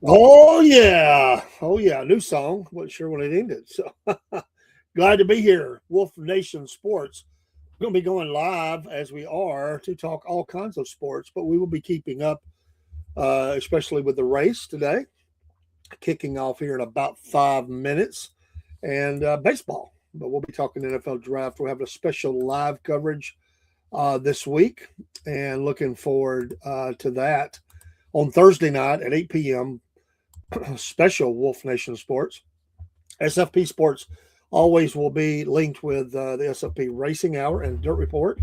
Oh yeah. Oh yeah. New song. Wasn't sure when it ended. So glad to be here. Wolf Nation Sports. We're going to be going live as we are to talk all kinds of sports, but we will be keeping up, especially with the race today, kicking off here in about 5 minutes, and baseball. But we'll be talking NFL draft. We're having a special live coverage this week, and looking forward to that on Thursday night at 8 p.m. Special Wolf Nation Sports. SFP Sports always will be linked with the SFP Racing Hour and Dirt Report.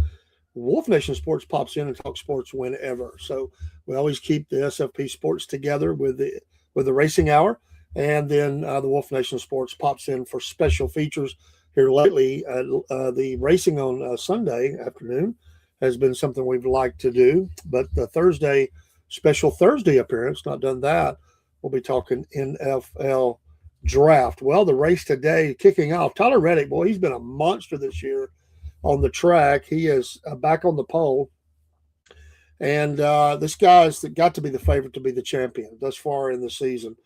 Wolf Nation Sports pops in and talks sports whenever. So we always keep the SFP Sports together with the Racing Hour, and then the Wolf Nation Sports pops in for special features. Here lately, the racing on Sunday afternoon has been something we've liked to do, but the special Thursday appearance, not done that. We'll be talking NFL draft. Well, the race today kicking off. Tyler Reddick, boy, he's been a monster this year on the track. He is back on the pole. And this guy's got to be the favorite to be the champion thus far in the season.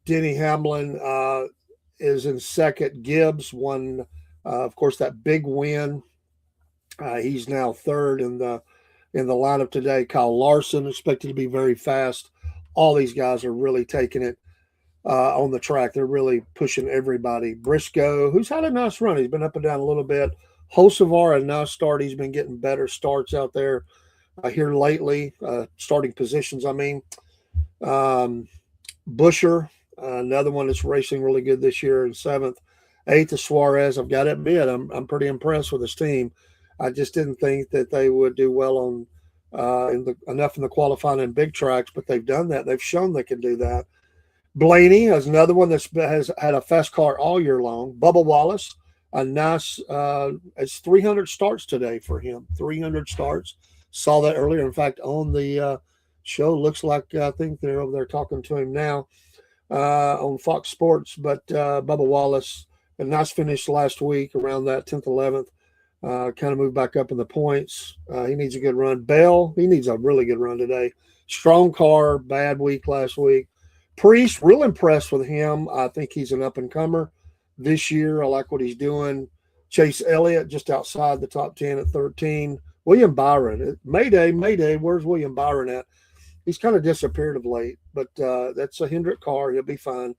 Denny Hamlin is in second. Gibbs won, of course, that big win. He's now third in the lineup today. Kyle Larson expected to be very fast. All these guys are really taking it on the track. They're really pushing everybody. Briscoe, who's had a nice run. He's been up and down a little bit. Hocevar, a nice start. He's been getting better starts out there here lately. Starting positions, I mean. Busher, another one that's racing really good this year in seventh. Eighth is Suarez. I've got to admit, I'm pretty impressed with his team. I just didn't think that they would do well on enough in the qualifying and big tracks, but they've done that. They've shown they can do that. Blaney is another one that has had a fast car all year long. Bubba Wallace, a nice, it's 300 starts today for him. 300 starts. Saw that earlier. In fact, on the show, looks like I think they're over there talking to him now on Fox Sports. But Bubba Wallace, a nice finish last week around that 10th, 11th. kind of moved back up in the points. He needs a good run. Bell, he needs a really good run today. Strong car, bad week last week. Priest, real impressed with him. I think he's an up and comer this year. I like what he's doing. Chase Elliott just outside the top 10 at 13. William Byron, Mayday, Mayday. Where's William Byron at? He's kind of disappeared of late, but that's a Hendrick car. He'll be fine.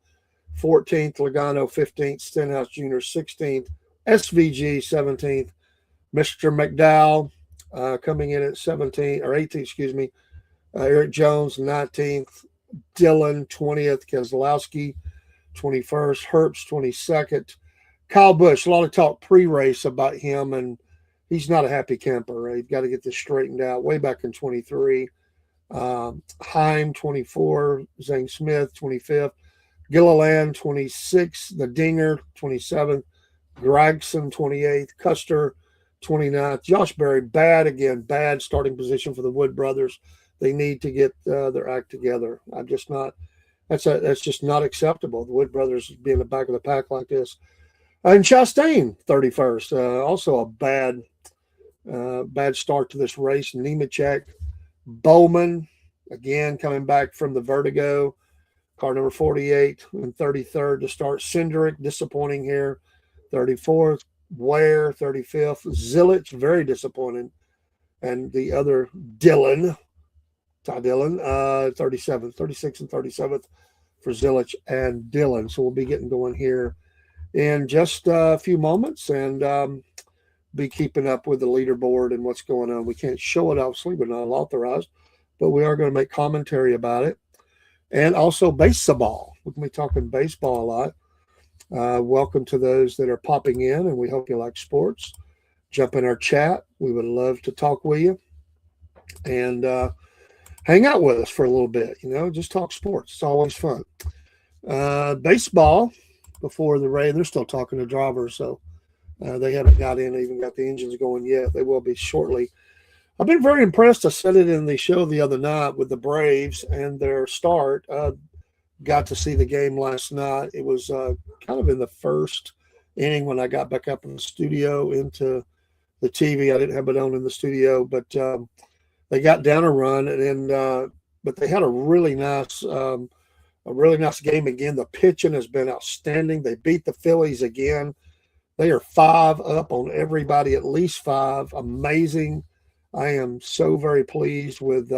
14th, Logano 15th, Stenhouse Jr. 16th, SVG 17th, Mr. McDowell coming in at 17th or 18th, excuse me. Eric Jones 19th, Dillon 20th, Keselowski 21st, Herbst 22nd. Kyle Busch, a lot of talk pre-race about him, and he's not a happy camper. Right? He's got to get this straightened out. Way back in 23. Heim 24, Zane Smith 25th, Gilliland 26th, the Dinger 27th, Gregson 28th, Custer 29th, Josh Berry bad starting position for the Wood brothers. They need to get their act together. That's just not acceptable. The Wood brothers being the back of the pack like this. And Chastain 31st, also a bad start to this race. Nemechek, Bowman, again, coming back from the vertigo. Car number 48 and 33rd to start. Cindric, disappointing here. 34th. Ware, 35th. Zilich, very disappointing. And the other Dillon, Ty Dillon, 37th. 36th and 37th for Zilich and Dillon. So we'll be getting going here in just a few moments and be keeping up with the leaderboard and what's going on. We can't show it, obviously. We're not authorized, but we are going to make commentary about it. And also baseball. We're going to be talking baseball a lot. Welcome to those that are popping in, and we hope you like sports. Jump in our chat. We would love to talk with you and hang out with us for a little bit. Just talk sports. It's always fun. Baseball, before the rain, they're still talking to drivers, so they haven't even got the engines going yet. They will be shortly. I've been very impressed. I said it in the show the other night with the Braves and their start. Got to see the game last night. It was kind of in the first inning when I got back up in the studio into the TV. I didn't have it on in the studio, but they got down a run, but they had a really nice game again. The pitching has been outstanding. They beat the Phillies again. They are 5 up on everybody, at least 5. Amazing. I am so very pleased with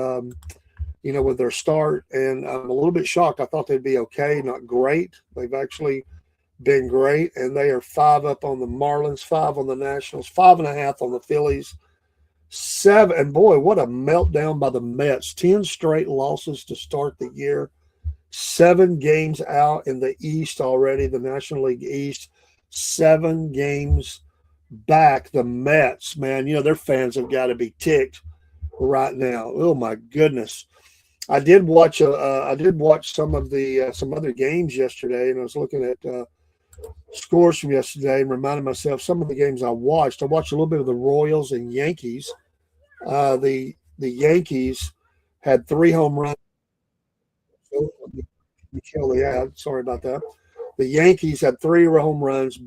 with their start, and I'm a little bit shocked. I thought they'd be okay, not great. They've actually been great, and they are 5 up on the Marlins, 5 on the Nationals, 5.5 on the Phillies, 7. And boy, what a meltdown by the Mets! 10 straight losses to start the year. 7 games out in the East already, the National League East. 7 games back. The Mets, man, their fans have got to be ticked right now. Oh my goodness! I did watch some of the some other games yesterday, and I was looking at scores from yesterday and reminded myself some of the games I watched. I watched a little bit of the Royals and Yankees. The Yankees had 3 home runs. Sorry about that. The Yankees had 3 home runs,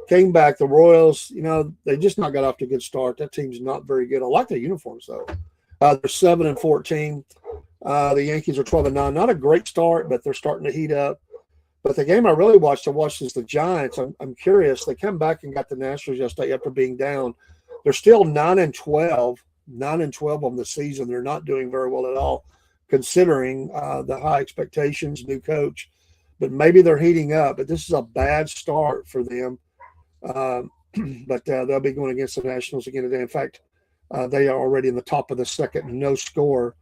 came back. The Royals, they just not got off to a good start. That team's not very good. I like their uniforms, though. They're 7-14. The Yankees are 12-9. Not a great start, but they're starting to heat up. But the game I really watched is the Giants. I'm curious. They come back and got the Nationals yesterday after being down. They're still 9-12. 9-12 on the season. They're not doing very well at all, considering the high expectations, new coach. But maybe they're heating up. But this is a bad start for them. But they'll be going against the Nationals again today. In fact, they are already in the top of the second, no score.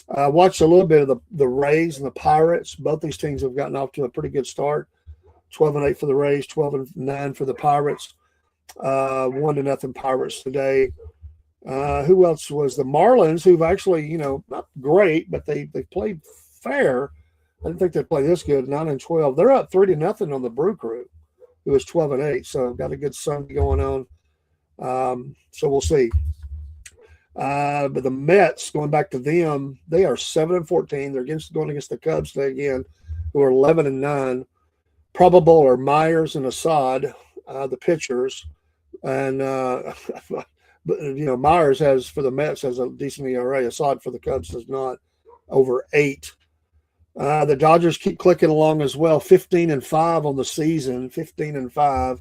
Watched a little bit of the Rays and the Pirates. Both these teams have gotten off to a pretty good start. 12-8 for the Rays, 12-9 for the Pirates. 1-0 Pirates today. Who else was the Marlins, who've actually, not great, but they played fair. I didn't think they'd play this good. 9-12. They're up 3-0 on the Brew Crew, who was 12-8. So got a good Sunday going on. So we'll see. But the Mets, going back to them, they are 7-14. They're going against the Cubs today again, who are 11-9. Probable are Myers and Assad, the pitchers. And but Myers has for the Mets has a decent ERA. Assad for the Cubs does not, over 8. The Dodgers keep clicking along as well. 15-5 on the season. 15-5.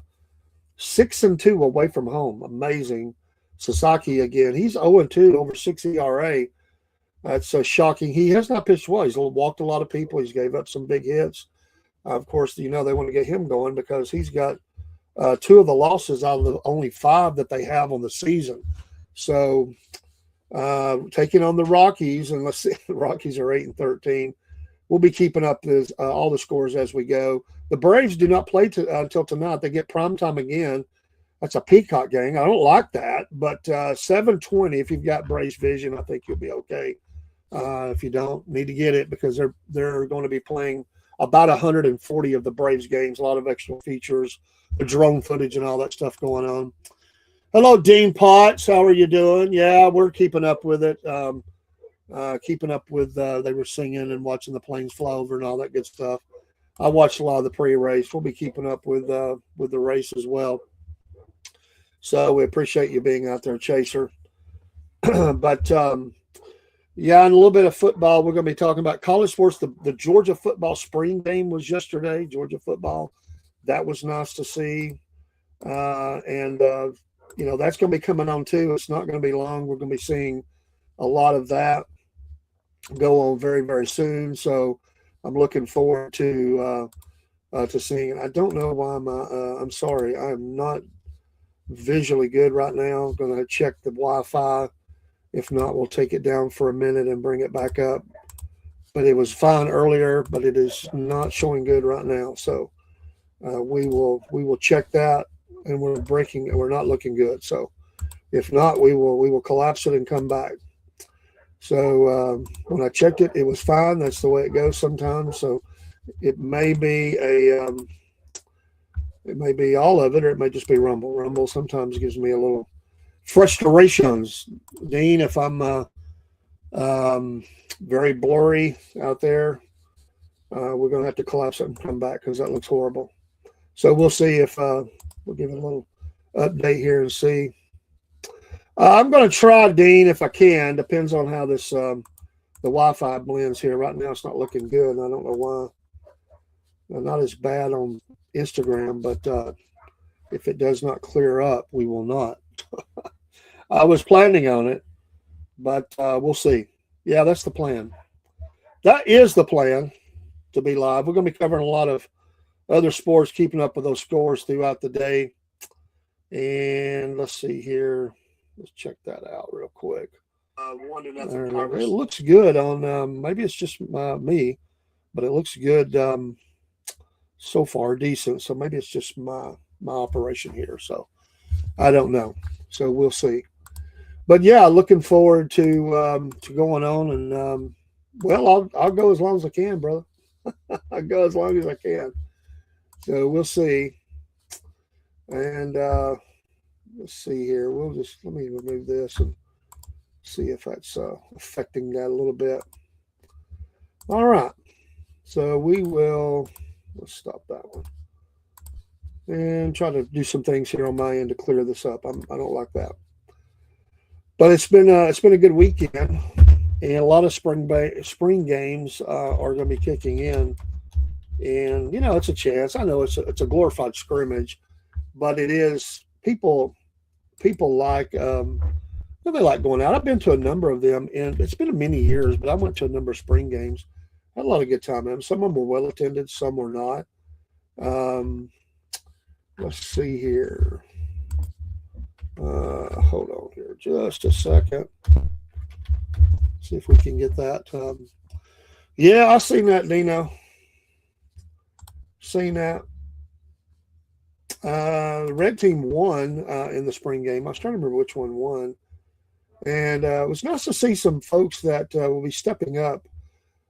6-2 away from home. Amazing. Sasaki again. He's 0-2 over 6 ERA. That's shocking. He has not pitched well. He's walked a lot of people. He's gave up some big hits. Of course, they want to get him going because he's got 2 of the losses out of the only 5 that they have on the season. So taking on the Rockies, and let's see, the Rockies are 8-13. We'll be keeping up all the scores as we go. The Braves do not play until tonight. They get primetime again. That's a Peacock game. I don't like that, but 7:20. If you've got Braves Vision, I think you'll be okay. If you don't, need to get it because they're going to be playing about 140 of the Braves games. A lot of extra features, the drone footage, and all that stuff going on. Hello, Dean Potts. How are you doing? Yeah, we're keeping up with it. Keeping up with they were singing and watching the planes fly over and all that good stuff. I watched a lot of the pre-race. We'll be keeping up with the race as well. So we appreciate you being out there, Chaser. But yeah, and a little bit of football. We're going to be talking about college sports. The Georgia football spring game was yesterday. Georgia football, that was nice to see. And that's going to be coming on too. It's not going to be long. We're going to be seeing a lot of that go on very, very soon. So I'm looking forward to seeing it. I don't know why I'm sorry. I'm not visually good right now. I'm going to check the Wi-Fi. If not, we'll take it down for a minute and bring it back up. But it was fine earlier, but it is not showing good right now. So we will check that, and we're not looking good. So if not, we will collapse it and come back. So when I checked it, it was fine. That's the way it goes sometimes. So it may be it may be all of it, or it may just be Rumble. Rumble sometimes gives me a little frustrations, Dean, if I'm very blurry out there. We're going to have to collapse it and come back because that looks horrible. So we'll see if we'll give it a little update here and see. I'm going to try, Dean, if I can. Depends on how this the Wi-Fi blends here. Right now it's not looking good. I don't know why. Not as bad on Instagram, but if it does not clear up, we will not. I was planning on it, but we'll see. Yeah, that's the plan. That is the plan, to be live. We're going to be covering a lot of other sports, keeping up with those scores throughout the day. And let's see here. Let's check that out real quick. 1-0. It looks good on maybe it's just me, but it looks good so far, decent. So maybe it's just my operation here. So I don't know. So we'll see. But yeah, looking forward to going on, and I'll go as long as I can, brother. I'll go as long as I can. So we'll see. And let's see here. Let me remove this and see if that's affecting that a little bit. All right. So let's stop that one and try to do some things here on my end to clear this up. I don't like that. But it's been a good weekend, and a lot of spring games are going to be kicking in, and it's a chance. I know it's a glorified scrimmage, but it is people like they like going out. I've been to a number of them, and it's been many years, but I went to a number of spring games. Had a lot of good time in them. Some of them were well attended, some were not. Let's see here. Hold on here just a second. See if we can get that. Yeah, I seen that, Dino. Seen that. The red team won in the spring game. I was trying to remember which one won. And it was nice to see some folks that will be stepping up.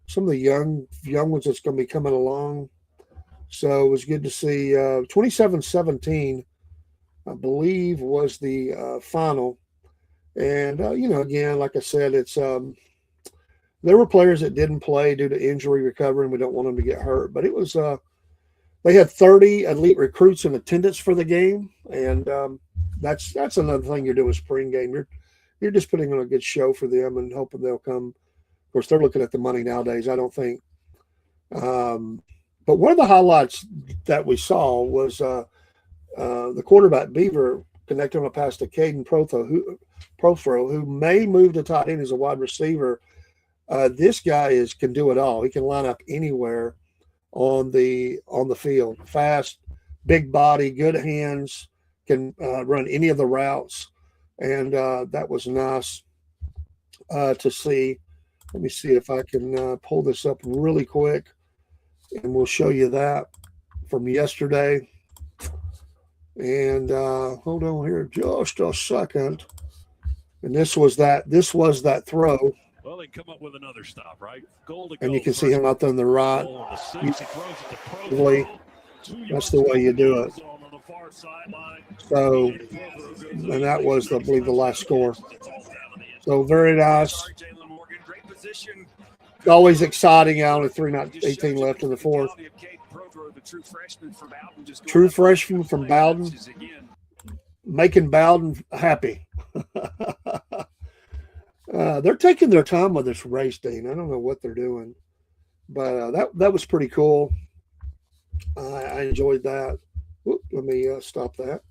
Some of the young ones that's going to be coming along. So it was good to see 27-17. I believe was the final. And, again, like I said, it's there were players that didn't play due to injury recovery, and we don't want them to get hurt. But it was They had 30 elite recruits in attendance for the game, and that's another thing you do with spring game. You're just putting on a good show for them and hoping they'll come. Of course, they're looking at the money nowadays. I don't think. Um, but one of the highlights that we saw was the quarterback Beaver connecting on a pass to Caden Prothro, who may move to tight end as a wide receiver. This guy can do it all. He can line up anywhere on the field. Fast, big body, good hands, can run any of the routes, and that was nice to see. Let me see if I can pull this up really quick, and we'll show you that from yesterday. And hold on here just a second. And this was that throw. Well, they come up with another stop, right? Goal to And go. you can see him out there on the right. That's the way you do it. So, and that was, I believe, the last score. So very nice. Always exciting. Only 3:18 left in the fourth. True freshman from Bowden, making Bowden happy. They're taking their time with this race, Dean. I don't know what they're doing, but that was pretty cool. I enjoyed that. Let me stop that.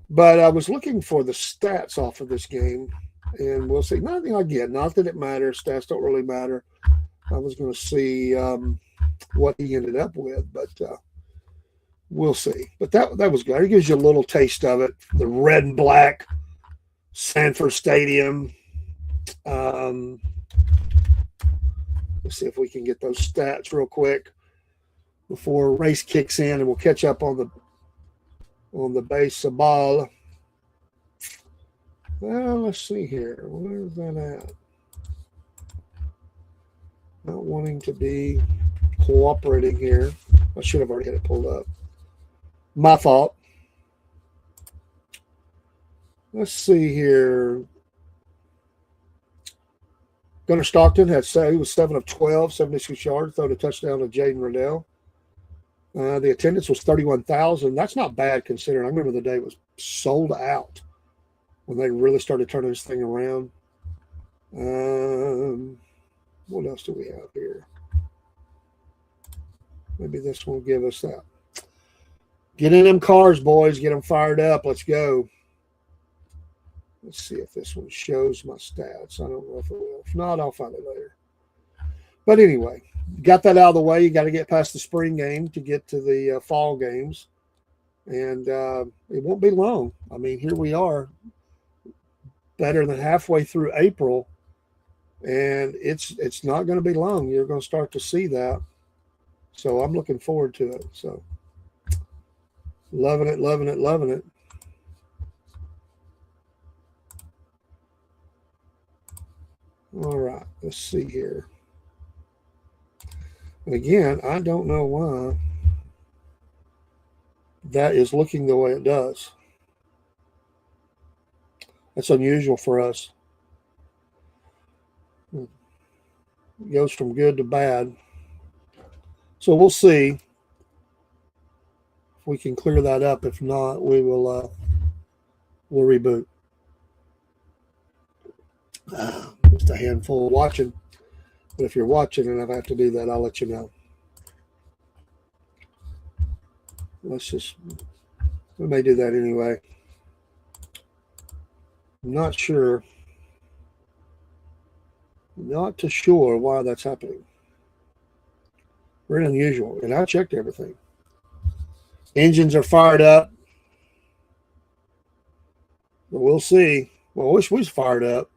But I was looking for the stats off of this game, and we'll see. Nothing I get. Not that it matters. Stats don't really matter. I was going to see what he ended up with, but we'll see. But that was good. It gives you a little taste of it. The red and black Sanford Stadium. Let's see if we can get those stats real quick before race kicks in, and we'll catch up on the baseball. Well, let's see here. Where's that at? Not wanting to be cooperating here. I should have already had it pulled up. My fault. Let's see here. Gunnar Stockton he was 7 of 12, 76 yards, throw a touchdown to Jaden Riddell. The attendance was 31,000. That's not bad considering. I remember the day it was sold out when they really started turning this thing around. What else do we have here? Maybe this will give us that. Get in them cars, boys. Get them fired up. Let's go. Let's see if this one shows my stats. I don't know if it will. If not, I'll find it later. But anyway, got that out of the way. You got to get past the spring game to get to the fall games. And it won't be long. I mean, here we are, better than halfway through April. And it's not going to be long. You're going to start to see that. So I'm looking forward to it. So loving it, loving it, loving it. All right, let's see here. And again, I don't know why that is looking the way it does. That's unusual for us. It goes from good to bad. So we'll see if we can clear that up. If not, we'll reboot. Just a handful of watching. But if you're watching and I have to do that, I'll let you know. We may do that anyway. I'm not sure. Not too sure why that's happening. Very unusual. And I checked everything. Engines are fired up. But we'll see. Well, I wish we was fired up.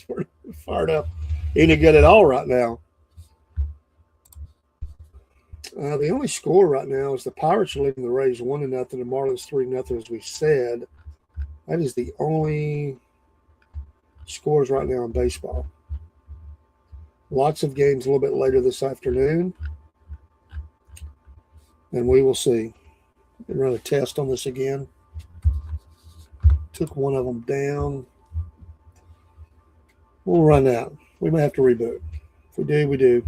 We're fired up. Ain't good at all right now. The only score right now is the Pirates are leading the Rays 1-0, the Marlins 3-0, as we said. That is the only scores right now in baseball. Lots of games a little bit later this afternoon. And we will see. We're going to test on this again. Took one of them down. We'll run out. We may have to reboot. If we do, we do.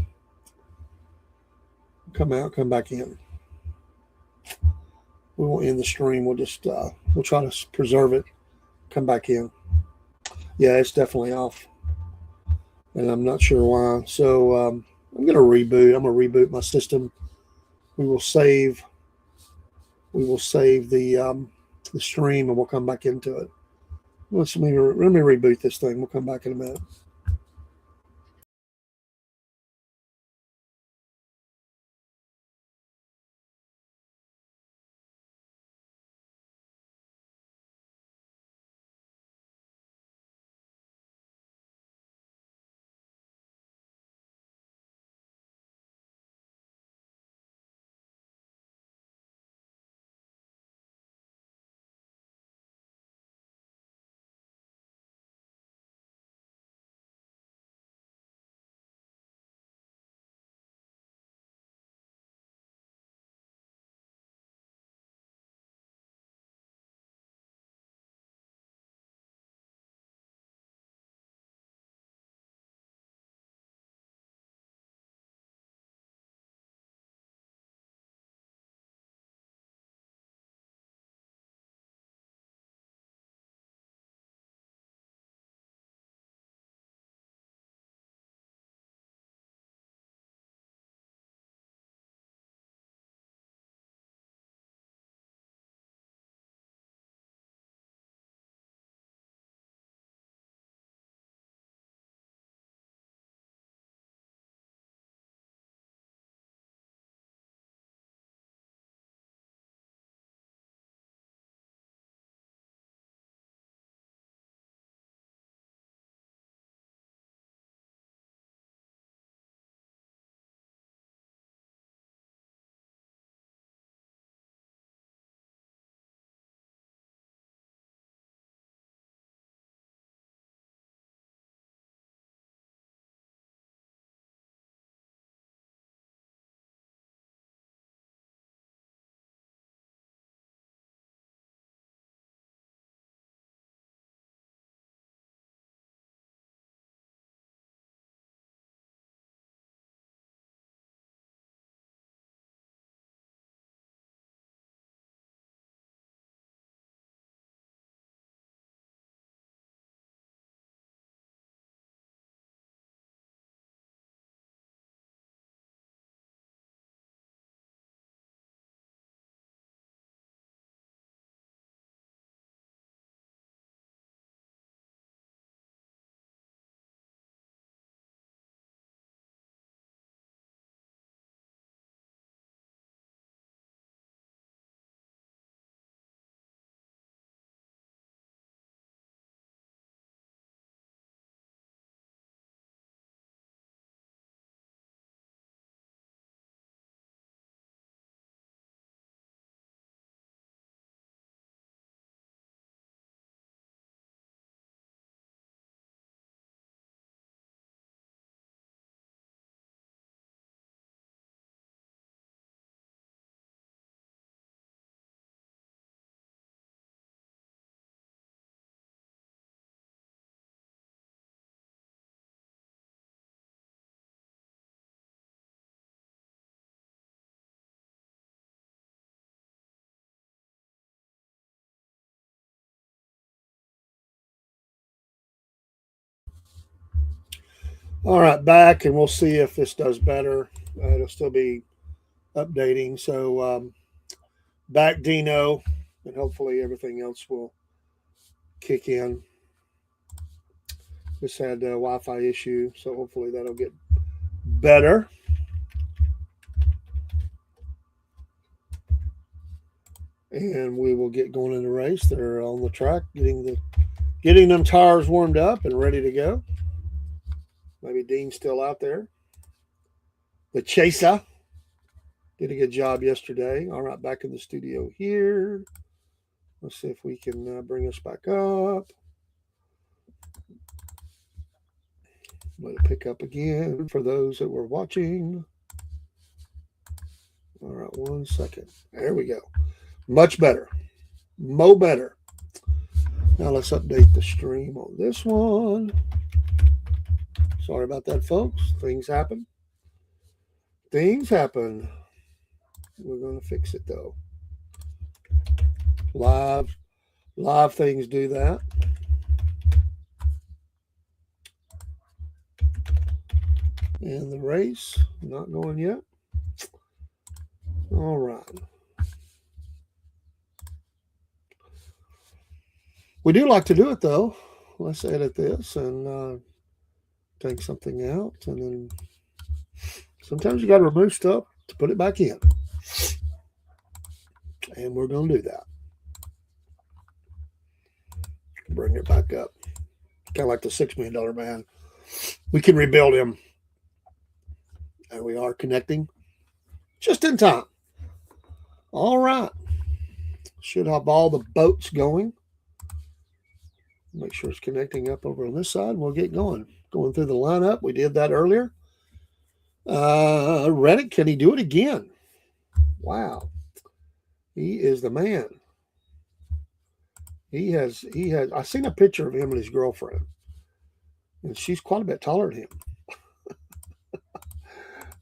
Come out, come back in. we won't end the stream. We'll just we'll try to preserve it. Come back in. Yeah, it's definitely off, and I'm not sure why. So I'm gonna reboot. I'm gonna reboot my system. We will save. We will save the stream, and we'll come back into it. Let me reboot this thing. We'll come back in a minute. All right, back, and we'll see if this does better. It'll still be updating. So back Dino, and hopefully everything else will kick in. Just had a Wi-Fi issue, so hopefully that'll get better. And we will get going in the race. They're on the track, getting them tires warmed up and ready to go. Maybe Dean's still out there. The chaser did a good job yesterday. All right, back in the studio here. Let's see if we can bring us back up. Let it pick up again for those that were watching. All right, 1 second. There we go. Much better. Mo better. Now let's update the stream on this one. Sorry about that, folks. Things happen. Things happen. We're going to fix it, though. Live things do that. And the race, not going yet. All right. We do like to do it though. Let's edit this and take something out. And then sometimes you got to remove stuff to put it back in. And we're going to do that. Bring it back up. Kind of like the $6 million man. We can rebuild him. And we are connecting just in time. All right. Should have all the boats going. Make sure it's connecting up over on this side. We'll get going. Going through the lineup. We did that earlier. Reddick, can he do it again? Wow. He is the man. He has I've seen a picture of him and his girlfriend. And she's quite a bit taller than him.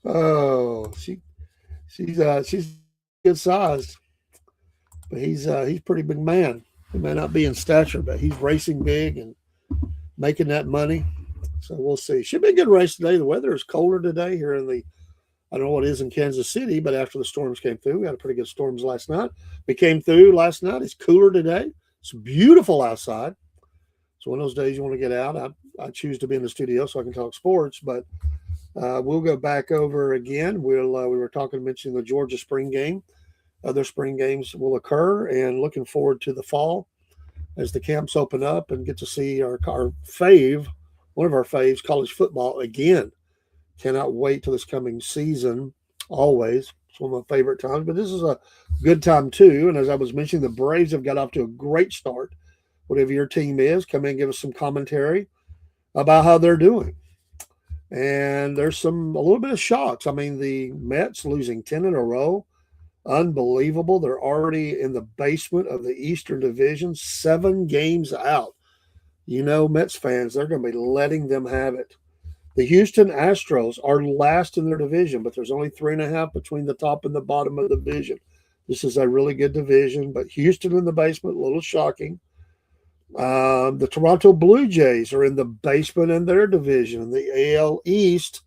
Oh, she's good sized. But he's pretty big man. He may not be in stature, but he's racing big and making that money. So we'll see. Should be a good race today. The weather is colder today here in I don't know what it is in Kansas City, but after the storms came through, we had a pretty good storms last night. We came through last night. It's cooler today. It's beautiful outside. So one of those days you want to get out. I choose to be in the studio so I can talk sports, but we'll go back over again. We were mentioning the Georgia spring game. Other spring games will occur, and looking forward to the fall as the camps open up and get to see one of our faves, college football again. Cannot wait till this coming season. Always. It's one of my favorite times, but this is a good time too. And as I was mentioning, the Braves have got off to a great start. Whatever your team is, come in and give us some commentary about how they're doing. And there's a little bit of shocks. I mean, the Mets losing 10 in a row. Unbelievable. They're already in the basement of the Eastern Division, 7 games out. Mets fans, they're going to be letting them have it. The Houston Astros are last in their division, but there's only 3.5 between the top and the bottom of the division. This is a really good division, but Houston in the basement, a little shocking. The Toronto Blue Jays are in the basement in their division. The AL East,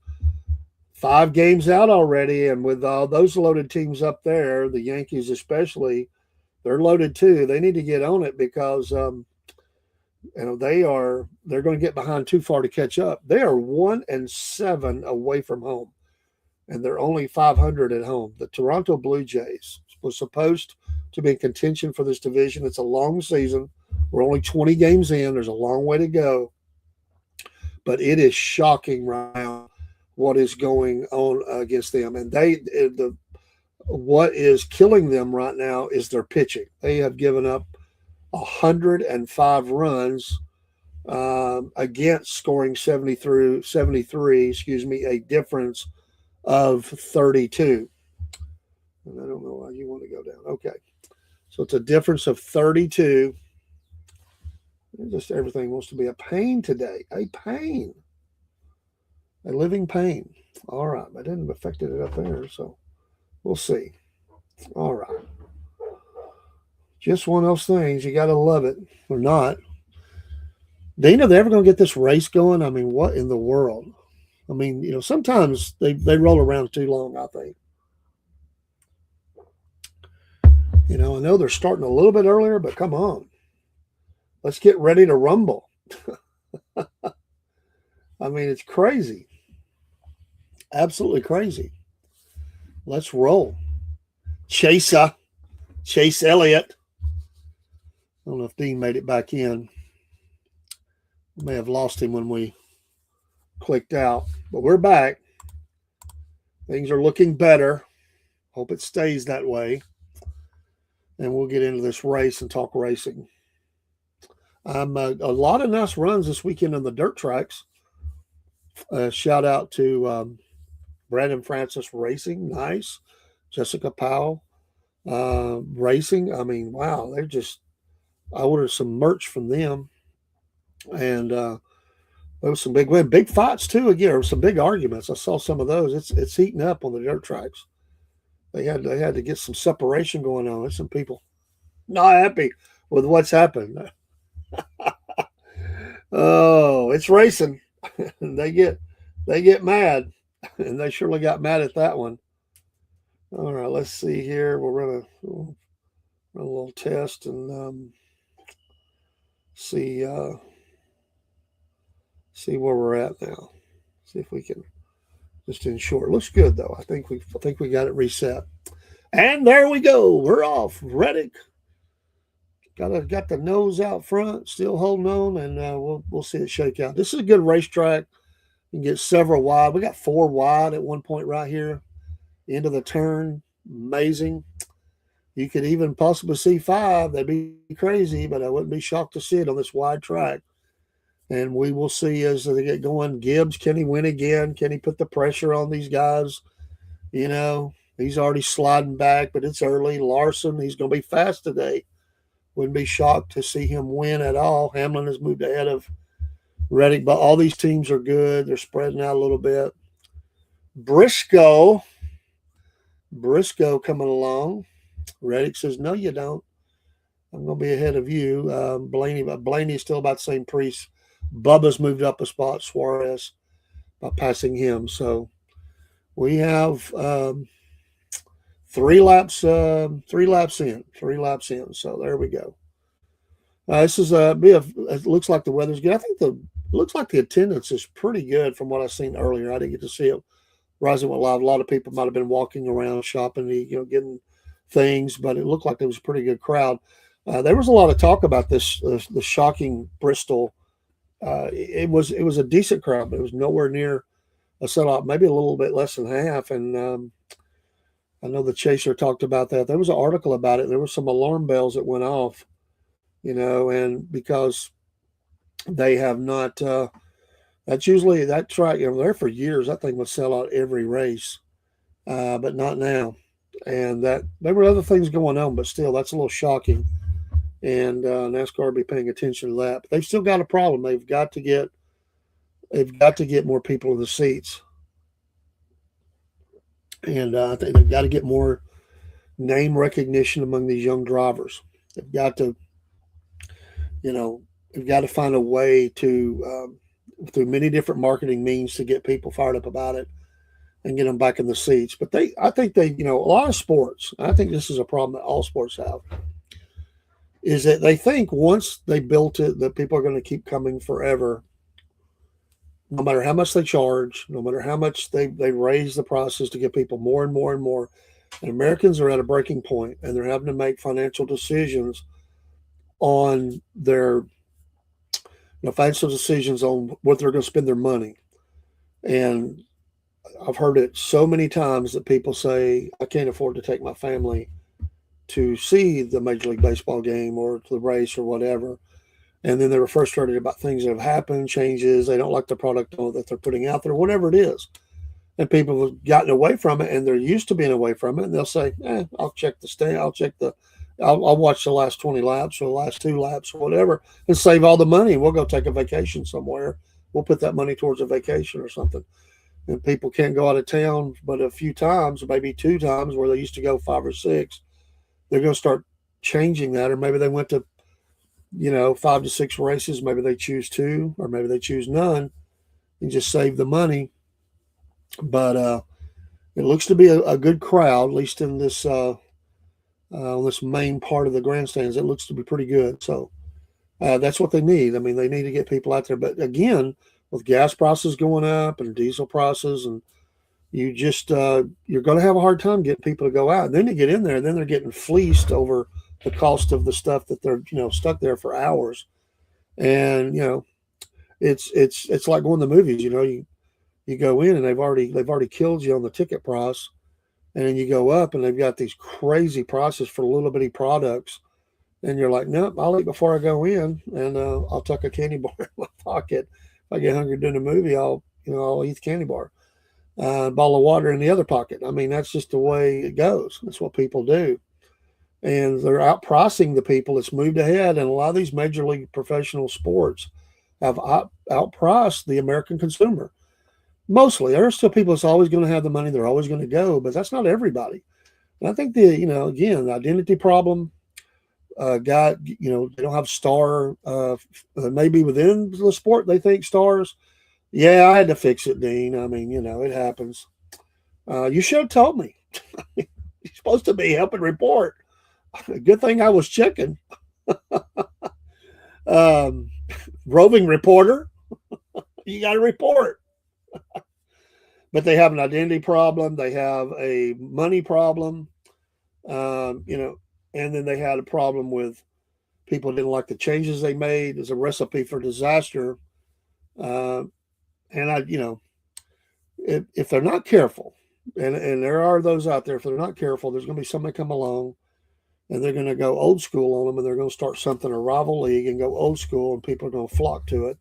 5 games out already, and with all those loaded teams up there, the Yankees especially, they're loaded too. They need to get on it because they're going to get behind too far to catch up. They are 1-7 away from home, and they're only 500 at home. The Toronto Blue Jays was supposed to be in contention for this division. It's a long season. We're only 20 games in. There's a long way to go, but it is shocking right now what is going on against them. And what is killing them right now is their pitching. They have given up 105 runs against scoring 73, a difference of 32. And I don't know why you want to go down. Okay. So it's a difference of 32. Just everything wants to be a pain today. A pain. A living pain. All right. I didn't affect it up there, so we'll see. All right. Just one of those things. You got to love it or not. Dana, are they ever going to get this race going? I mean, what in the world? I mean, sometimes they roll around too long, I think. I know they're starting a little bit earlier, but come on. Let's get ready to rumble. I mean, it's crazy. Absolutely crazy. Let's roll. Chase Elliott. I don't know if Dean made it back in. We may have lost him when we clicked out, but we're back. Things are looking better. Hope it stays that way. And we'll get into this race and talk racing. A lot of nice runs this weekend on the dirt tracks. Shout out to Brandon Francis Racing. Nice. Jessica Powell Racing. I mean, wow. I ordered some merch from them. And there was some big fights too. Again, there were some big arguments. I saw some of those. It's heating up on the dirt tracks. They had to get some separation going on. There's some people not happy with what's happened. Oh, it's racing. they get they get mad, and they surely got mad at that one. All right, let's see here. We'll run a little test and see see where we're at now. See if we can just ensure. It looks good though. I think we got it reset. And there we go. We're off. Reddick got the nose out front, still holding on, and we'll see it shake out. This is a good racetrack. You can get several wide. We got 4 wide at one point right here, into the turn. Amazing. You could even possibly see 5. That'd be crazy, but I wouldn't be shocked to see it on this wide track. And we will see as they get going. Gibbs, can he win again? Can he put the pressure on these guys? You know, he's already sliding back, but it's early. Larson, he's going to be fast today. Wouldn't be shocked to see him win at all. Hamlin has moved ahead of Reddick, but all these teams are good. They're spreading out a little bit. Briscoe coming along. Reddick says, no, you don't. I'm going to be ahead of you. Blaney is still about the same pace. Bubba's moved up a spot, Suarez, by passing him. So we have 3 laps in. So there we go. This is it looks like the weather's good. I think it looks like the attendance is pretty good from what I've seen earlier. I didn't get to see it. Rising went live. A lot of people might have been walking around shopping, getting things, but it looked like there was a pretty good crowd. There was a lot of talk about this, the shocking Bristol. It was a decent crowd, but it was nowhere near a sellout. Maybe a little bit less than half. And I know the Chaser talked about that. There was an article about it. There were some alarm bells that went off, and because they have not. That's usually that track. There for years. That thing would sell out every race, but not now. And that there were other things going on, but still, that's a little shocking. And NASCAR will be paying attention to that. But they've still got a problem. They've got to get more people in the seats, and I think they've got to get more name recognition among these young drivers. They've got to, they've got to find a way to, through many different marketing means, to get people fired up about it and get them back in the seats. But I think a lot of sports, I think this is a problem that all sports have, is that they think once they built it that people are going to keep coming forever, no matter how much they charge, no matter how much they raise the prices to get people more and more and more. And Americans are at a breaking point, and they're having to make financial decisions on their financial decisions on what they're going to spend their money. And I've heard it so many times that people say, I can't afford to take my family to see the Major League Baseball game or to the race or whatever. And then they were frustrated about things that have happened, changes. They don't like the product that they're putting out there, whatever it is. And people have gotten away from it, and they're used to being away from it. And they'll say, I'll check the stand. I'll watch the last 20 laps or the last 2 laps or whatever and save all the money. We'll go take a vacation somewhere. We'll put that money towards a vacation or something. And people can't go out of town but a few times, maybe 2 times where they used to go 5 or 6. They're going to start changing that. Or maybe they went to, 5 to 6 races. Maybe they choose 2, or maybe they choose none and just save the money. But it looks to be a good crowd, at least in this main part of the grandstands. It looks to be pretty good. So that's what they need. I mean, they need to get people out there. But again, with gas prices going up and diesel prices, and you just you're going to have a hard time getting people to go out. And then you get in there, and then they're getting fleeced over the cost of the stuff that they're stuck there for hours. And it's like going to the movies. You go in and they've already killed you on the ticket price, and then you go up and they've got these crazy prices for little bitty products, and you're like, nope, I'll eat before I go in, and I'll tuck a candy bar in my pocket. If I get hungry during the movie, I'll eat the candy bar. Bottle of water in the other pocket. I mean, that's just the way it goes. That's what people do, and they're outpricing the people that's moved ahead. And a lot of these major league professional sports have outpriced the American consumer. Mostly, there are still people that's always going to have the money. They're always going to go, but that's not everybody. And I think again, the identity problem, guy, they don't have star, maybe within the sport they think stars. Yeah, I had to fix it, Dean. I mean, it happens. You should have told me. You're supposed to be helping report. Good thing I was checking. Um, roving reporter, you got to report. But they have an identity problem. They have a money problem. And then they had a problem with people didn't like the changes they made. It's a recipe for disaster. Uh, and if they're not careful, and there are those out there, if they're not careful, there's going to be somebody come along and they're going to go old school on them, and they're going to start something, a rival league, and go old school, and people are going to flock to it.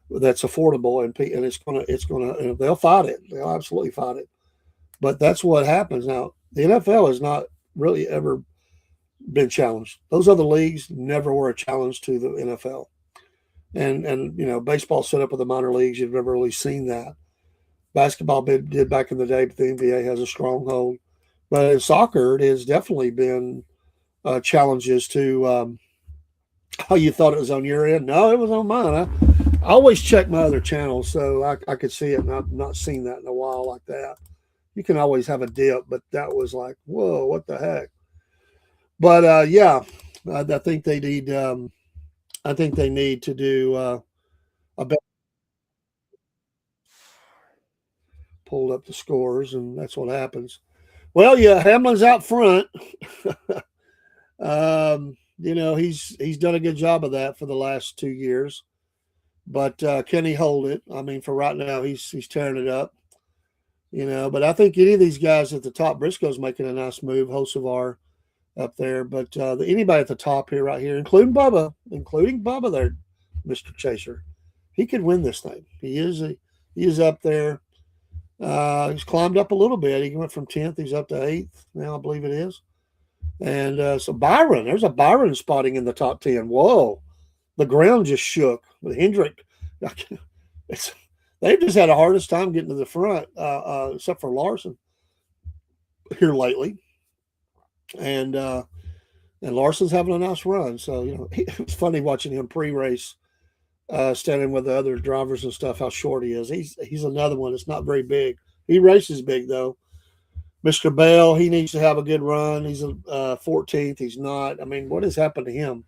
That's affordable, and it's going to they'll fight it. They'll absolutely fight it. But that's what happens now. The NFL has not really ever been challenged. Those other leagues never were a challenge to the NFL. And baseball set up with the minor leagues. You've never really seen that. Basketball did back in the day, but the NBA has a stronghold. But in soccer, it has definitely been challenges to how you thought it was on your end. No, it was on mine. I always check my other channels so I could see it, and I've not seen that in a while like that. You can always have a dip, but that was like, whoa, what the heck? But I think they need. I think they need to do a better. Pulled up the scores, and that's what happens. Well, yeah, Hamlin's out front. He's done a good job of that for the last 2 years. But can he hold it? I mean, for right now, he's tearing it up. But I think any of these guys at the top, Briscoe's making a nice move, Hocevar up there. But anybody at the top here, right here, including Bubba there, Mr. Chaser, he could win this thing. He is up there. He's climbed up a little bit. He went from 10th. He's up to 8th now, I believe it is. And so Byron, there's a Byron spotting in the top 10. Whoa, the ground just shook. With Hendrick, they've just had the hardest time getting to the front, except for Larson here lately. And Larson's having a nice run. So, it was funny watching him pre-race, standing with the other drivers and stuff, how short he is. He's another one that's not very big. He races big, though. Mr. Bell, he needs to have a good run. He's 14th. He's not. I mean, what has happened to him?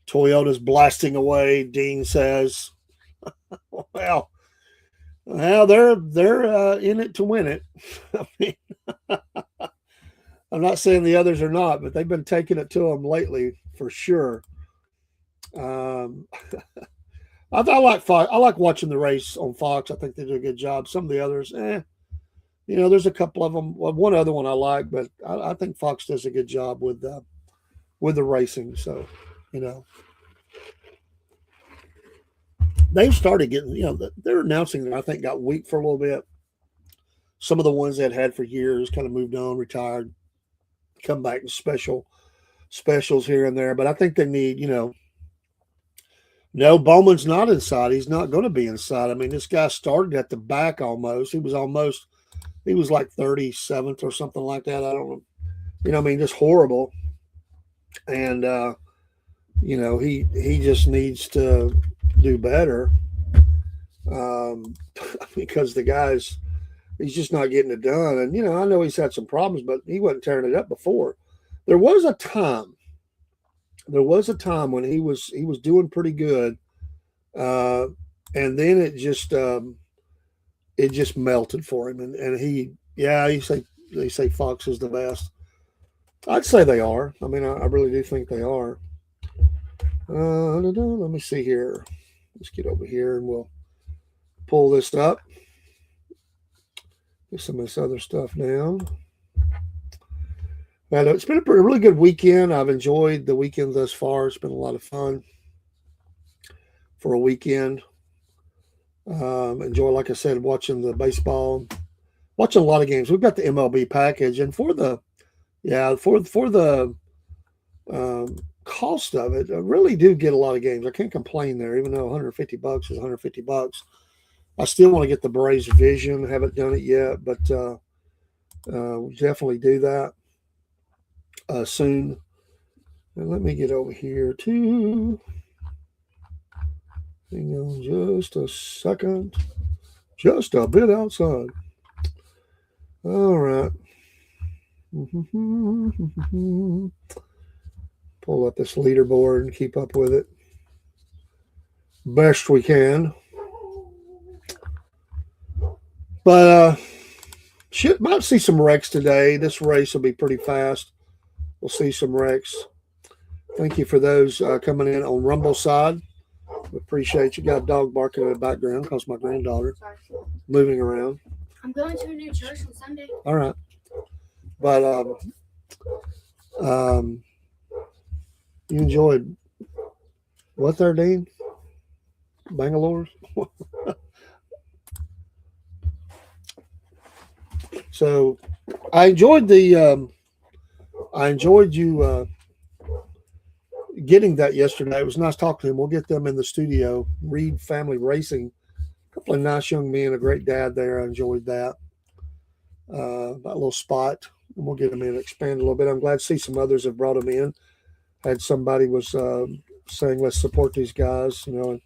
Toyota's blasting away, Dean says. Well, they're in it to win it. I mean, I'm not saying the others are not, but they've been taking it to them lately for sure. I like Fox. I like watching the race on Fox. I think they do a good job. Some of the others, there's a couple of them. Well, one other one I like, but I think Fox does a good job with the racing. So, they've started getting. They're announcing that I think got weak for a little bit. Some of the ones they'd had for years kind of moved on, retired, come back in specials here and there. But I think they need, no, Bowman's not inside. He's not going to be inside. I mean, this guy started at the back almost. He was like 37th or something like that. I don't know. Just horrible. And, he just needs to do better because the guy's he's just not getting it done. And, I know he's had some problems, but he wasn't tearing it up before. There was a time when he was doing pretty good. And then it just melted for him. And they say Fox is the best. I'd say they are. I mean, I really do think they are. Let me see here. Let's get over here and we'll pull this up. Get some of this other stuff down. Well, it's been a really good weekend. I've enjoyed the weekend thus far. It's been a lot of fun for a weekend. Enjoy, like I said, watching the baseball, watching a lot of games. We've got the MLB package, and for the cost of it, I really do get a lot of games. I can't complain there, even though $150 is $150. I still want to get the Braves Vision. Haven't done it yet, but we'll definitely do that soon. And let me get over here too. Hang on just a second. Just a bit outside. All right. Pull up this leaderboard and keep up with it best we can. But might see some wrecks today. This race will be pretty fast. We'll see some wrecks. Thank you for those coming in on Rumble side. We appreciate you. Got a dog barking in the background because my granddaughter moving around. I'm going to a new church on Sunday. All right. But you enjoyed what there, Dean? Bangalore? So I enjoyed you getting that yesterday. It was nice talking to him. We'll get them in the studio. Reed Family Racing. A couple of nice young men, a great dad there. I enjoyed that. That little spot. And we'll get them in and expand a little bit. I'm glad to see some others have brought them in. Had somebody was saying, let's support these guys, and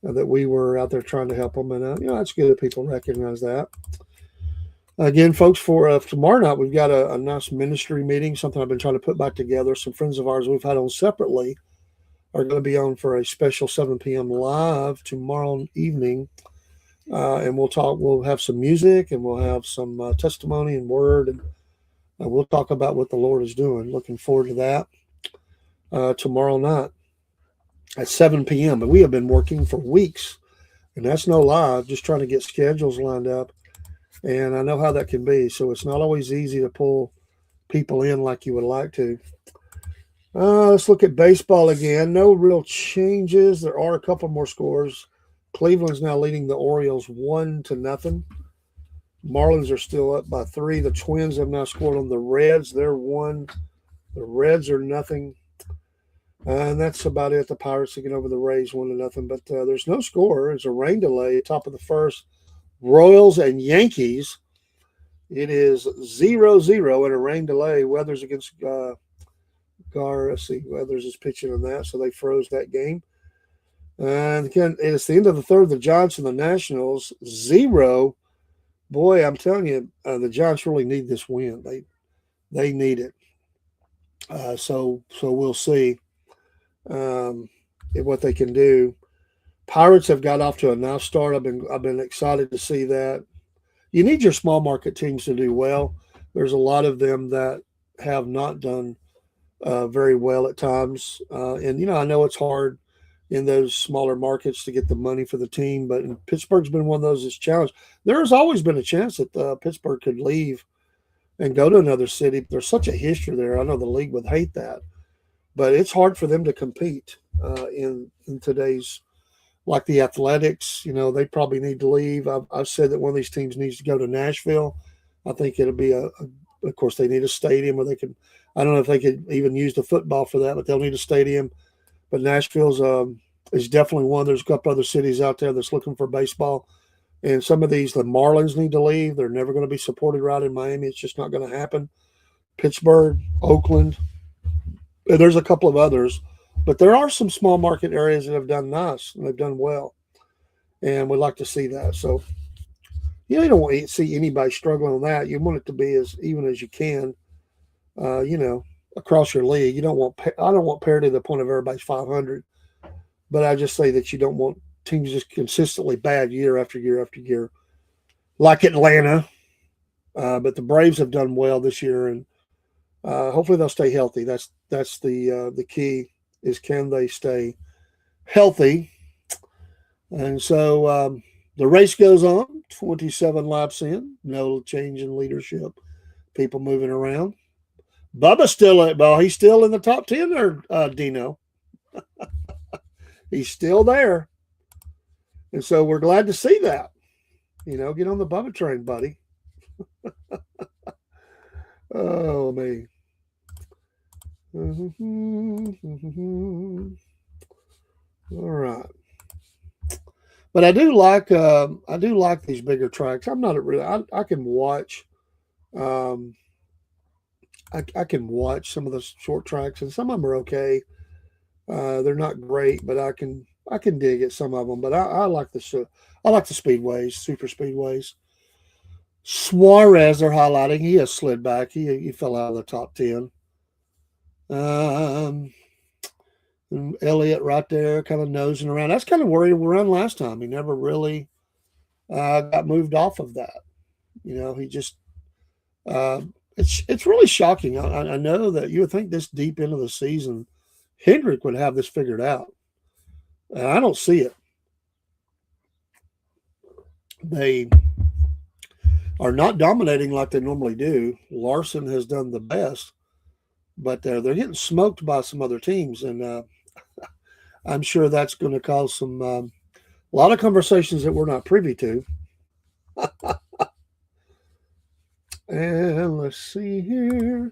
that we were out there trying to help them. And, that's good that people recognize that. Again, folks, for tomorrow night, we've got a nice ministry meeting, something I've been trying to put back together. Some friends of ours we've had on separately are going to be on for a special 7 p.m. live tomorrow evening. And we'll talk. We'll have some music and we'll have some testimony and word. And we'll talk about what the Lord is doing. Looking forward to that tomorrow night at 7 p.m. But we have been working for weeks, and that's no lie, just trying to get schedules lined up. And I know how that can be. So it's not always easy to pull people in like you would like to. Let's look at baseball again. No real changes. There are a couple more scores. Cleveland's now leading the Orioles 1-0. Marlins are still up by 3. The Twins have now scored on the Reds. They're 1. The Reds are nothing. And that's about it. The Pirates taking over the Rays 1-0. But there's no score. It's a rain delay. Top of the first. Royals and Yankees. It is 0-0 in a rain delay. Weathers against Let's see. Weathers is pitching on that, so they froze that game. And again, it's the end of the third. The Giants and the Nationals 0. Boy, I'm telling you, the Giants really need this win. They need it. So we'll see what they can do. Pirates have got off to a nice start. I've been excited to see that. You need your small market teams to do well. There's a lot of them that have not done very well at times. And I know it's hard in those smaller markets to get the money for the team, but Pittsburgh's been one of those that's challenged. There's always been a chance that Pittsburgh could leave and go to another city. There's such a history there. I know the league would hate that, but it's hard for them to compete in today's, like the Athletics. They probably need to leave. I've said that one of these teams needs to go to Nashville. I think it'll be of course, they need a stadium where they can. I don't know if they could even use the football for that, but they'll need a stadium. But Nashville's is definitely one. There's a couple other cities out there that's looking for baseball. And some of these, the Marlins need to leave. They're never going to be supported right in Miami. It's just not going to happen. Pittsburgh, Oakland. And there's a couple of others. But there are some small market areas that have done nice and they've done well. And we'd like to see that. So, you don't want to see anybody struggling on that. You want it to be as even as you can, across your league. I don't want parity to the point of everybody's 500. But I just say that you don't want teams just consistently bad year after year after year, like Atlanta. But the Braves have done well this year, and hopefully they'll stay healthy. That's the key is, can they stay healthy? And so the race goes on. 27 laps in, no change in leadership. People moving around. Bubba's he's still in the top 10 there, Dino. He's still there. And so we're glad to see that. Get on the Bubba train, buddy. Oh, me. All right. But I do like these bigger tracks. I'm not really. I can watch I can watch some of the short tracks, and some of them are okay. They're not great, but I can dig at some of them. But I like I like the speedways, super speedways. Suarez, they're highlighting. He has slid back. He fell out of the top 10. Um, and Elliott right there, kind of nosing around. That's kind of where he ran last time. He never really got moved off of that. He just uh, it's really shocking. I know that you would think this deep into the season, Hendrick would have this figured out, and I don't see it. They are not dominating like they normally do. Larson has done the best, but they're getting smoked by some other teams, and I'm sure that's going to cause a lot of conversations that we're not privy to. And let's see here.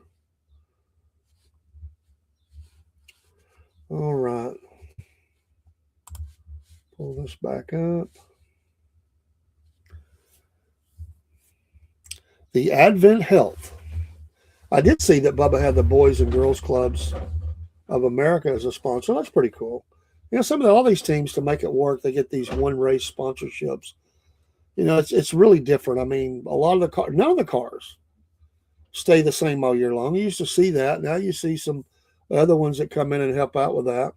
All right. Pull this back up. The Advent Health. I did see that Bubba had the Boys and Girls Clubs of America as a sponsor. That's pretty cool. All these teams, to make it work, they get these one race sponsorships. It's really different. I mean, a lot of none of the cars stay the same all year long. You used to see that. Now you see some other ones that come in and help out with that.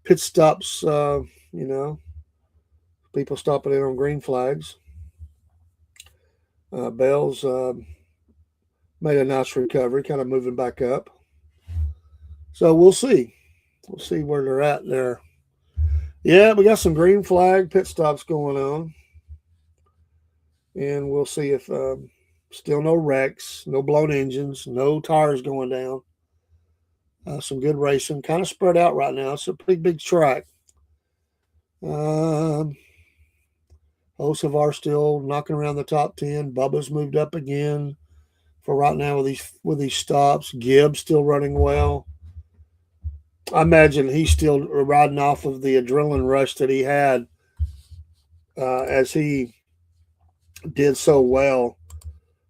Pit stops, people stopping in on green flags. Bell's made a nice recovery, kind of moving back up. So we'll see. We'll see where they're at there. Yeah, we got some green flag pit stops going on. And we'll see if still no wrecks, no blown engines, no tires going down. Some good racing, kind of spread out right now. It's a pretty big track. Osavar still knocking around the top 10. Bubba's moved up again for right now with these stops. Gibbs still running well. I imagine he's still riding off of the adrenaline rush that he had as he did so well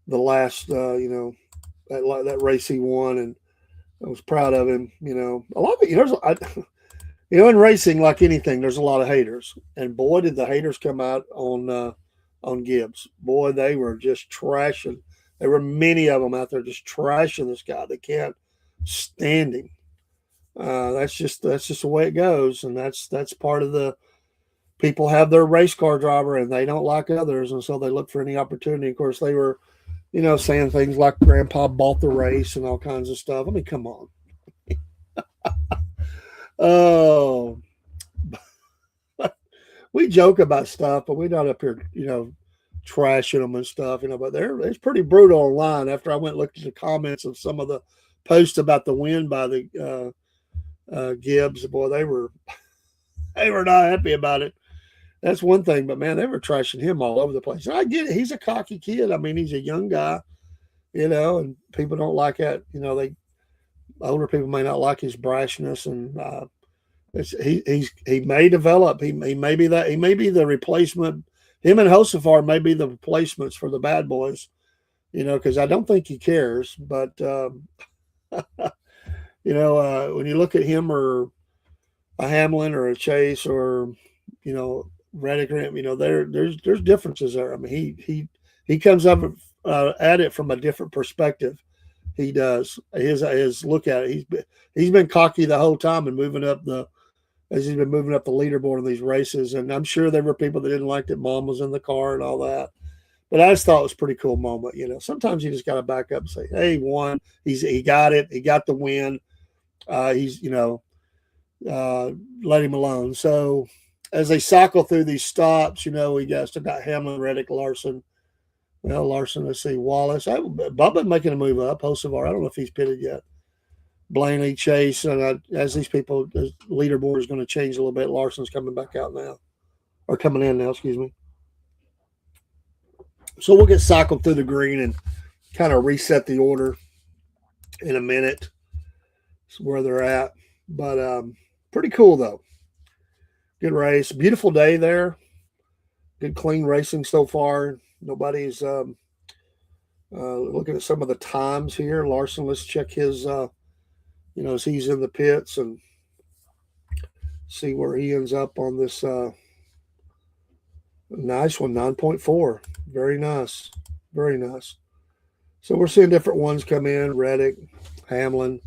the last, that race he won, and I was proud of him. A lot of it, in racing, like anything, there's a lot of haters, and boy, did the haters come out on Gibbs. Boy, they were just trashing. There were many of them out there just trashing this guy. They can't stand him. That's just the way it goes, and that's part of the people have their race car driver, and they don't like others, and so they look for any opportunity. Of course, they were, saying things like Grandpa bought the race and all kinds of stuff. I mean, come on. Oh, we joke about stuff, but we're not up here, trashing them and stuff, but it's pretty brutal online. After I went and looked at the comments of some of the posts about the win by the Gibbs, boy, they were not happy about it. That's one thing, but man, they were trashing him all over the place. And I get it; he's a cocky kid. I mean, he's a young guy, and people don't like that. Older people may not like his brashness, and he may develop. He may be the replacement. Him and Josefar may be the replacements for the bad boys, because I don't think he cares. But when you look at him or a Hamlin or a Chase or Reddick, there's differences there. I mean, he comes up at it from a different perspective. He does. His look at it. He's been cocky the whole time and as he's been moving up the leaderboard in these races. And I'm sure there were people that didn't like that Mom was in the car and all that. But I just thought it was a pretty cool moment. Sometimes you just got to back up and say, "Hey, he won. He got it. He got the win. Let him alone." So as they cycle through these stops, we still got Hamlin, Reddick, Larson. Well, Larson, let's see, Wallace. Bubba making a move up. Hocevar, I don't know if he's pitted yet. Blaney, Chase, and as these people, the leaderboard is going to change a little bit. Larson's coming back out now, or coming in now, excuse me. So we'll get cycled through the green and kind of reset the order in a minute. That's where they're at. But pretty cool, though. Good race. Beautiful day there. Good, clean racing so far. Nobody's Looking at some of the times here, Larson. Let's check his. As he's in the pits and see where he ends up on this. Nice one, 9.4. Very nice, very nice. So we're seeing different ones come in. Reddick, Hamlin.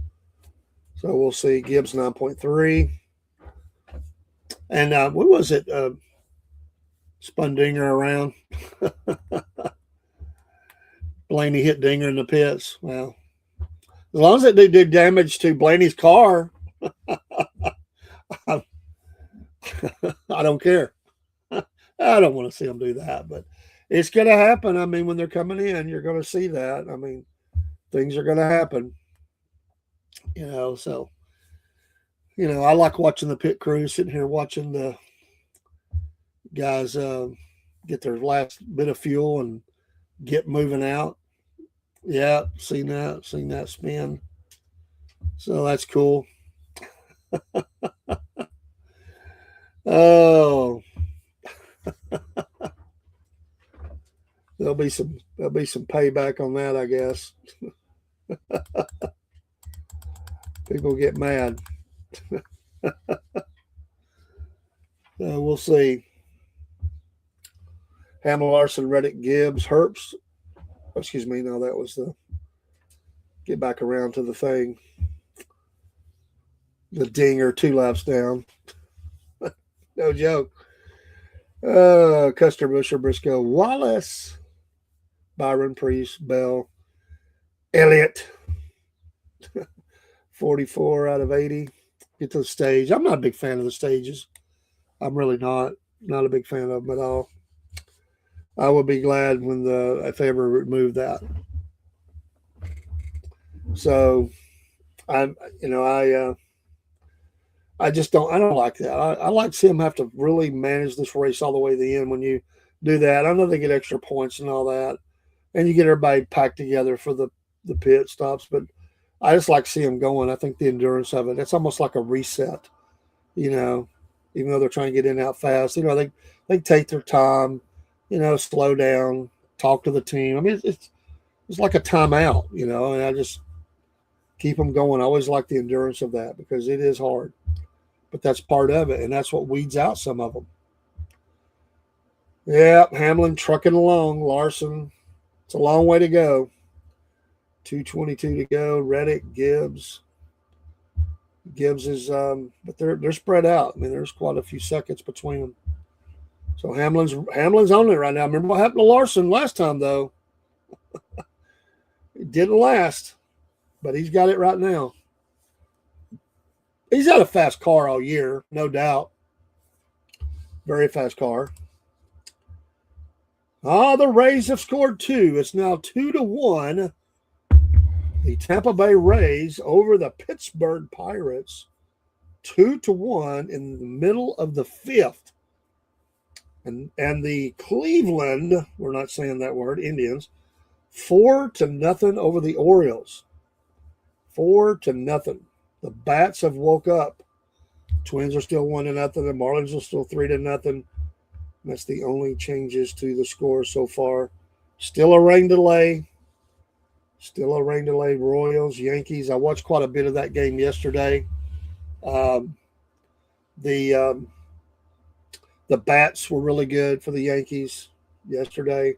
So we'll see. Gibbs 9.3. And what was it? Spun Dinger around. Blaney hit Dinger in the pits. Well, as long as it did do damage to Blaney's car, I don't care. I don't want to see them do that, but it's going to happen. I mean, when they're coming in, you're going to see that. I mean, things are going to happen. So, I like watching the pit crew, sitting here watching the guys get their last bit of fuel and get moving out. Yeah, seen that spin. So that's cool. Oh, there'll be some payback on that, I guess. People get mad. We'll see. Hamlin, Larson, Reddick, Gibbs, Herbst. Excuse me. No, that was the get back around to the thing. The Dinger 2 laps down. No joke. Custer, Busher, Briscoe, Wallace, Byron, Priest, Bell, Elliott. 44 out of 80. Get to the stage. I'm not a big fan of the stages. I'm really not a big fan of them at all. I would be glad if they ever remove that. So I just don't like that. I like to see them have to really manage this race all the way to the end when you do that. I know they get extra points and all that, and you get everybody packed together for the pit stops, but I just like to see them going. I think the endurance of it, it's almost like a reset, even though they're trying to get in out fast. They take their time, slow down, talk to the team. I mean, it's like a timeout, and I just keep them going. I always like the endurance of that because it is hard, but that's part of it, and that's what weeds out some of them. Yeah, Hamlin trucking along. Larson, it's a long way to go. 2:22 to go. Reddick, Gibbs. Gibbs is, but they're spread out. I mean, there's quite a few seconds between them. So Hamlin's on it right now. Remember what happened to Larson last time, though? It didn't last, but he's got it right now. He's had a fast car all year, no doubt. Very fast car. The Rays have scored 2. It's now 2-1. The Tampa Bay Rays over the Pittsburgh Pirates, 2-1 in the middle of the 5th. And the Cleveland, we're not saying that word, Indians, 4-0 over the Orioles. 4-0. The Bats have woke up. Twins are still 1-0. The Marlins are still 3-0. That's the only changes to the score so far. Still a rain delay. Royals, Yankees. I watched quite a bit of that game yesterday. The bats were really good for the Yankees yesterday.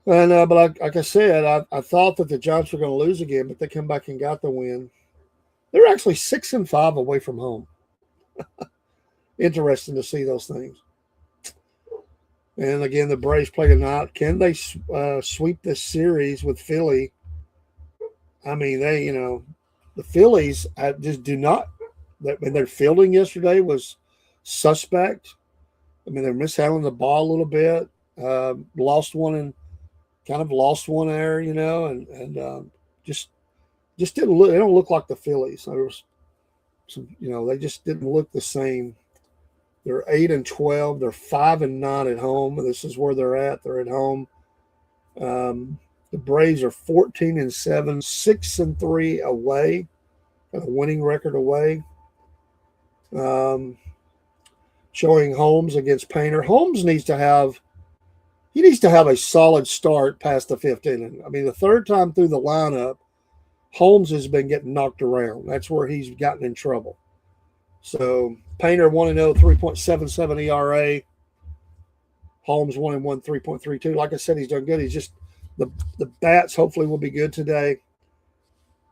And but like I said, I thought that the Giants were going to lose again, but they come back and got the win. They're actually 6-5 away from home. Interesting to see those things. And again, the Braves play tonight. Can they sweep this series with Philly? I mean, the Phillies just do not. Their fielding yesterday was suspect. I mean, they're mishandling the ball a little bit. Lost one there, and just didn't look. They don't look like the Phillies. There was some, they just didn't look the same. They're 8-12. They're 5-9 at home. This is where they're at. They're at home. The Braves are 14-7, 6-3 away. Got a winning record away. Showing Holmes against Painter. Holmes needs to have he needs to have a solid start past the fifth inning. I mean, the third time through the lineup, Holmes has been getting knocked around. That's where he's gotten in trouble. So Painter 1-0, 3.77 ERA. Holmes 1-1, 3.32. Like I said, he's done good. He's just the bats hopefully will be good today.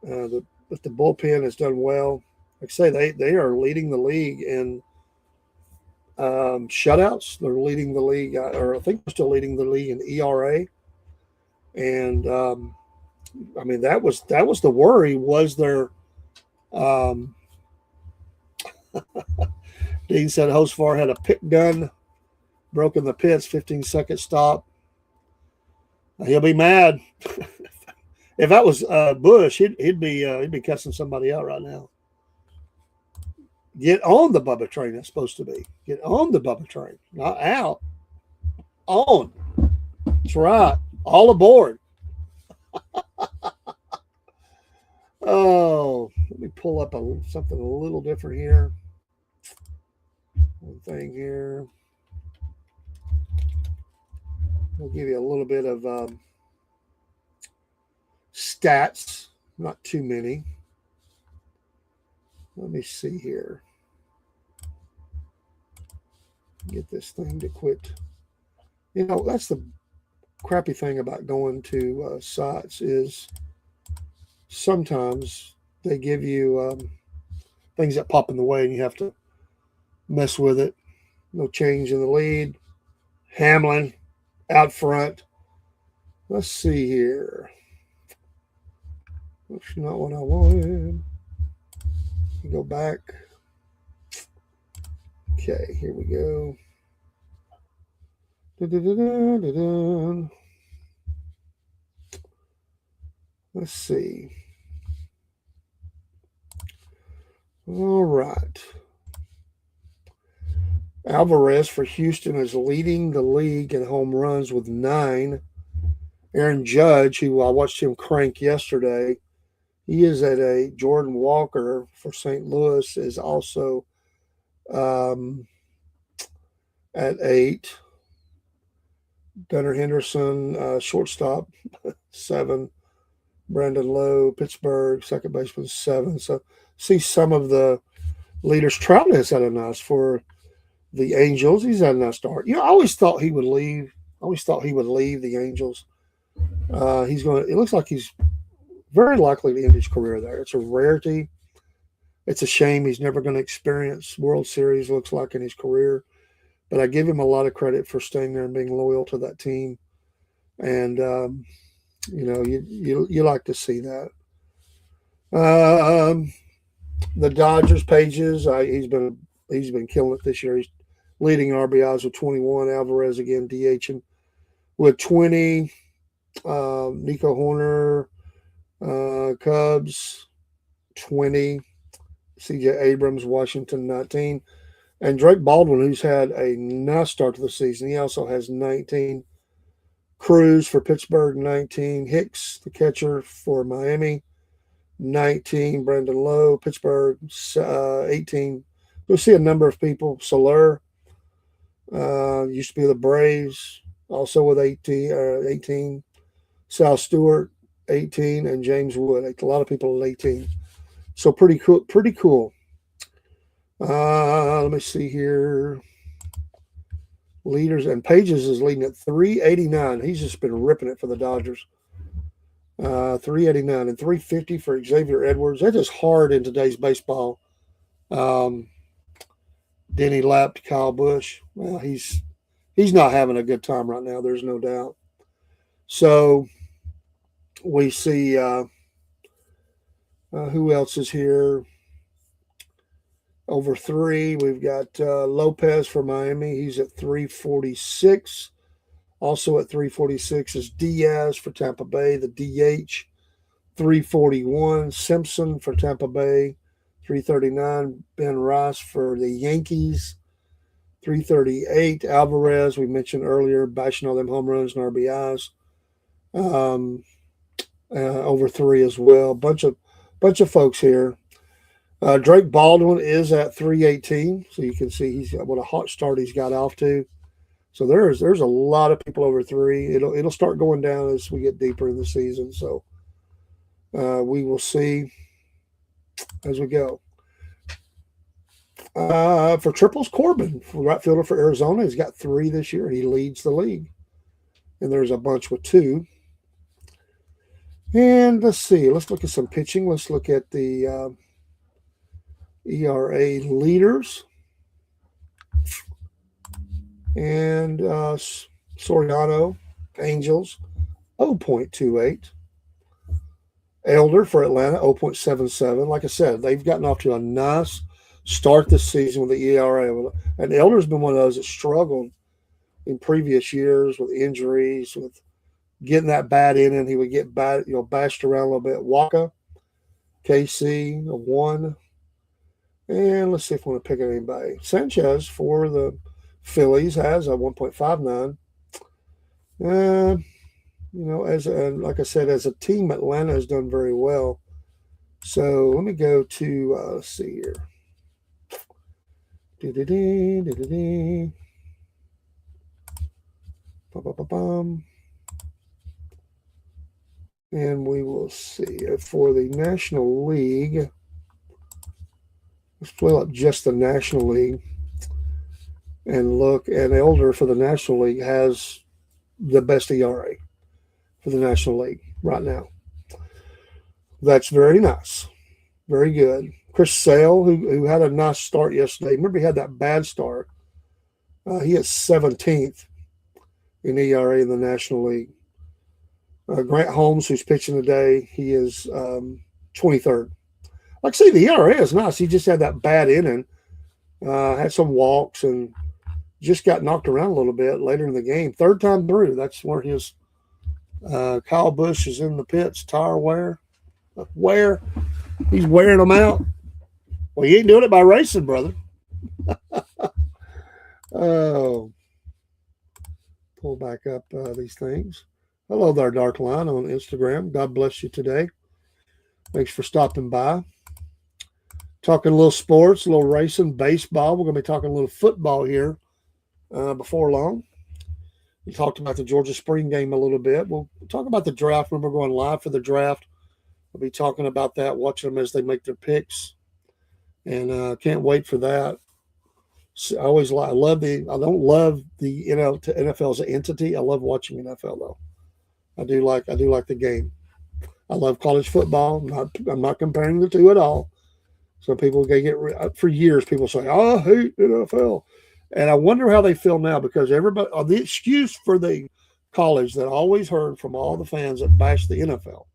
But the bullpen has done well. Like I say, they are leading the league in shutouts. They're leading the league, or I think they're still leading the league in ERA. And I mean, that was the worry. Was there? Dean said Hosfar had a pick gun, broken the pits, 15-second stop. He'll be mad. If that was Bush, he'd be cussing somebody out right now. Get on the Bubba train. That's supposed to be. Get on the Bubba train, not out. On. That's right. All aboard. Oh, let me pull up something a little different here. One thing here. I'll give you a little bit of stats, not too many. Let me see here. Get this thing to quit. You know, that's the crappy thing about going to sites is sometimes they give you things that pop in the way and you have to mess with it. No change in the lead. Hamlin out front. Let's see here. That's not what I wanted. Go back. Okay, here we go. Let's see. All right. Alvarez for Houston is leading the league in home runs with 9. Aaron Judge, who I watched him crank yesterday, he is at a Jordan Walker for St. Louis is also at 8. Gunnar Henderson, shortstop, 7. Brandon Lowe, Pittsburgh, second baseman, 7. So see some of the leaders. Trout has had a nice for the Angels. He's had a nice start. You know, I always thought he would leave. I always thought he would leave the Angels. He's going to – it looks like he's very likely to end his career there. It's a rarity. It's a shame he's never going to experience World Series, looks like, in his career. But I give him a lot of credit for staying there and being loyal to that team. And, you know, you like to see that. The Dodgers pages, he's been killing it this year. He's leading RBIs with 21. Alvarez again DHing with 20. Nico Horner, Cubs 20. CJ Abrams, Washington 19. And Drake Baldwin, who's had a nice start to the season, he also has 19. Cruz for Pittsburgh, 19. Hicks, the catcher for Miami, 19. Brandon Lowe, Pittsburgh, 18. We'll see a number of people. Soler, used to be the Braves, also with 18. Sal Stewart, 18. And James Wood, a lot of people at 18. So pretty cool. Let me see here. Leaders and Pages is leading at 389. He's just been ripping it for the Dodgers. 389 and 350 for Xavier Edwards. That is hard in today's baseball. Denny lapped Kyle Busch. Well, he's not having a good time right now. There's no doubt. So we see who else is here? Over 3, we've got Lopez for Miami. He's at 346. Also at 346 is Diaz for Tampa Bay, the DH. 341, Simpson for Tampa Bay. 339, Ben Rice for the Yankees. 338, Alvarez, we mentioned earlier, bashing all them home runs and RBIs. Over 3 as well. Bunch of folks here. Drake Baldwin is at 318, so you can see what a hot start he's got off to. So there's a lot of people over 3. It'll start going down as we get deeper in the season. So we will see as we go. For triples, Corbin, right fielder for Arizona, he's got 3 this year. He leads the league. And there's a bunch with 2. And let's see. Let's look at some pitching. Let's look at the ERA leaders. And Soriano, Angels, 0.28. Elder for Atlanta, 0.77. Like I said, they've gotten off to a nice start this season with the ERA. And Elder's been one of those that struggled in previous years with injuries, with getting that bat in, and he would get bashed around a little bit. Waka, KC, a 1. And let's see if we want to pick anybody. Sanchez for the Phillies has a 1.59. Like I said, as a team, Atlanta has done very well. So let me go to, let's see here. And we will see for the National League. Let's pull up just the National League and look. And Elder for the National League has the best ERA for the National League right now. That's very nice. Very good. Chris Sale, who had a nice start yesterday. Remember, he had that bad start. He is 17th in ERA in the National League. Grant Holmes, who's pitching today, he is 23rd. Like I say, the ERA is nice. He just had that bad inning, had some walks, and just got knocked around a little bit later in the game. 3rd time through. That's where his Kyle Busch is in the pits. Tire wear. He's wearing them out. Well, he ain't doing it by racing, brother. Oh. Pull back up these things. Hello there, Dark Line on Instagram. God bless you today. Thanks for stopping by. Talking a little sports, a little racing, baseball. We're going to be talking a little football here before long. We talked about the Georgia spring game a little bit. We'll talk about the draft when we're going live for the draft. We'll be talking about that, watching them as they make their picks. And can't wait for that. So I don't love the NFL as an entity. I love watching NFL though. I do like the game. I love college football. I'm not comparing the two at all. So people for years people say, "Oh, I hate NFL," and I wonder how they feel now because everybody the excuse for the college that I always heard from all the fans that bashed the NFL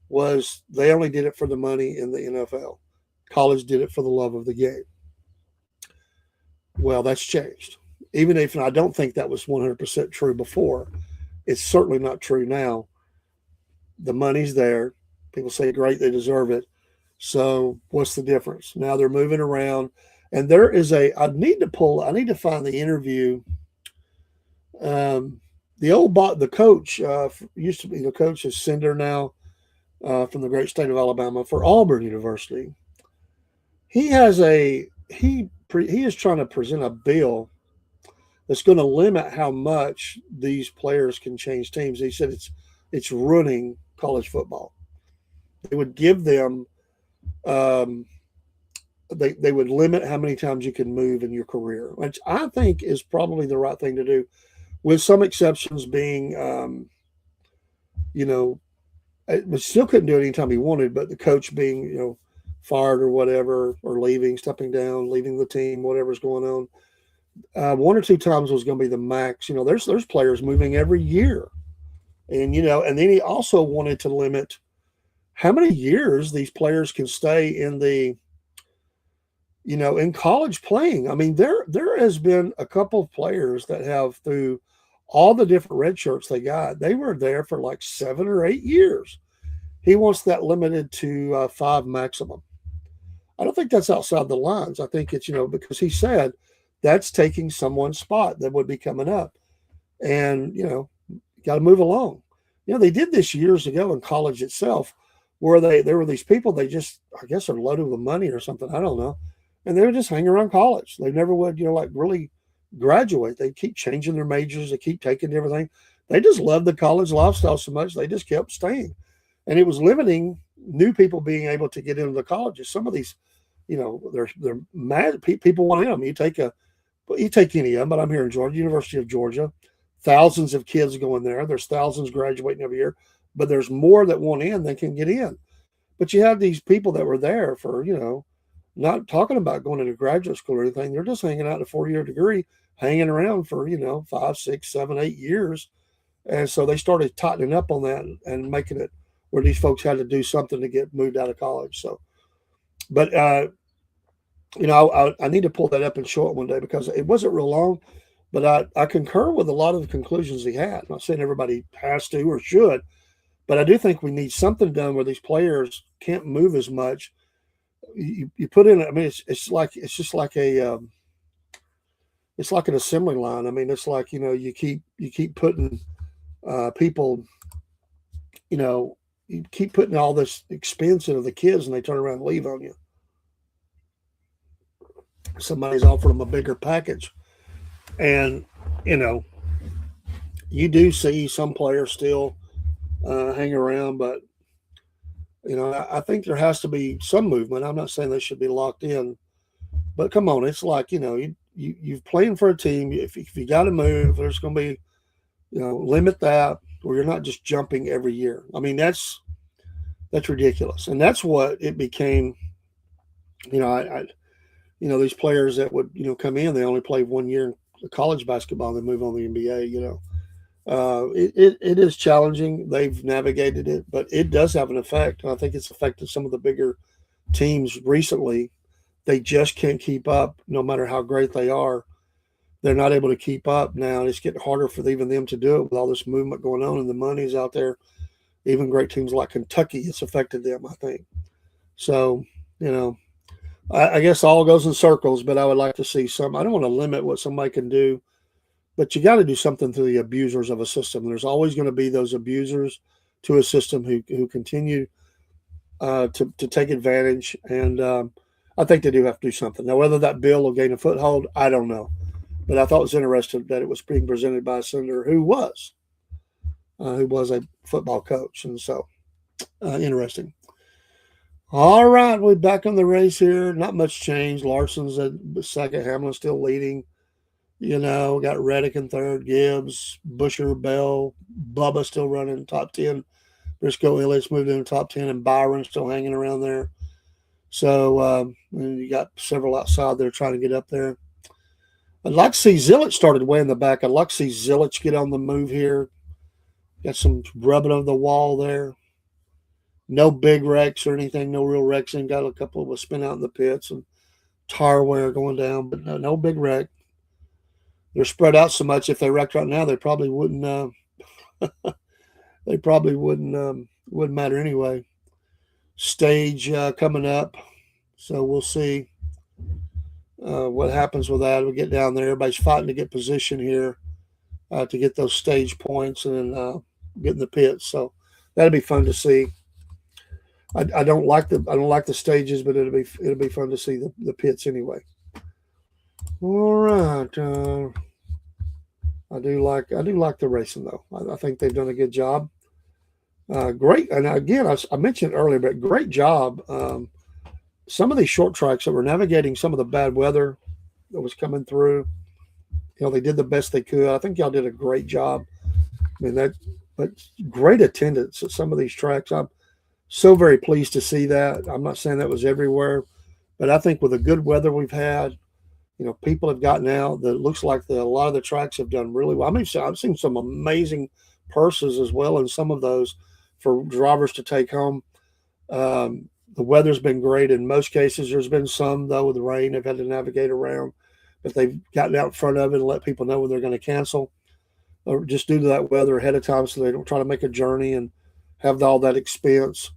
was they only did it for the money in the NFL. College did it for the love of the game. Well, that's changed. Even if I don't think that was 100% true before, it's certainly not true now. The money's there. People say, great, they deserve it. So what's the difference? Now they're moving around. And there is I need to find the interview. The coach used to be the coach is Sender now from the great state of Alabama for Auburn University. He is trying to present a bill that's going to limit how much these players can change teams. He said it's ruining college football. They would give them they would limit how many times you can move in your career, which I think is probably the right thing to do, with some exceptions being, we still couldn't do it anytime he wanted, but the coach being, fired or whatever, or stepping down, leaving the team, whatever's going on. 1 or 2 times was going to be the max. There's players moving every year. And, and then he also wanted to limit how many years these players can stay in in college playing. I mean, there has been a couple of players that have, through all the different red shirts they got, they were there for like 7 or 8 years. He wants that limited to 5 maximum. I don't think that's outside the lines. I think it's, because he said that's taking someone's spot that would be coming up. And, got to move along. They did this years ago in college itself, where there were these people, they just, I guess, are loaded with money or something. I don't know. And they would just hang around college. They never would, really graduate. They keep changing their majors. They keep taking everything. They just love the college lifestyle so much they just kept staying, and it was limiting new people being able to get into the colleges. Some of these, they're mad. People want in them. You take any of them, but I'm here in Georgia, University of Georgia. Thousands of kids going there. There's thousands graduating every year, but there's more that want in than can get in. But you have these people that were there for, not talking about going into graduate school or anything. They're just hanging out a 4-year degree, hanging around for, 5, 6, 7, 8 years. And so they started tightening up on that and making it where these folks had to do something to get moved out of college. So, but, I need to pull that up and show it one day because it wasn't real long, but I concur with a lot of the conclusions he had. I'm not saying everybody has to or should, but I do think we need something done where these players can't move as much. You put in, I mean, it's just like an assembly line. I mean, it's like, you keep putting people, you keep putting all this expense into the kids and they turn around and leave on you. Somebody's offered them a bigger package. And, you do see some players still hang around, but, I think there has to be some movement. I'm not saying they should be locked in, but come on, it's like, you've playing for a team. If you got to move, there's going to be, limit that, or you're not just jumping every year. I mean, that's ridiculous. And that's what it became. These players that would, come in, they only play 1 year in college basketball, and they move on to the NBA, it is challenging. They've navigated it, but it does have an effect. I think it's affected some of the bigger teams recently. They just can't keep up no matter how great they are. They're not able to keep up now. It's getting harder for even them to do it with all this movement going on and the money's out there. Even great teams like Kentucky, it's affected them, I think. So, I guess all goes in circles, but I would like to see some. I don't want to limit what somebody can do, but you got to do something to the abusers of a system. There's always going to be those abusers to a system who continue to take advantage, and I think they do have to do something. Now, whether that bill will gain a foothold, I don't know. But I thought it was interesting that it was being presented by a senator who was a football coach, and so interesting. All right, we're back on the race here. Not much change. Larson's at second. Hamlin's still leading. Got Reddick in third. Gibbs, Busher, Bell, Bubba still running top 10. Briscoe Elliott's moved in the top 10, and Byron's still hanging around there. So you got several outside there trying to get up there. I'd like to see Zillich started way in the back. I'd like to see Zillich get on the move here. Got some rubbing of the wall there. No big wrecks or anything. No real wrecks. And got a couple of a spin out in the pits and tire wear going down, but no big wreck. They're spread out so much. If they wrecked right now, they probably wouldn't. Wouldn't matter anyway. Stage coming up, so we'll see what happens with that. We'll get down there. Everybody's fighting to get position here to get those stage points and get in the pits. So that'll be fun to see. I don't like the stages, but it'll be fun to see the pits anyway. All right. I do like the racing though. I think they've done a good job. Great, and again, I mentioned earlier, but great job. Some of these short tracks that were navigating some of the bad weather that was coming through, they did the best they could. I think y'all did a great job. I mean, but great attendance at some of these tracks. I'm so very pleased to see that. I'm not saying that was everywhere, but I think with the good weather we've had, people have gotten out. That looks like a lot of the tracks have done really well. I mean, I've seen some amazing purses as well in some of those for drivers to take home. The weather's been great in most cases. There's been some, though, with the rain they've had to navigate around, but they've gotten out in front of it and let people know when they're going to cancel or just due to that weather ahead of time so they don't try to make a journey and have all that expense.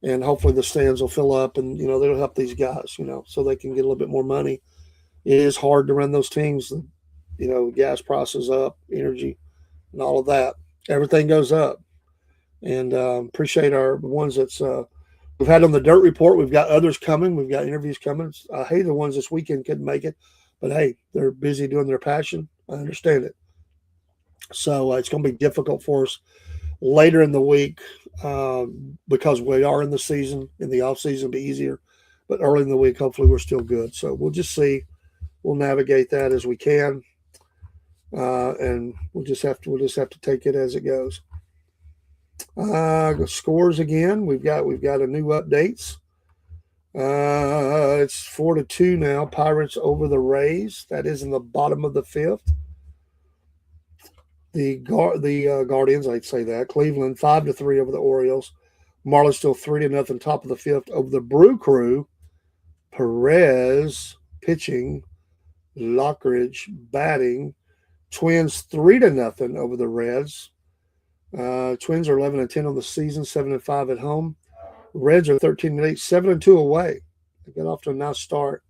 And hopefully the stands will fill up and, they'll help these guys, so they can get a little bit more money. It is hard to run those teams. Gas prices up, energy, and all of that. Everything goes up. And appreciate the ones that's we've had on the Dirt Report. We've got others coming. We've got interviews coming. I hate the ones this weekend couldn't make it. But hey, they're busy doing their passion. I understand it. So it's going to be difficult for us later in the week because we are in the season. In the off season, it'll be easier. But early in the week, hopefully, we're still good. So we'll just see. We'll navigate that as we can, and we'll just have to take it as it goes. Scores again. We've got a new updates. It's 4-2 now. Pirates over the Rays. That is in the bottom of the fifth. The Guardians, I'd say that. Cleveland 5-3 over the Orioles. Marlins still 3-0 top of the fifth over the Brew Crew. Perez pitching. Lockridge batting. Twins 3-0 over the Reds. Twins are 11-10 on the season, 7-5 at home. Reds are 13-8, 7-2 away. They got off to a nice start.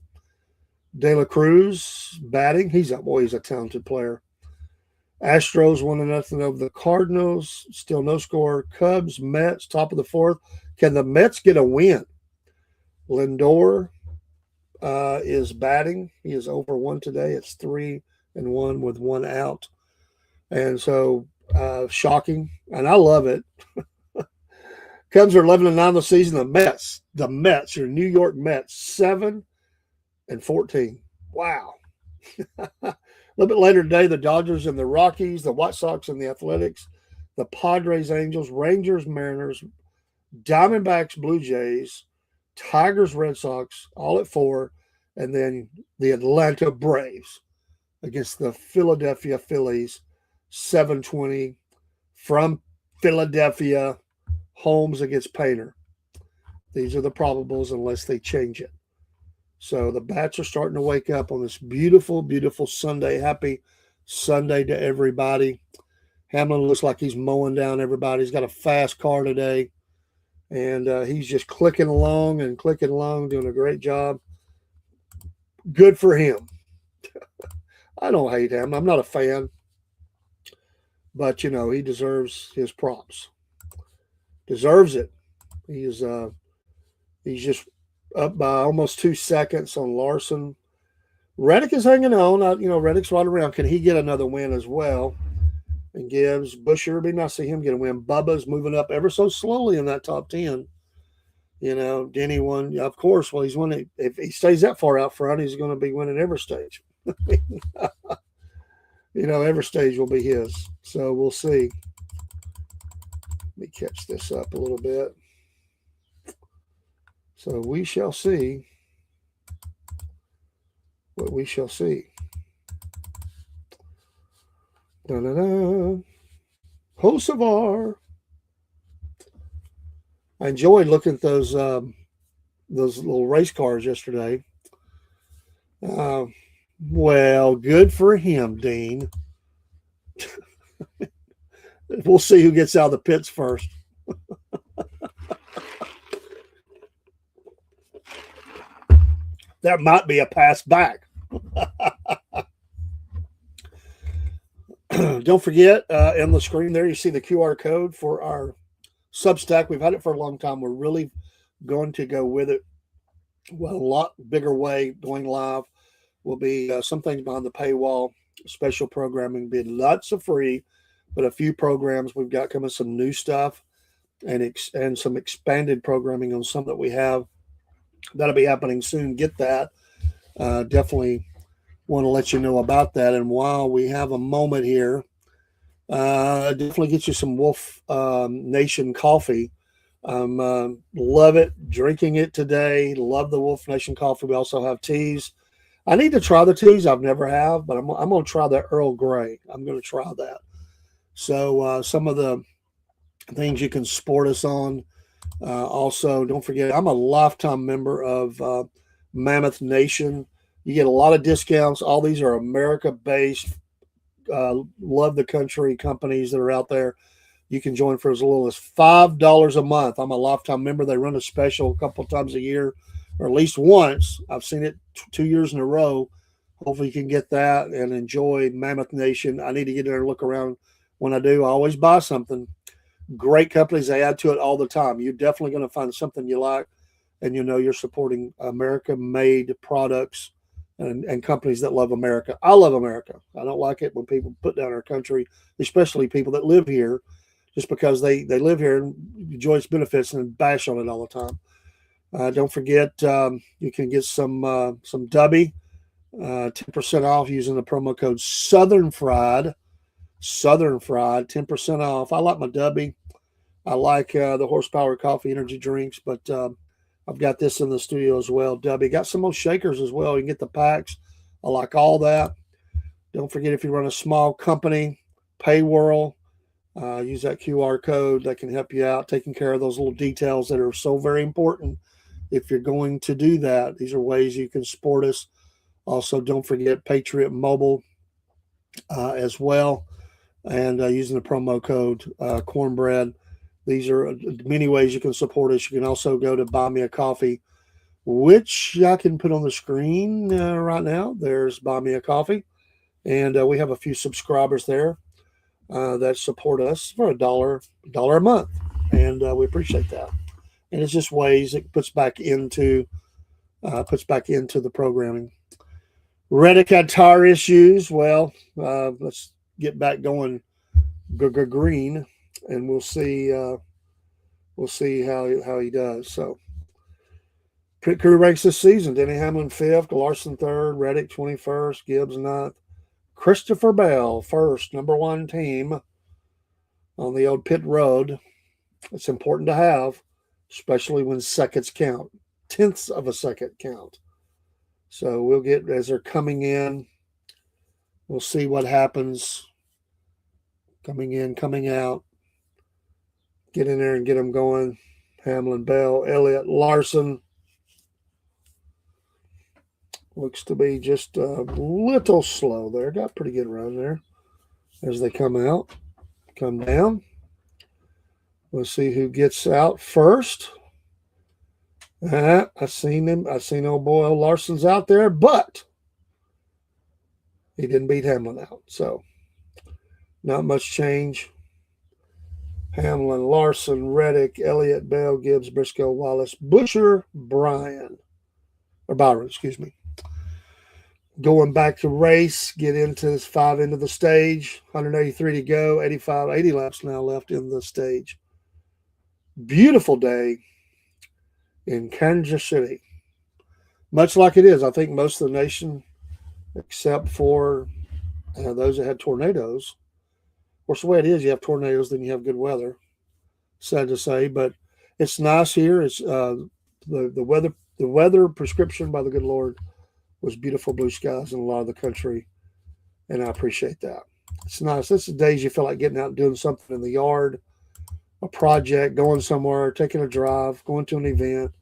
De La Cruz batting. He's a talented player. Astros 1-0 over the Cardinals. Still no score. Cubs, Mets, top of the fourth. Can the Mets get a win? Lindor is batting. He is over 1 today. It's 3-1 with 1 out. And so shocking. And I love it. Cubs are 11-9 the season. The Mets, your New York Mets, 7-14. Wow. A little bit later today, the Dodgers and the Rockies, the White Sox and the Athletics, the Padres, Angels, Rangers, Mariners, Diamondbacks, Blue Jays, Tigers, Red Sox, all at 4, and then the Atlanta Braves against the Philadelphia Phillies, 7:20 from Philadelphia. Holmes against Painter. These are the probables unless they change it. So the bats are starting to wake up on this beautiful, beautiful Sunday. Happy Sunday to everybody. Hamlin looks like he's mowing down everybody. He's got a fast car today. And he's just clicking along, doing a great job. Good for him. I don't hate him. I'm not a fan. But, he deserves his props. Deserves it. He's just up by almost 2 seconds on Larson. Reddick is hanging on. Reddick's right around. Can he get another win as well? And Gibbs, Busher, it'd be nice to see him get a win. Bubba's moving up ever so slowly in that top 10. Denny won, of course. Well, he's winning. If he stays that far out front, he's going to be winning every stage. Every stage will be his. So we'll see. Let me catch this up a little bit. So we shall see what we shall see. Da-da-da. Hocevar. I enjoyed looking at those little race cars yesterday. Well, good for him, Dean. We'll see who gets out of the pits first. That might be a pass back. Don't forget, on the screen there, you see the QR code for our Substack. We've had it for a long time. We're really going to go with it. Well, a lot bigger way going live will be some things behind the paywall, special programming, be lots of free, but a few programs we've got coming, some new stuff, and some expanded programming on some that we have. That'll be happening soon. Get that. Definitely want to let you know about that. And while we have a moment here, definitely get you some Wolf Nation coffee. Love it. Drinking it today. Love the Wolf Nation coffee. We also have teas. I need to try the teas. I've never have, but I'm going to try the Earl Grey. I'm going to try that. So some of the things you can support us on. Also, don't forget, I'm a lifetime member of Mammoth Nation. You get a lot of discounts. All these are America-based, love the country companies that are out there. You can join for as little as $5 a month. I'm a lifetime member. They run a special a couple of times a year, or at least once. I've seen it 2 years in a row. Hopefully you can get that and enjoy Mammoth Nation. I need to get there and look around. When I do, I always buy something. Great companies. They add to it all the time. You're definitely going to find something you like, and you're supporting America-made products and companies that love America. I love America. I don't like it when people put down our country, especially people that live here, just because they live here and enjoy its benefits and bash on it all the time. Don't forget, you can get some Dubby, 10% off using the promo code Southern Fried. Southern Fried, 10% off. I like my Dubby. I like the horsepower coffee energy drinks, but I've got this in the studio as well. Dubby. Got some more shakers as well. You can get the packs. I like all that. Don't forget, if you run a small company, Paywhirl, use that QR code. That can help you out, taking care of those little details that are so very important if you're going to do that. These are ways you can support us. Also, don't forget Patriot Mobile as well, and using the promo code Cornbread. These are many ways you can support us. You can also go to Buy Me a Coffee, which I can put on the screen right now. There's Buy Me a Coffee, and we have a few subscribers there that support us for $1 a month, and we appreciate that. And it's just ways it puts back into the programming. Reddick had tire issues. Well, let's get back going green, and we'll see how he does. So, pit crew ranks this season: Denny Hamlin 5th, Larson 3rd, Reddick 21st, Gibbs 9th, Christopher Bell 1st, number 1 team on the old pit road. It's important to have, especially when seconds count, tenths of a second count. So we'll get, as they're coming in, we'll see what happens. Coming in, coming out. Get in there and get them going. Hamlin, Bell, Elliott, Larson. Looks to be just a little slow there. Got pretty good run there as they come out. Come down. We'll see who gets out first. I seen him. I seen old boy Larson's out there, but he didn't beat Hamlin out. So not much change. Hamlin, Larson, Reddick, Elliott, Bell, Gibbs, Briscoe, Wallace, Busher, Byron, excuse me. Going back to race, get into this 5 into the stage, 183 to go, 80 laps now left in the stage. Beautiful day in Kansas City. Much like it is, I think, most of the nation, except for those that had tornadoes. Of course, the way it is, you have tornadoes, then you have good weather. Sad to say, but it's nice here. It's the weather prescription by the good Lord was beautiful blue skies in a lot of the country, and I appreciate that. It's nice. This is days you feel like getting out and doing something in the yard, a project, going somewhere, taking a drive, going to an event.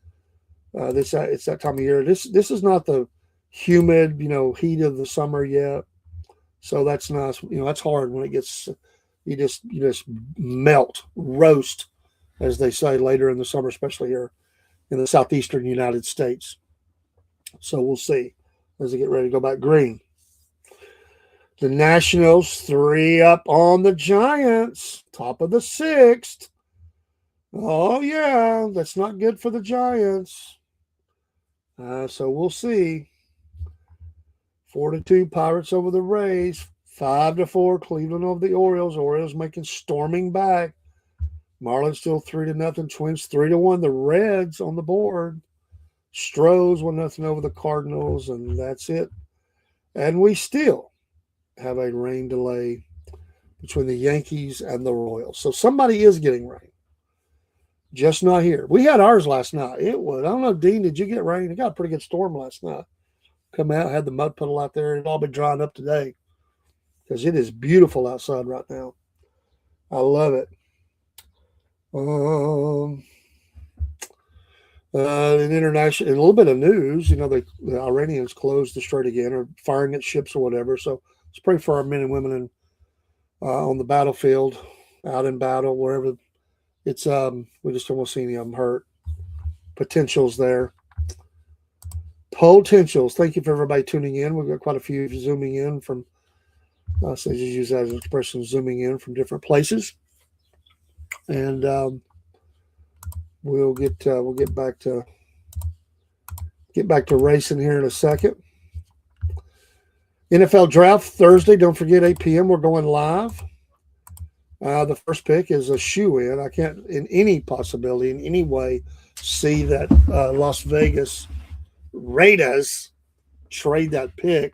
It's that time of year. This is not the humid, heat of the summer yet, so that's nice. That's hard when it gets. You just melt, roast, as they say later in the summer, especially here in the southeastern United States. So we'll see as they get ready to go back green. The Nationals 3 up on the Giants, top of the 6th. Oh, yeah, that's not good for the Giants. So we'll see. 4-2 Pirates over the Rays. 5-4 Cleveland over the Orioles. Orioles making storming back. Marlins still 3-0. Twins 3-1. The Reds on the board. Stros 1-0 over the Cardinals, and that's it. And we still have a rain delay between the Yankees and the Royals. So somebody is getting rain. Just not here. We had ours last night. It was, I don't know, Dean, did you get rain? It got a pretty good storm last night. Come out, had the mud puddle out there. It'll all be drying up today because it is beautiful outside right now. I love it. In international, in a little bit of news, the Iranians closed the strait again, or firing at ships or whatever. So let's pray for our men and women on the battlefield, out in battle, wherever. It's we just don't want to see any of them hurt. Potentials there. Potentials. Thank you for everybody tuning in. We've got quite a few zooming in from. So just use that as an expression, zooming in from different places, and we'll get back to racing here in a second. NFL draft Thursday. Don't forget 8 p.m. We're going live. The first pick is a shoe-in. I can't, in any possibility, in any way, see that Las Vegas Raiders trade that pick.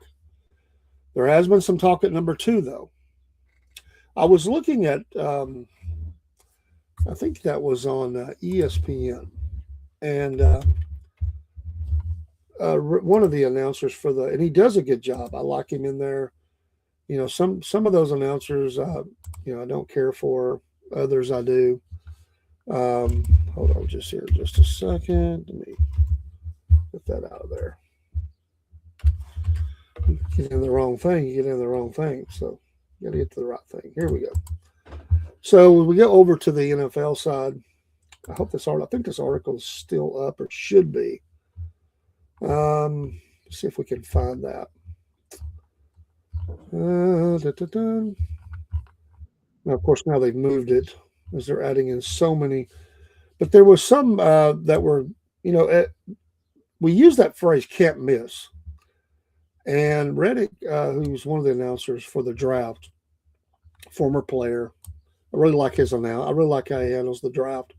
There has been some talk at number 2, though. I was looking at, I think that was on ESPN, and one of the announcers and he does a good job. I like him in there. Some of those announcers, I don't care for. Others I do. Hold on just a second. Let me get that out of there. You get in the wrong thing. So you got to get to the right thing. Here we go. So we go over to the NFL side. I think this article is still up, or should be. See if we can find that. Now, of course, now they've moved it as they're adding in so many. But there was some that were, we use that phrase "can't miss." And Reddick, who's one of the announcers for the draft, former player, I really like his announce. I really like how he handles the draft.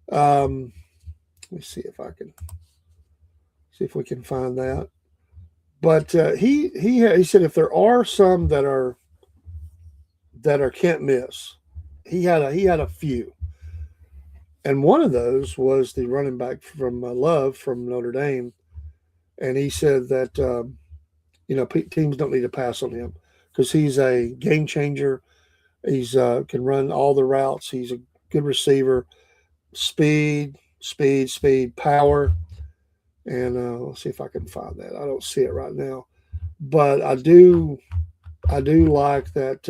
Let me see if we can find that. But he said if there are some that are can't miss, he had a few, and one of those was the running back from Love from Notre Dame, and he said that teams don't need to pass on him because he's a game changer. He's can run all the routes. He's a good receiver, speed, power. And let's see if I can find that. I don't see it right now, but I do like that.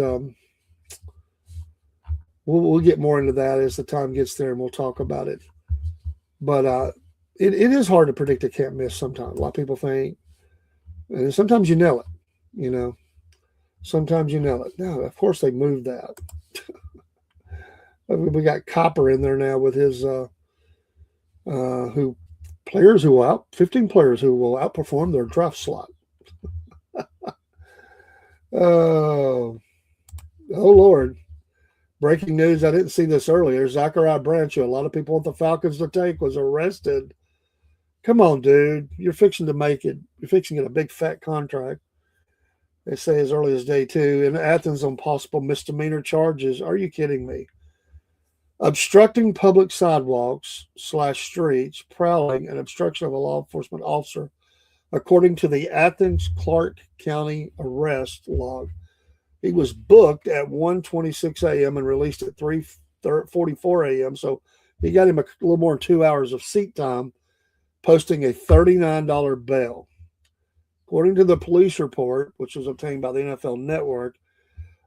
We'll get more into that as the time gets there, and we'll talk about it. But it is hard to predict a can't miss sometimes. A lot of people think, and sometimes you nail it. Sometimes you nail it. Now, of course, they moved that. We got Copper in there now with his 15 players who will outperform their draft slot. Oh Lord. Breaking news, I didn't see this earlier. Zachariah Branch, who a lot of people want the Falcons to take, was arrested. Come on, dude. You're fixing to make it. You're fixing to get a big fat contract. They say as early as day 2. In Athens on possible misdemeanor charges. Are you kidding me? Obstructing public sidewalks / streets, prowling, and obstruction of a law enforcement officer, according to the Athens Clark County arrest log. He was booked at 1:26 a.m. and released at 3:44 a.m. So he got him a little more than 2 hours of seat time, posting a $39 bail. According to the police report, which was obtained by the NFL Network,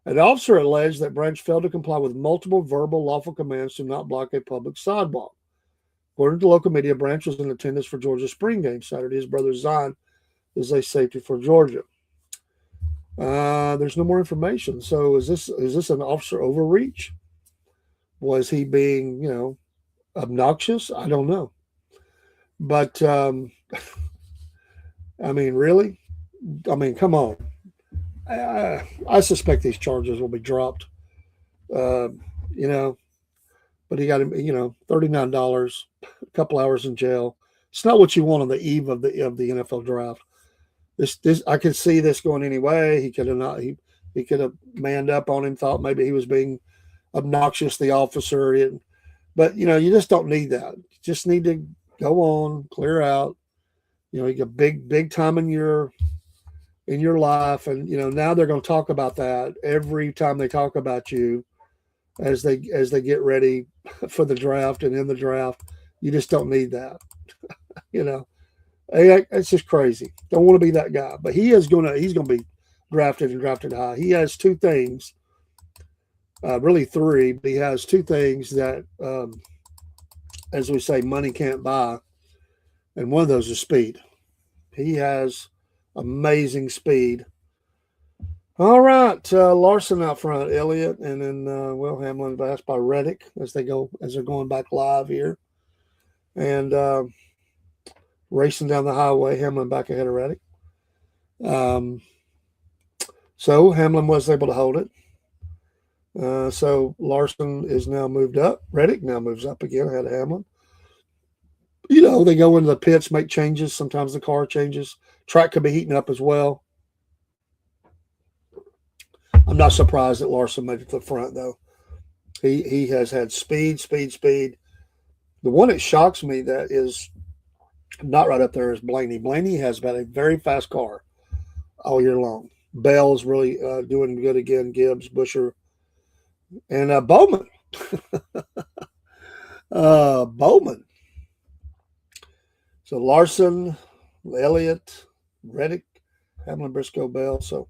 an officer alleged that Branch failed to comply with multiple verbal lawful commands to not block a public sidewalk. According to local media, Branch was in attendance for Georgia's spring game Saturday. His brother Zion is a safety for Georgia. There's no more information. So is this an officer overreach? Was he being, obnoxious? I don't know. But, I mean, really? I mean, come on. I suspect these charges will be dropped, but he got him, $39, a couple hours in jail. It's not what you want on the eve of the NFL draft. This I could see this going any way. He could have not. He could have manned up on him. Thought maybe he was being obnoxious, the officer. But you just don't need that. You just need to go on, clear out. You got big time in your life, and now they're going to talk about that every time they talk about you as they get ready for the draft and in the draft. You just don't need that. It's just crazy. Don't want to be that guy, but he's going to be drafted and drafted high. He has two things, really three, but he has two things that, as we say, money can't buy, and one of those is speed. He has amazing speed. All right, Larson out front, Elliott, and then Will Hamlin passed by Reddick as they're going back live here, and racing down the highway, Hamlin back ahead of Reddick. So Hamlin was able to hold it. So Larson is now moved up. Reddick now moves up again ahead of Hamlin. They go into the pits, make changes. Sometimes the car changes. Track could be heating up as well. I'm not surprised that Larson made it to the front, though. He has had speed. The one that shocks me that is not right up there is Blaney. Blaney has been a very fast car all year long. Bell's really doing good again. Gibbs, Busher, and Bowman. Bowman. So Larson, Elliott, Reddick, Hamlin, Briscoe, Bell. So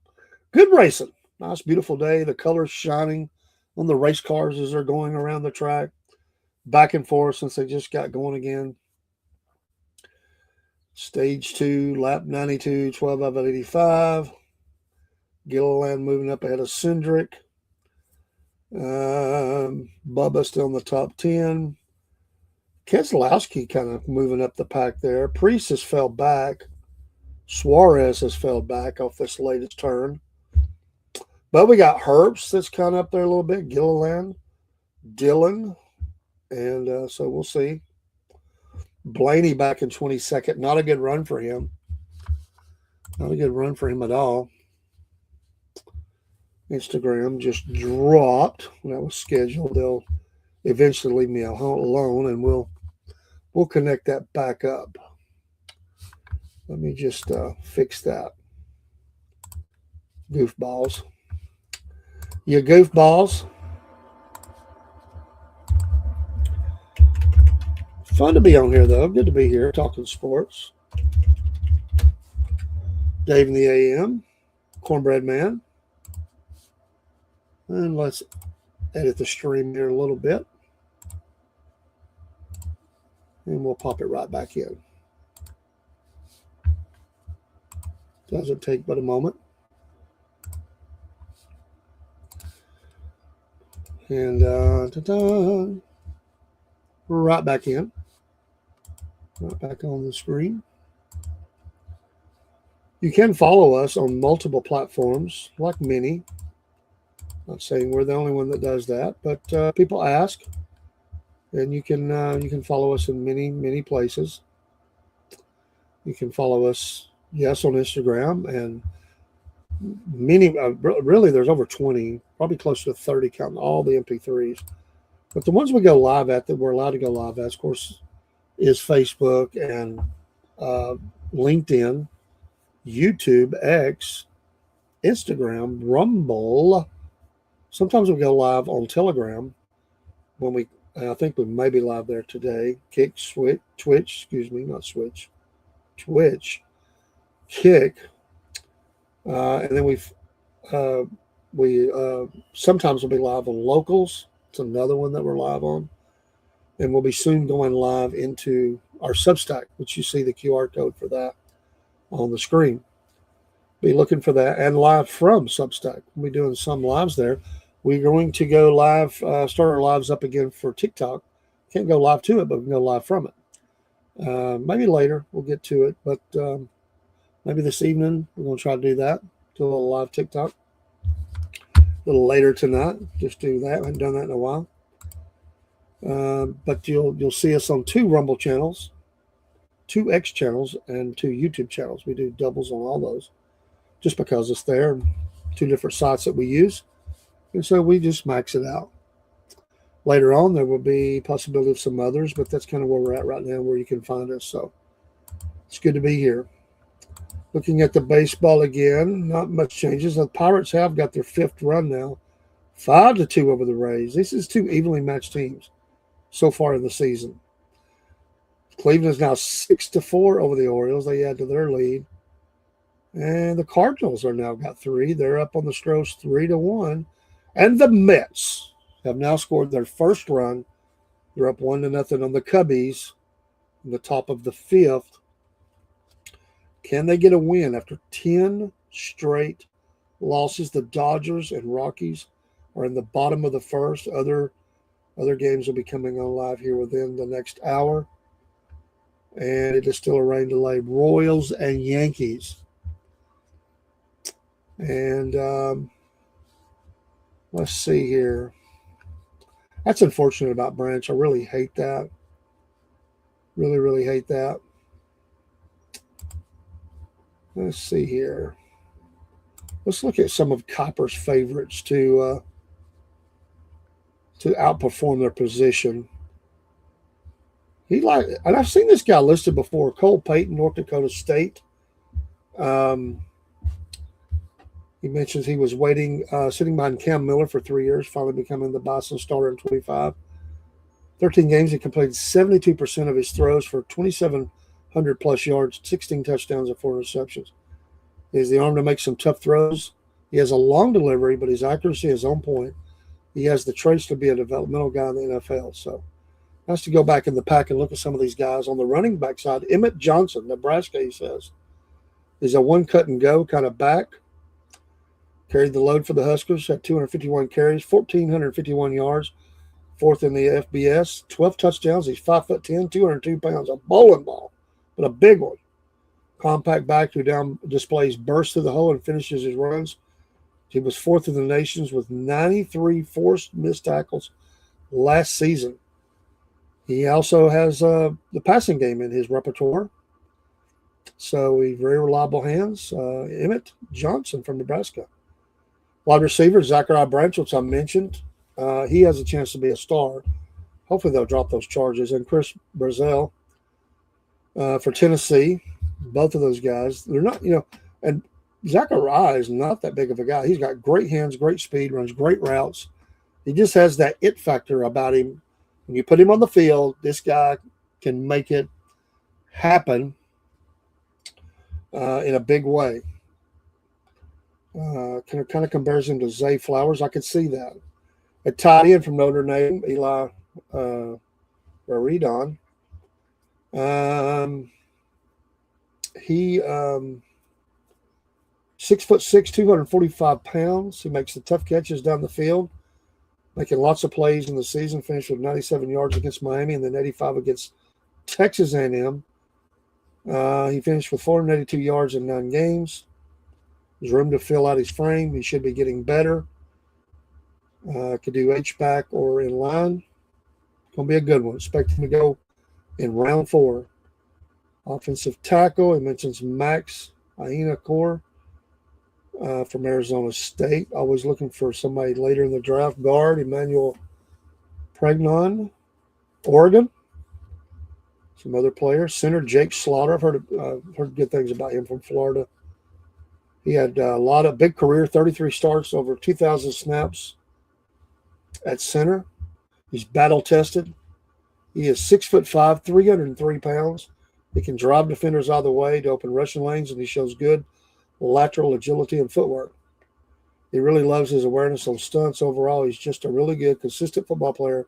good racing. Nice, beautiful day. The colors shining on the race cars as they're going around the track. Back and forth since they just got going again. Stage 2, lap 92, 12 out of 85. Gilliland moving up ahead of Cindric. Bubba still in the top 10. Keselowski kind of moving up the pack there. Priest has fell back. Suarez has fell back off this latest turn. But we got Herbst that's kind of up there a little bit. Gilliland, Dillon. And so we'll see. Blaney back in 22nd. Not a good run for him. Not a good run for him at all. Instagram just dropped. That was scheduled. They'll eventually leave me alone, and we'll connect that back up. Let me just fix that. Goofballs. You goofballs. Fun to be on here, though. Good to be here talking sports. Dave in the AM. Cornbread Man. And let's edit the stream here a little bit. And we'll pop it right back in. Doesn't take but a moment. And we're right back in. Right back on the screen. You can follow us on multiple platforms like Mini. Not saying we're the only one that does that, but people ask, and you can follow us in many places. You can follow us, yes, on Instagram, and many. Really, there's over 20, probably close to 30, counting all the MP3s. But the ones we go live at that we're allowed to go live at, of course, is Facebook and LinkedIn, YouTube, X, Instagram, Rumble. Sometimes we go live on Telegram when I think we may be live there today. Twitch, Kick. And then we sometimes we'll be live on Locals. It's another one that we're live on. And we'll be soon going live into our Substack, which you see the QR code for that on the screen. Be looking for that, and live from Substack. We'll be doing some lives there. We're going to go live, start our lives up again for TikTok. Can't go live to it, but we can go live from it. Maybe later we'll get to it, but maybe this evening we're going to try to do that. Do a little live TikTok. A little later tonight, just do that. I haven't done that in a while. But you'll see us on 2 Rumble channels, 2 X channels, and 2 YouTube channels. We do doubles on all those, just because it's there. 2 different sites that we use, and so we just max it out. Later on, there will be possibility of some others, but that's kind of where we're at right now, where you can find us. So it's good to be here. Looking at the baseball again, not much changes. The Pirates have got their 5th run now, 5-2 over the Rays. This is 2 evenly matched teams so far in the season. Cleveland is now 6-4 over the Orioles. They add to their lead. And the Cardinals are now got 3. They're up on the Stros 3-1. And the Mets have now scored their first run. They're up 1-0 on the Cubbies in the top of the 5th. Can they get a win after 10 straight losses? The Dodgers and Rockies are in the bottom of the 1st. Other games will be coming on live here within the next hour. And it is still a rain delay. Royals and Yankees. And let's see here. That's unfortunate about Branch. I really hate that. Really, really hate that. Let's see here. Let's look at some of Copper's favorites to outperform their position. And I've seen this guy listed before. Cole Payton, North Dakota State. He mentions he was sitting behind Cam Miller for 3 years, finally becoming the Bison starter in 25. 13 games, he completed 72% of his throws for 2,700 plus yards, 16 touchdowns, and 4 interceptions. He has the arm to make some tough throws. He has a long delivery, but his accuracy is on point. He has the traits to be a developmental guy in the NFL. So, nice to go back in the pack and look at some of these guys. On the running back side, Emmett Johnson, Nebraska, he says, is a one cut and go kind of back. Carried the load for the Huskers, had 251 carries, 1,451 yards, fourth in the FBS, 12 touchdowns. He's 5'10", 202 pounds, a bowling ball, but a big one. Compact back who displays bursts through the hole and finishes his runs. He was fourth in the nations with 93 forced missed tackles last season. He also has the passing game in his repertoire. So he's very reliable hands. Emmett Johnson from Nebraska. Wide receiver, Zachariah Branch, which I mentioned. He has a chance to be a star. Hopefully they'll drop those charges. And Chris Brazel for Tennessee. Both of those guys. They're not, and Zachariah is not that big of a guy. He's got great hands, great speed, runs great routes. He just has that it factor about him. When you put him on the field, this guy can make it happen in a big way. Kind of compares him to Zay Flowers. I could see that. A tight end from Notre Dame, Eli Raridon. He 6'6", 245 pounds. He makes the tough catches down the field, making lots of plays in the season. Finished with 97 yards against Miami and then 85 against Texas A&M. He finished with 482 yards in 9 games. There's room to fill out his frame. He should be getting better. Could do H-back or in line. Going to be a good one. Expect him to go in round 4. Offensive tackle, he mentions Max Ainacor from Arizona State. Always looking for somebody later in the draft. Guard, Emmanuel Pregnon, Oregon. Some other players. Center, Jake Slaughter. I've heard good things about him from Florida. He had a lot of big career, 33 starts, over 2,000 snaps at center. He's battle-tested. He is 6'5", 303 pounds. He can drive defenders out of the way to open rushing lanes, and he shows good lateral agility and footwork. He really loves his awareness on stunts. Overall, he's just a really good, consistent football player.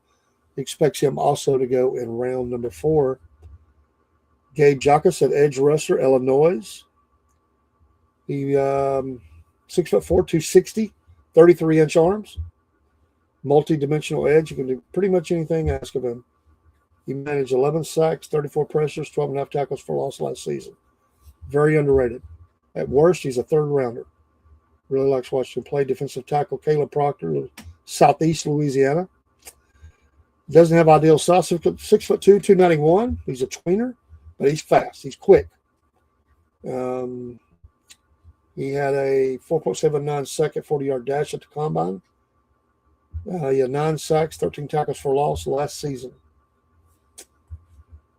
He expects him also to go in round number 4. Gabe Jacas at edge rusher, Illinois. He 6'4", 260, 33-inch arms. Multi-dimensional edge. You can do pretty much anything asked of him. He managed 11 sacks, 34 pressures, 12.5 tackles for loss last season. Very underrated. At worst, he's a third-rounder. Really likes watching him play. Defensive tackle Caleb Proctor, Southeast Louisiana. Doesn't have ideal size. 6'2", 291. He's a tweener, but he's fast. He's quick. He had a 4.79 second 40-yard dash at the combine. He had 9 sacks, 13 tackles for loss last season.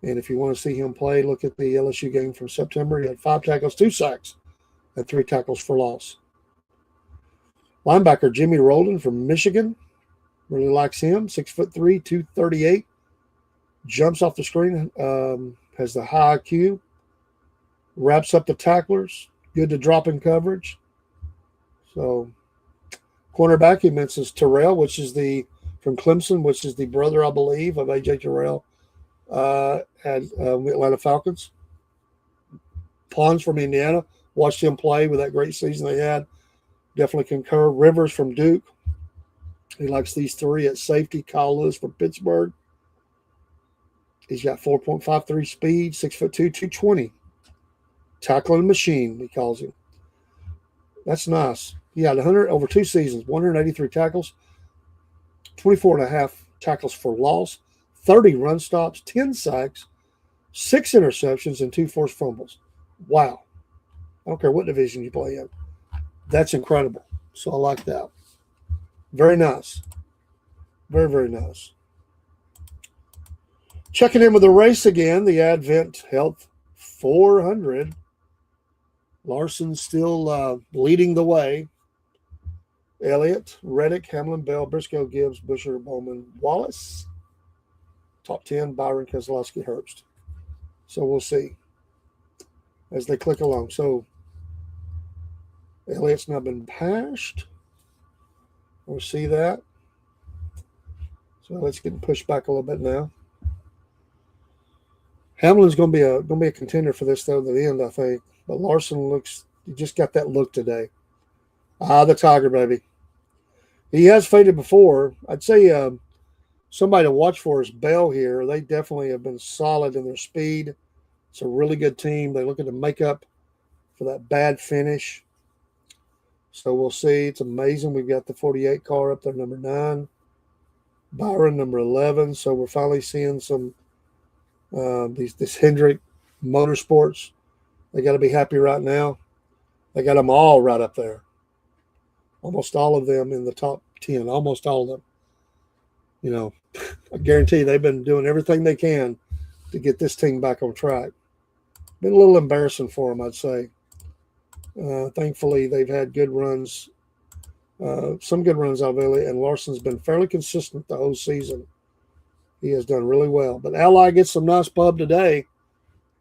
And if you want to see him play, look at the LSU game from September. He had 5 tackles, 2 sacks, and 3 tackles for loss. Linebacker Jimmy Roldan from Michigan. Really likes him. 6'3", 238. Jumps off the screen. Has the high IQ. Wraps up the tacklers. Good to drop in coverage. So, cornerback, he mentions Terrell, which is from Clemson, which is the brother, I believe, of A.J. Terrell at Atlanta Falcons. Pons from Indiana. Watched him play with that great season they had. Definitely concur. Rivers from Duke. He likes these 3 at safety. Kyle Lewis from Pittsburgh. He's got 4.53 speed, 6'2", 220. Tackling machine, he calls him. That's nice. He had 100 over 2 seasons, 183 tackles, 24 and a half tackles for loss, 30 run stops, 10 sacks, 6 interceptions, and 2 forced fumbles. Wow. I don't care what division you play in. That's incredible. So I like that. Very nice. Very, very nice. Checking in with the race again, the Advent Health 400. Larson still leading the way. Elliott, Reddick, Hamlin, Bell, Briscoe, Gibbs, Busher, Bowman, Wallace. Top 10, Byron, Keselowski, Herbst. So we'll see as they click along. So Elliott's now been passed. We'll see that. So let's get pushed back a little bit now. Hamlin's going to be a contender for this though at the end, I think. But Larson he just got that look today. The Tiger, baby. He has faded before. I'd say somebody to watch for is Bell here. They definitely have been solid in their speed. It's a really good team. They're looking to make up for that bad finish. So we'll see. It's amazing. We've got the 48 car up there, number 9. Byron, number 11. So we're finally seeing some this Hendrick Motorsports. They got to be happy right now. They got them all right up there. Almost all of them in the top 10. Almost all of them. You know, I guarantee they've been doing everything they can to get this team back on track. Been a little embarrassing for them, I'd say. Thankfully, they've had good runs. Some good runs out of Elliott, and Larson's been fairly consistent the whole season. He has done really well. But Ally gets some nice pub today,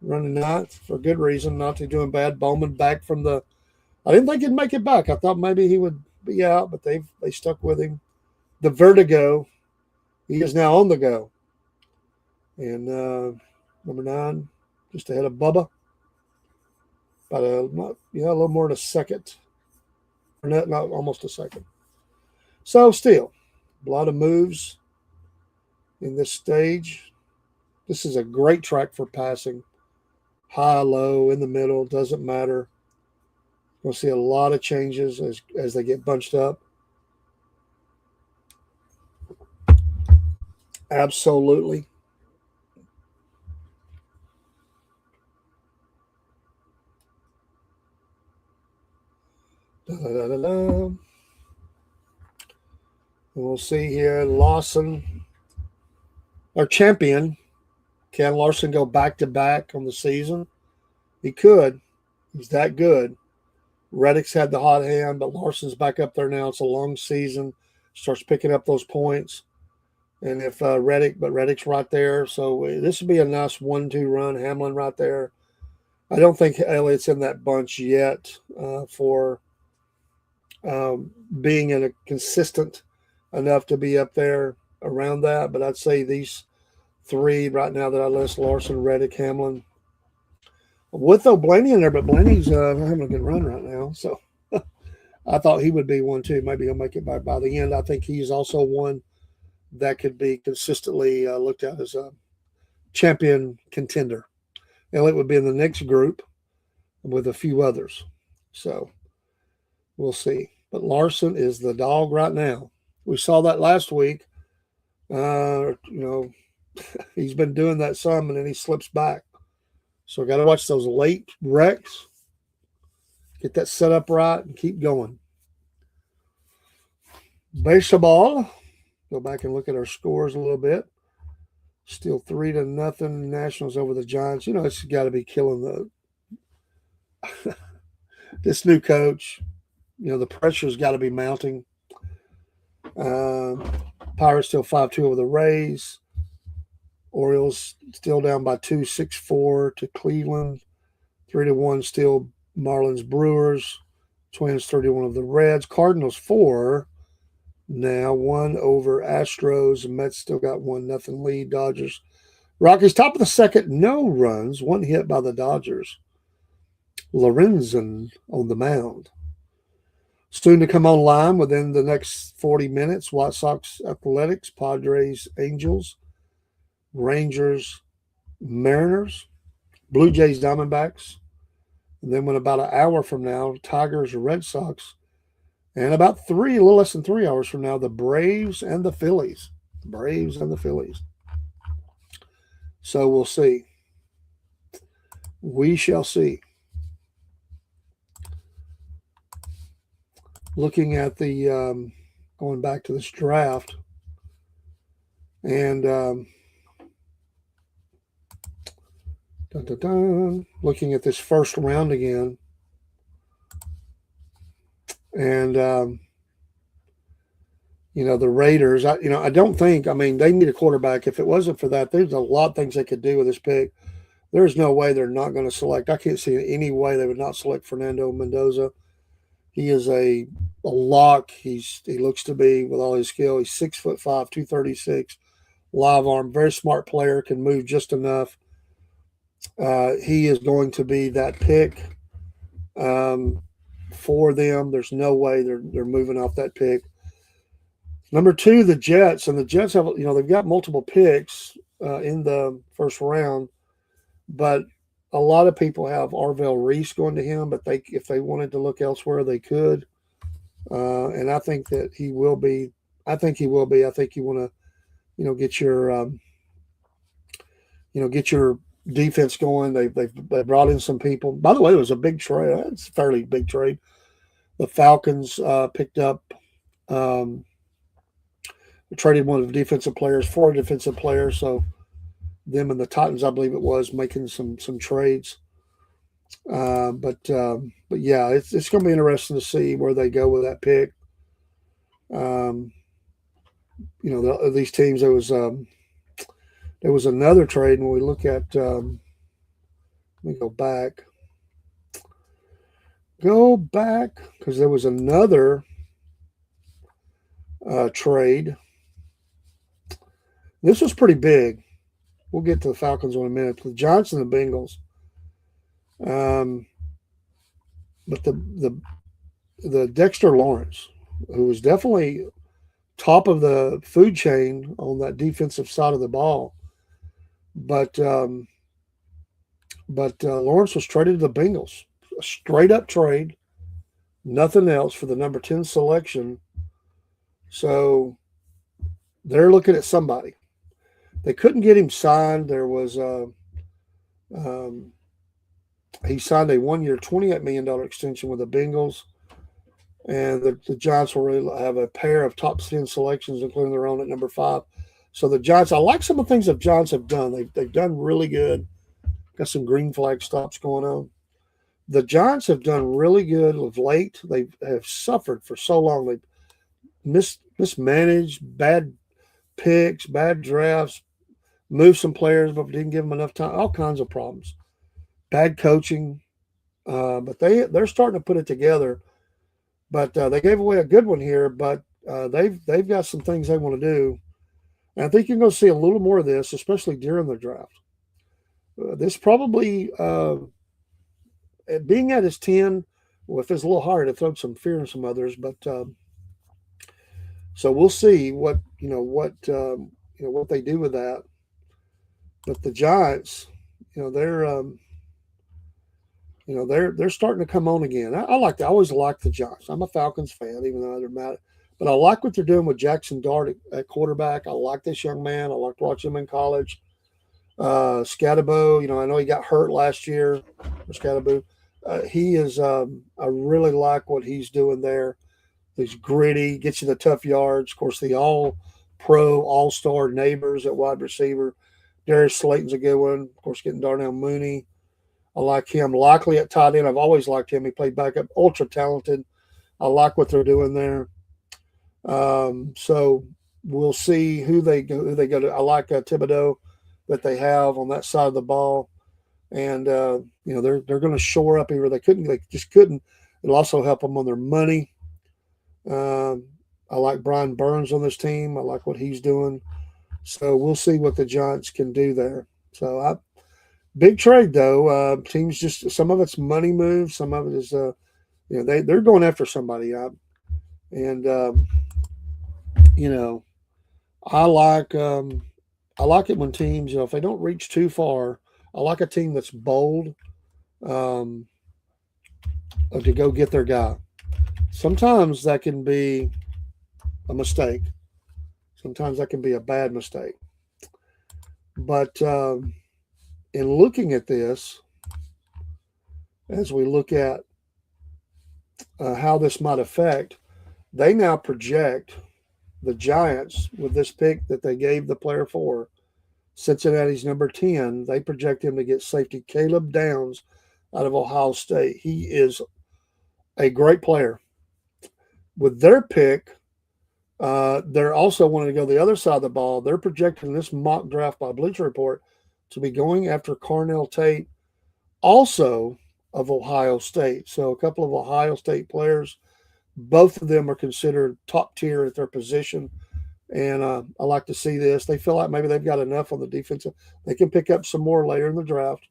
running 9th for good reason, not to doing bad. Bowman back from the – I didn't think he'd make it back. I thought maybe he would be out, but they stuck with him. The Vertigo, he is now on the go. And number 9, just ahead of Bubba. About a little more than a second. Or not almost a second. So still, a lot of moves in this stage. This is a great track for passing. High, low, in the middle, doesn't matter. We'll see a lot of changes as they get bunched up. Absolutely. And we'll see here, Lawson, our champion. Can Larson go back-to-back on the season? He could. He's that good. Reddick's had the hot hand, but Larson's back up there now. It's a long season. Starts picking up those points. And if Reddick's right there. So this would be a nice 1-2 run. Hamlin right there. I don't think Elliott's in that bunch yet for being in a consistent enough to be up there around that. But I'd say these 3 right now that I list, Larson, Reddick, Hamlin. With Blaney in there, but Blaney's having a good run right now. So I thought he would be one too. Maybe he'll make it by the end. I think he's also one that could be consistently looked at as a champion contender. Elliott would be in the next group with a few others. So we'll see. But Larson is the dog right now. We saw that last week. He's been doing that some, and then he slips back. So got to watch those late wrecks. Get that set up right and keep going. Baseball. Go back and look at our scores a little bit. Still 3-0 Nationals over the Giants. It's got to be killing this new coach. The pressure's got to be mounting. Pirates still 5-2 over the Rays. Orioles still down by 2, 6-4 to Cleveland. 3-1 still Marlins Brewers. Twins 31 of the Reds. Cardinals 4. Now 1 over Astros. Mets still got 1-0 lead. Dodgers. Rockies top of the second. No runs. 1 hit by the Dodgers. Lorenzen on the mound. Soon to come online within the next 40 minutes. White Sox Athletics. Padres Angels. Rangers, Mariners, Blue Jays, Diamondbacks, And then when about an hour from now, Tigers or Red Sox. And about a little less than 3 hours from now, the Braves and the Phillies. The Braves and the Phillies. So we'll see. We shall see. Looking at the going back to this draft, and looking at this first round again, and the Raiders. I don't think. I mean, they need a quarterback. If it wasn't for that, there's a lot of things they could do with this pick. There's no way they're not going to select. I can't see any way they would not select Fernando Mendoza. He is a lock. He looks to be, with all his skill. He's 6'5", 236, live arm, very smart player, can move just enough. He is going to be that pick for them. There's no way they're moving off that pick. Number 2, the Jets, and the Jets have they've got multiple picks in the first round, but a lot of people have Arvell Reese going to him, but if they wanted to look elsewhere, they could. And I think that he will be. I think he will be. I think you want to, get your defense going. They brought in some people. By the way, it was a big trade. It's a fairly big trade. The Falcons picked up, traded one of the defensive players for a defensive player. So them and the Titans, I believe it was, making some trades. But yeah, it's going to be interesting to see where they go with that pick. These teams. There was another trade, and when we look at, let me go back because there was another trade. This was pretty big. We'll get to the Falcons in a minute. The Giants and the Bengals. But the Dexter Lawrence, who was definitely top of the food chain on that defensive side of the ball, but Lawrence was traded to the Bengals, a straight up trade, nothing else, for the number 10 selection. So they're looking at somebody. They couldn't get him signed. There was he signed a 1-year, $28 million extension with the Bengals, and the Giants will really have a pair of top 10 selections, including their own at number 5. So the Giants, I like some of the things the Giants have done. They've done really good. Got some green flag stops going on. The Giants have done really good of late. They have suffered for so long. They've mismanaged, bad picks, bad drafts, moved some players but didn't give them enough time. All kinds of problems. Bad coaching. But they're starting to put it together. But they gave away a good one here, but they've got some things they want to do. And I think you're going to see a little more of this, especially during the draft. This probably, being at his 10, well, if it's a little hard, it throws some fear in some others. But so we'll see what they do with that. But the Giants, they're starting to come on again. I always like the Giants. I'm a Falcons fan, even though they're mad. But I like what they're doing with Jackson Dart at quarterback. I like this young man. I liked watching him in college. Scatabo, I know he got hurt last year. Scatabo, he is. I really like what he's doing there. He's gritty, gets you the tough yards. Of course, the all-pro, all-star Neighbors at wide receiver. Darius Slayton's a good one. Of course, getting Darnell Mooney. I like him. Likely at tight end. I've always liked him. He played backup. Ultra talented. I like what they're doing there. So we'll see who they go to. I like Thibodeau that they have on that side of the ball, and they're going to shore up here. They just couldn't. It'll also help them on their money. I like Brian Burns on this team. I like what he's doing. So we'll see what the Giants can do there. So big trade though. Teams just, some of it's money moves, some of it is they're going after somebody. I like it when teams, if they don't reach too far. I like a team that's bold. to go get their guy. Sometimes that can be a mistake. Sometimes that can be a bad mistake. But in looking at this, as we look at how this might affect, they now project the Giants with this pick that they gave the player for. Cincinnati's number 10, they project him to get safety Caleb Downs out of Ohio State. He is a great player. With their pick, they're also wanting to go the other side of the ball. They're projecting this mock draft by Bleacher Report to be going after Carnell Tate, also of Ohio State. So a couple of Ohio State players, both of them are considered top tier at their position. And I like to see this. They feel like maybe they've got enough on the defensive. They can pick up some more later in the draft.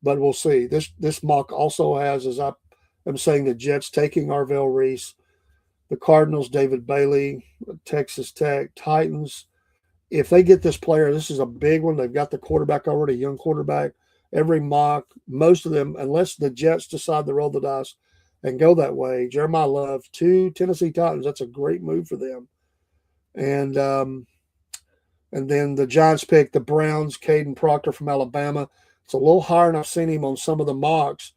But we'll see. This mock also has, as I am saying, the Jets taking Arvell Reese, the Cardinals, David Bailey, Texas Tech, Titans. If they get this player, this is a big one. They've got the quarterback already, young quarterback. Every mock, most of them, unless the Jets decide to roll the dice and go that way, Jeremiah Love to Tennessee Titans, that's a great move for them. And then the Giants pick the Browns, Caden Proctor from Alabama. It's a little higher than I've seen him on some of the mocks.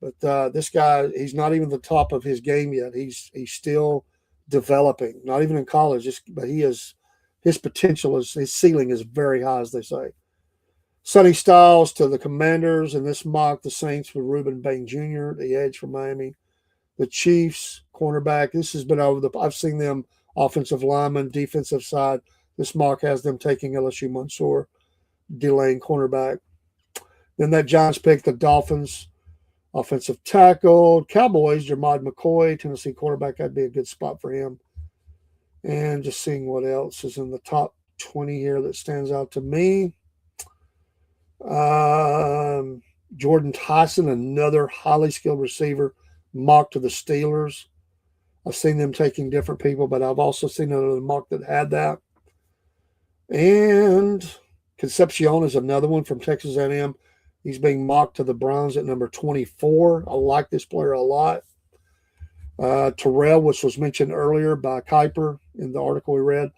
But this guy, he's not even the top of his game yet. He's still developing, not even in college. But his potential, his ceiling is very high, as they say. Sonny Styles to the Commanders in this mock. The Saints with Reuben Bain Jr., the edge from Miami. The Chiefs, cornerback. This has been I've seen them offensive lineman, defensive side. This mock has them taking LSU Mansour, delaying cornerback. Then that Giants pick the Dolphins, offensive tackle. Cowboys, Jermod McCoy, Tennessee quarterback. That'd be a good spot for him. And just seeing what else is in the top 20 here that stands out to me. Jordan Tyson, another highly skilled receiver, mocked to the Steelers. I've seen them taking different people, but I've also seen another mock that had that. And Concepcion is another one from Texas A&M. He's being mocked to the Browns at number 24. I like this player a lot. Terrell, which was mentioned earlier by Kuiper in the article we read,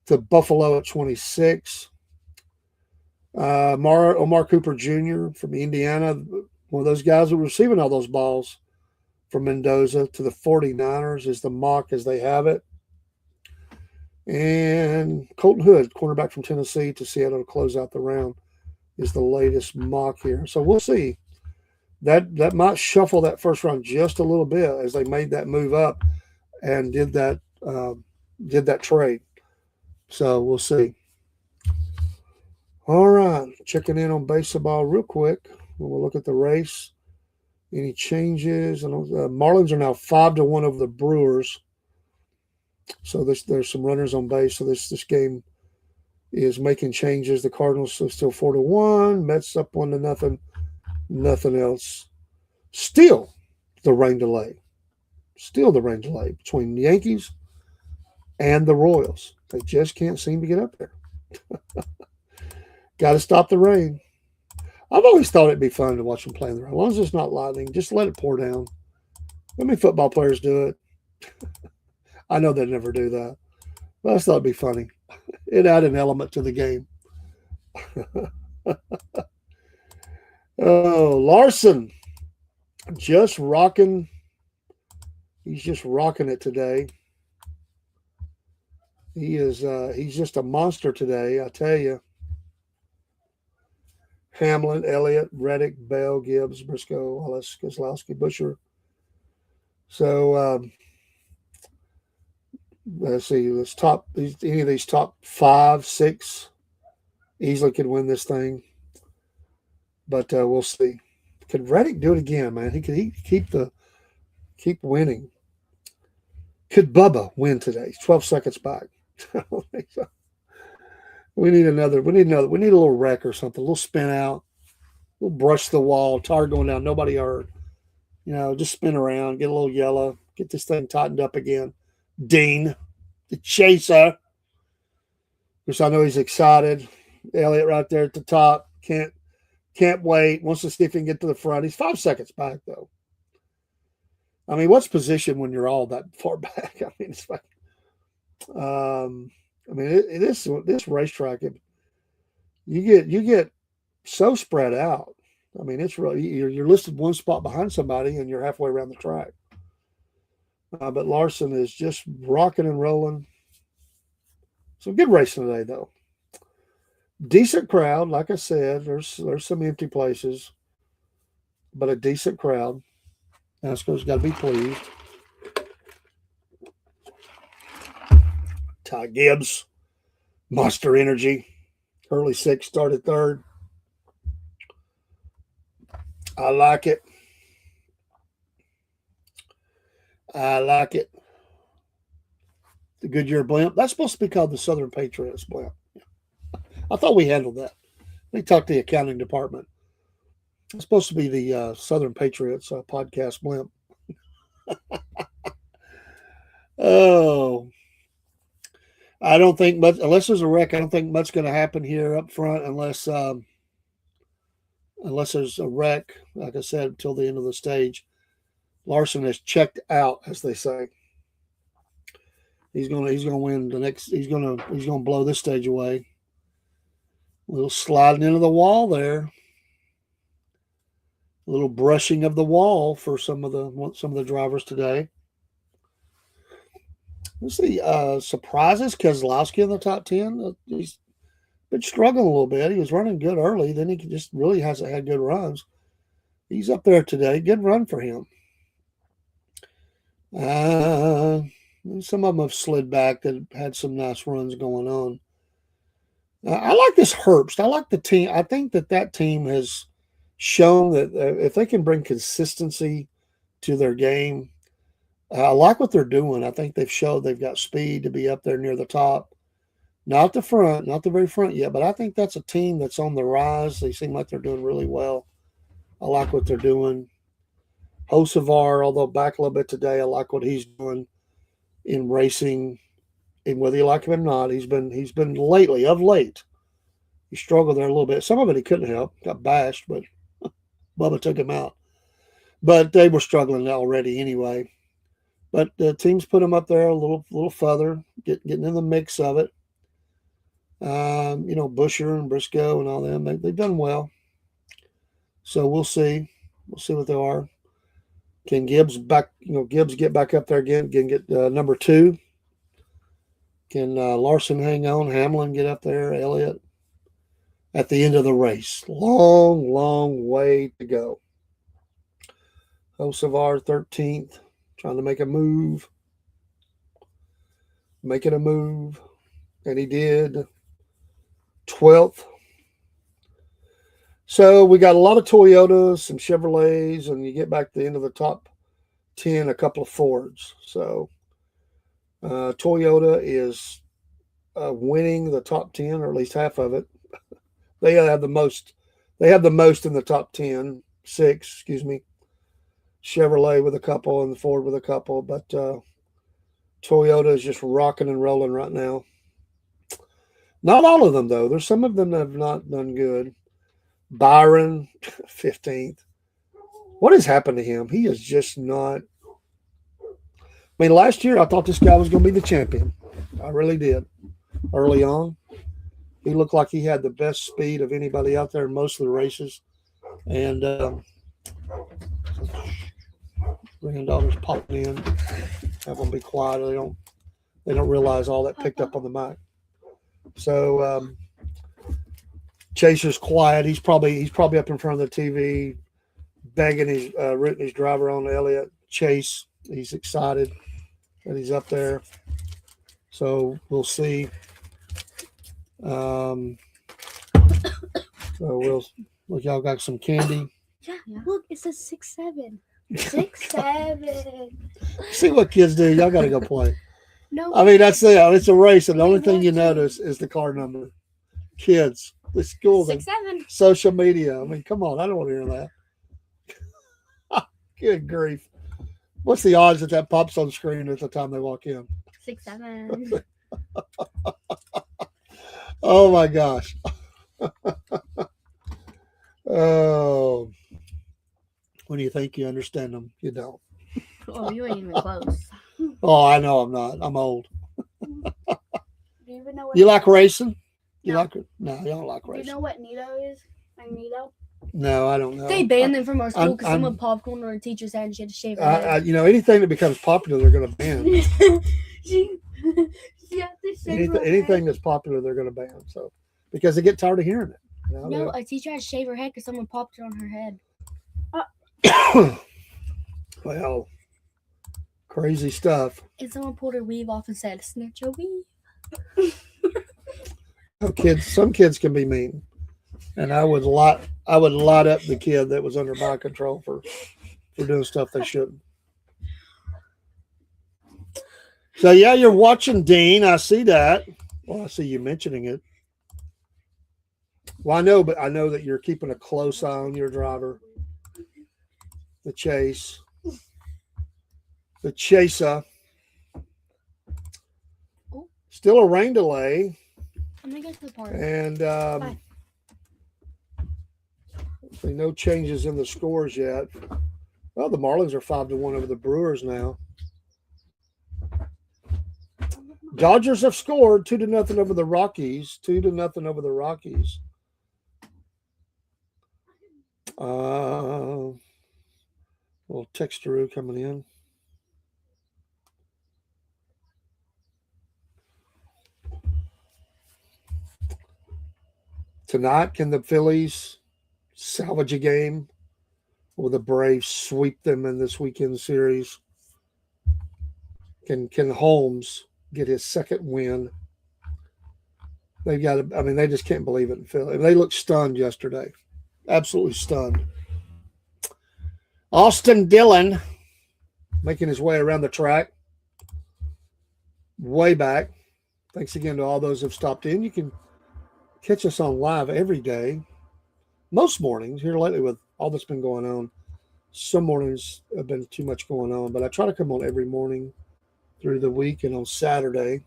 to Buffalo at 26. Omar Cooper Jr. from Indiana, one of those guys that were receiving all those balls from Mendoza to the 49ers is the mock as they have it. And Colton Hood, cornerback from Tennessee to Seattle to close out the round, is the latest mock here. So we'll see. That might shuffle that first round just a little bit as they made that move up and did that trade. So we'll see. All right, checking in on baseball real quick. We'll look at the race. Any changes? Marlins are now 5-1 over the Brewers. So there's some runners on base. So this game is making changes. The Cardinals are still 4-1. Mets up 1-0. Nothing else. Still the rain delay. Still the rain delay between the Yankees and the Royals. They just can't seem to get up there. Got to stop the rain. I've always thought it'd be fun to watch them play in the rain. As long as it's not lightning, just let it pour down. How many football players do it? I know they'd never do that. But I just thought it'd be funny. It added an element to the game. Oh, Larson. Just rocking. He's just rocking it today. He's just a monster today, I tell you. Hamlin, Elliott, Reddick, Bell, Gibbs, Briscoe, Ellis, Keselowski, Busher. So let's see. Any of these top 5, 6 easily could win this thing. But we'll see. Could Reddick do it again, man? He could keep winning. Could Bubba win today? 12 seconds back. I don't think so. We need a little wreck or something, a little spin out, a little brush the wall, tire going down, nobody hurt. Just spin around, get a little yellow, get this thing tightened up again. Dean, the chaser. Which I know he's excited. Elliott right there at the top. Can't wait. Wants to see if he can get to the front. He's 5 seconds back, though. I mean, what's position when you're all that far back? I mean, it's like, I mean, this racetrack, you get so spread out. I mean, it's really you're listed one spot behind somebody, and you're halfway around the track. But Larson is just rocking and rolling. Some good racing today, though. Decent crowd, like I said. There's some empty places, but a decent crowd. Nascar's got to be pleased. Ty Gibbs, Monster Energy, early six, started third. I like it. I like it. The Goodyear blimp. That's supposed to be called the Southern Patriots blimp. I thought we handled that. They talked to the accounting department. It's supposed to be the Southern Patriots podcast blimp. Oh, I don't think much, unless there's a wreck, I don't think much going to happen here up front unless there's a wreck, like I said, until the end of the stage. Larson has checked out, as they say. He's gonna win the next. He's gonna blow this stage away. A little sliding into the wall there. A little brushing of the wall for some of the drivers today. Let's see. Surprises. Keselowski in the top 10. He's been struggling a little bit. He was running good early. Then he just really hasn't had good runs. He's up there today. Good run for him. Some of them have slid back that had some nice runs going on. I like this Herbst. I like the team. I think that team has shown that if they can bring consistency to their game, I like what they're doing. I think they've showed they've got speed to be up there near the top. Not the front, not the very front yet, but I think that's a team that's on the rise. They seem like they're doing really well. I like what they're doing. Hocevar, although back a little bit today, I like what he's doing in racing. And whether you like him or not, he's been of late. He struggled there a little bit. Some of it he couldn't help, got bashed, but Bubba took him out. But they were struggling already anyway. But the teams put him up there a little further, getting in the mix of it. Busher and Briscoe and all them, they've done well. So we'll see. We'll see what they are. Can Gibbs get back up there again? Can get number 2? Can Larson hang on? Hamlin get up there? Elliott at the end of the race. Long, long way to go. Hocevar 13th, trying to make a move. Making a move. And he did. 12th. So we got a lot of Toyotas, some Chevrolets, and you get back to the end of the top 10, a couple of Fords. So Toyota is winning the top 10, or at least half of it. They have the most. They have the most in the top 10, 6, excuse me. Chevrolet with a couple and Ford with a couple, but Toyota is just rocking and rolling right now. Not all of them, though. There's some of them that have not done good. Byron, 15th. What has happened to him? He is just not. I mean, last year I thought this guy was going to be the champion. I really did. Early on, he looked like he had the best speed of anybody out there in most of the races. And granddaughter's popping in. Have them be quiet. They don't realize all that picked up on the mic. So Chaser's quiet. He's probably up in front of the TV, begging his driver on, Elliott. Chase, he's excited that he's up there. So we'll see. So look, y'all got some candy. Yeah. Look, it says 6-7. 6-7. See what kids do. Y'all got to go play. No. I mean, that's it. It's a race, and the only thing you notice is the car number. Kids, the school, 6-7. social media. I mean, come on. I don't want to hear that. Good grief. What's the odds that pops on screen at the time they walk in? 6-7. Oh, my gosh. Oh. When you think you understand them, you don't. Oh, you ain't even close. Oh, I know I'm not. I'm old. Do you even know what? You like racing? You No. like it? No, you don't like Do you racing. know what Nito is? Magneto? No, I don't know. They banned them from our school because I'm- someone popcorn or a teacher said she had to shave her head. Anything that becomes popular, they're going to ban. she has to shave her Anything head. that's popular, they're going to ban. So because they get tired of hearing it. You know, No, a teacher had to shave her head because someone popped it on her head. Well, crazy stuff. And someone pulled her weave off and said, "Snatch your weave." Some kids can be mean, and I would lot up the kid that was under my control for doing stuff they shouldn't. So yeah, you're watching Dean. I see that. Well, I see you mentioning it. Well, I know that you're keeping a close eye on your driver, the chaser. Still a rain delay. I'm gonna get to the park. And no changes in the scores yet. Well, the Marlins are 5-1 over the Brewers now. Dodgers have scored 2-0 over the Rockies. 2-0 over the Rockies. Little texteroo coming in. Tonight, can the Phillies salvage a game? Will the Braves sweep them in this weekend series? Can Holmes get his second win? They've got to, I mean, they just can't believe it in Philly. They looked stunned yesterday. Absolutely stunned. Austin Dillon making his way around the track. Way back. Thanks again to all those who have stopped in. You can catch us on live every day. Most mornings here lately with all that's been going on. Some mornings have been too much going on, but I try to come on every morning through the week and on Saturday.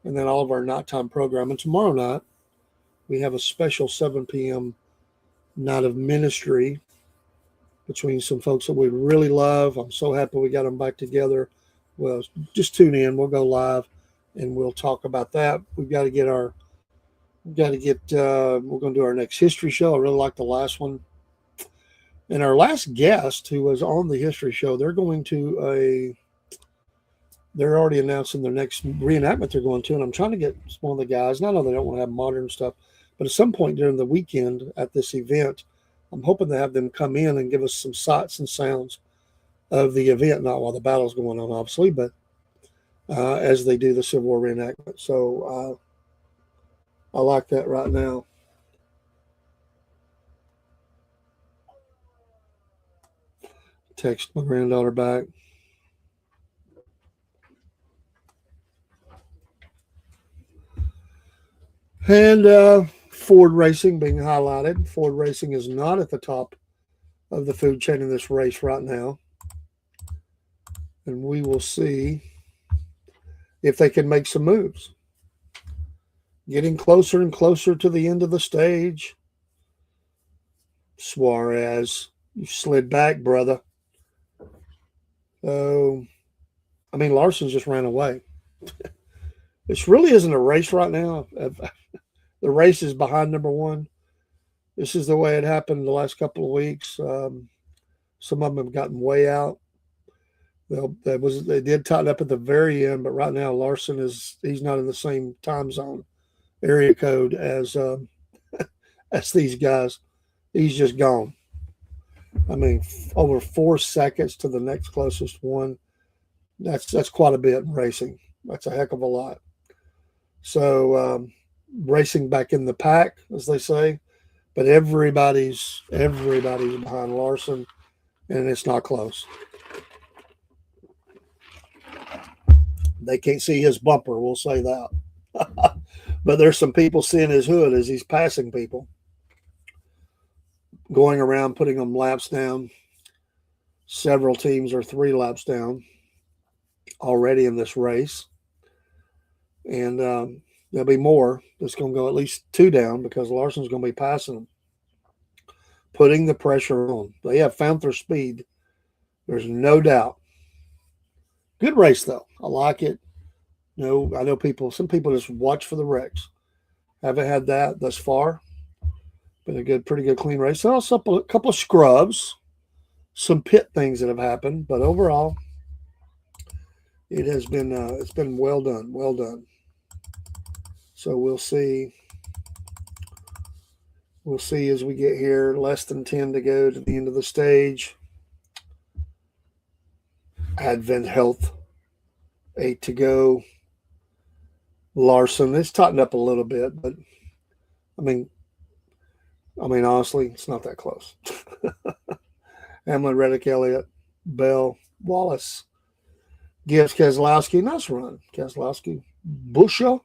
And then all of our nighttime programming. Tomorrow night, we have a special 7 p.m. night of ministry between some folks that we really love. I'm so happy we got them back together. Well, just tune in. We'll go live and we'll talk about that. We're going to do our next history show. I really like the last one. And our last guest who was on the history show, they're already announcing their next reenactment they're going to. And I'm trying to get one of the guys, and I know they don't want to have modern stuff, but at some point during the weekend at this event, I'm hoping to have them come in and give us some sights and sounds of the event, not while the battle's going on, obviously, but as they do the Civil War reenactment. So I like that right now. Text my granddaughter back. And Ford Racing being highlighted. Ford Racing is not at the top of the food chain in this race right now. And we will see if they can make some moves. Getting closer and closer to the end of the stage. Suarez, you slid back, brother. So, I mean, Larson just ran away. This really isn't a race right now. The race is behind number one. This is the way it happened the last couple of weeks. Some of them have gotten way out. They did tighten up at the very end, but right now Larson he's not in the same time zone area code as as these guys. He's just gone. I mean, over 4 seconds to the next closest one. That's quite a bit in racing. That's a heck of a lot. So racing back in the pack, as they say, but everybody's behind Larson, and it's not close. They can't see his bumper, we'll say that. But there's some people seeing his hood as he's passing people, going around, putting them laps down. Several teams are 3 laps down already in this race. And there'll be more. It's going to go at least 2 down because Larson's going to be passing them, putting the pressure on. They have found their speed. There's no doubt. Good race, though. I like it. No, I know some people just watch for the wrecks. Haven't had that thus far. Been a pretty good, clean race. And also a couple of scrubs, some pit things that have happened, but overall, it's been well done, well done. So we'll see. We'll see as we get here. Less than 10 to go to the end of the stage. Advent Health, 8 to go. Larson, it's tightened up a little bit, but I mean, honestly, it's not that close. Hamlin, Reddick, Elliott, Bell, Wallace, Gibbs, Keselowski, nice run. Keselowski, Busha,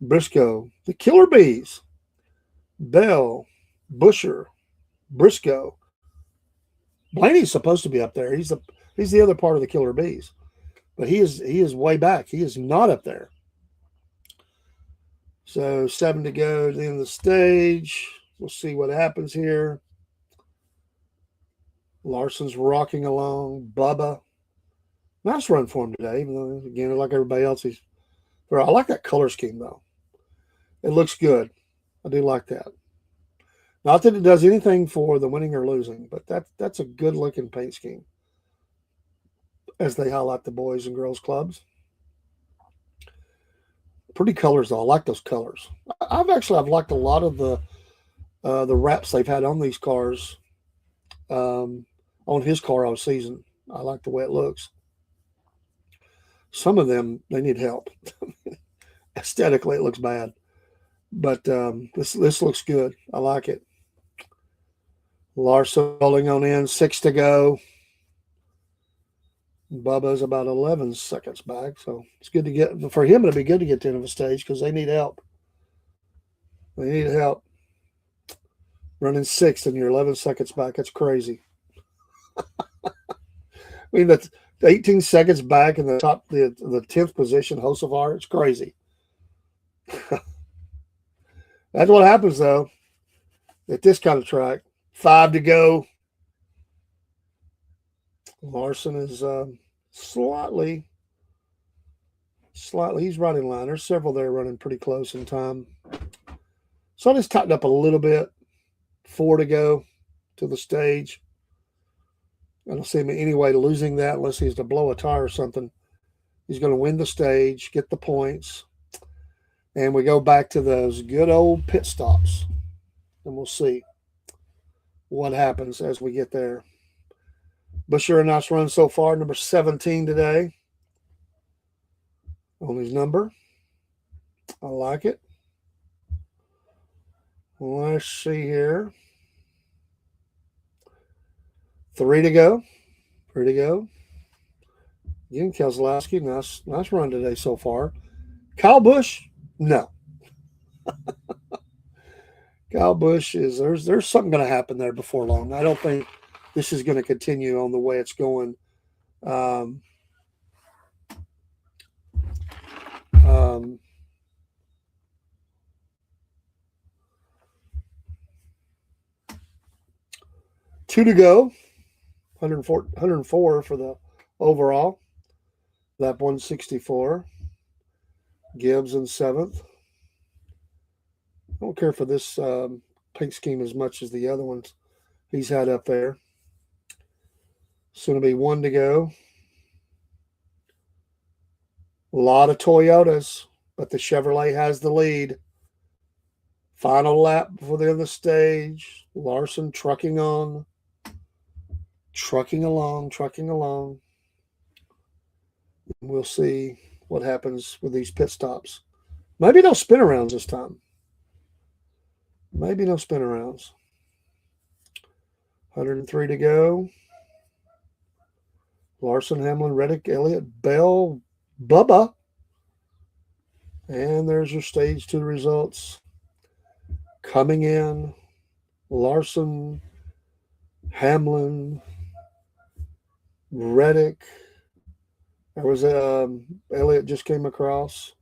Briscoe, the Killer Bees, Bell, Busher, Briscoe. Blaney's supposed to be up there. He's the other part of the Killer Bees, but he is way back. He is not up there. So 7 to go to the end of the stage. We'll see what happens here. Larson's rocking along. Bubba. Nice run for him today, even though, again, like everybody else, I like that color scheme, though. It looks good. I do like that. Not that it does anything for the winning or losing, but that's a good-looking paint scheme as they highlight the boys and girls clubs. Pretty colors, though. I like those colors. I've liked a lot of the wraps they've had on these cars. On his car all season, I like the way it looks. Some of them, they need help. Aesthetically, it looks bad, but this looks good. I like it. Larson rolling on in, 6 to go. Bubba's about 11 seconds back, so it's good to get for him. It'll be good to get to the end of the stage because they need help. They need help. Running 6th and you're 11 seconds back. That's crazy. I mean, that's 18 seconds back in the top, the 10th position, Hocevar. It's crazy. That's what happens, though, at this kind of track. 5 to go. Larson is slightly, he's right in line. There's several there running pretty close in time. So I just tightened up a little bit. 4 to go to the stage. I don't see him anyway losing that unless he's to blow a tire or something. He's going to win the stage, get the points, and we go back to those good old pit stops, and we'll see what happens as we get there. Busher, a nice run so far, number 17 today on his number. I like it. Let's see here. 3 to go. 3 to go. Again, Keselowski, nice run today so far. Kyle Busch, no. Kyle Busch there's something going to happen there before long. I don't think this is going to continue on the way it's going. 2 to go. 104 for the overall. Lap 164. Gibbs in 7th. I don't care for this paint scheme as much as the other ones he's had up there. It's going to be 1 to go. A lot of Toyotas, but the Chevrolet has the lead. Final lap before the end of the stage. Larson trucking along. We'll see what happens with these pit stops. Maybe no spin arounds this time. Maybe no spin arounds. 103 to go. Larson, Hamlin, Reddick, Elliott, Bell, Bubba. And there's your stage 2 results. Coming in, Larson, Hamlin, Reddick. There was Elliott just came across.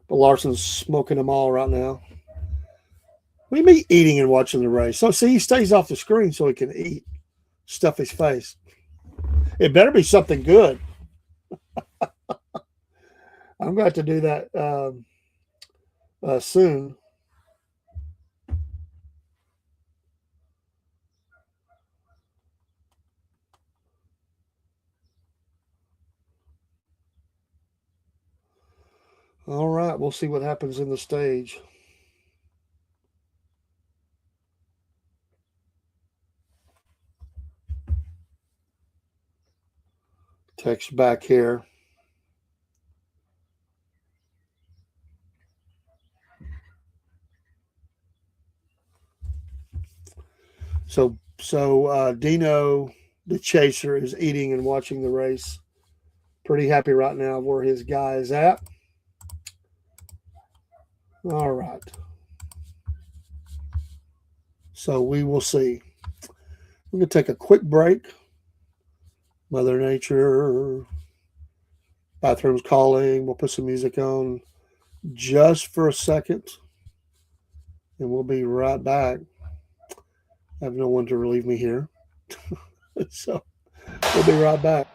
But Larson's smoking them all right now. What do you mean eating and watching the race? So, see, he stays off the screen so he can eat, stuff his face. It better be something good. I'm going to do that soon. All right, we'll see what happens in the stage. Text back here. So Dino, the chaser, is eating and watching the race. Pretty happy right now where his guy is at. All right. So we will see. We're going to take a quick break. Mother Nature, bathroom's calling. We'll put some music on just for a second, and we'll be right back. I have no one to relieve me here. So we'll be right back.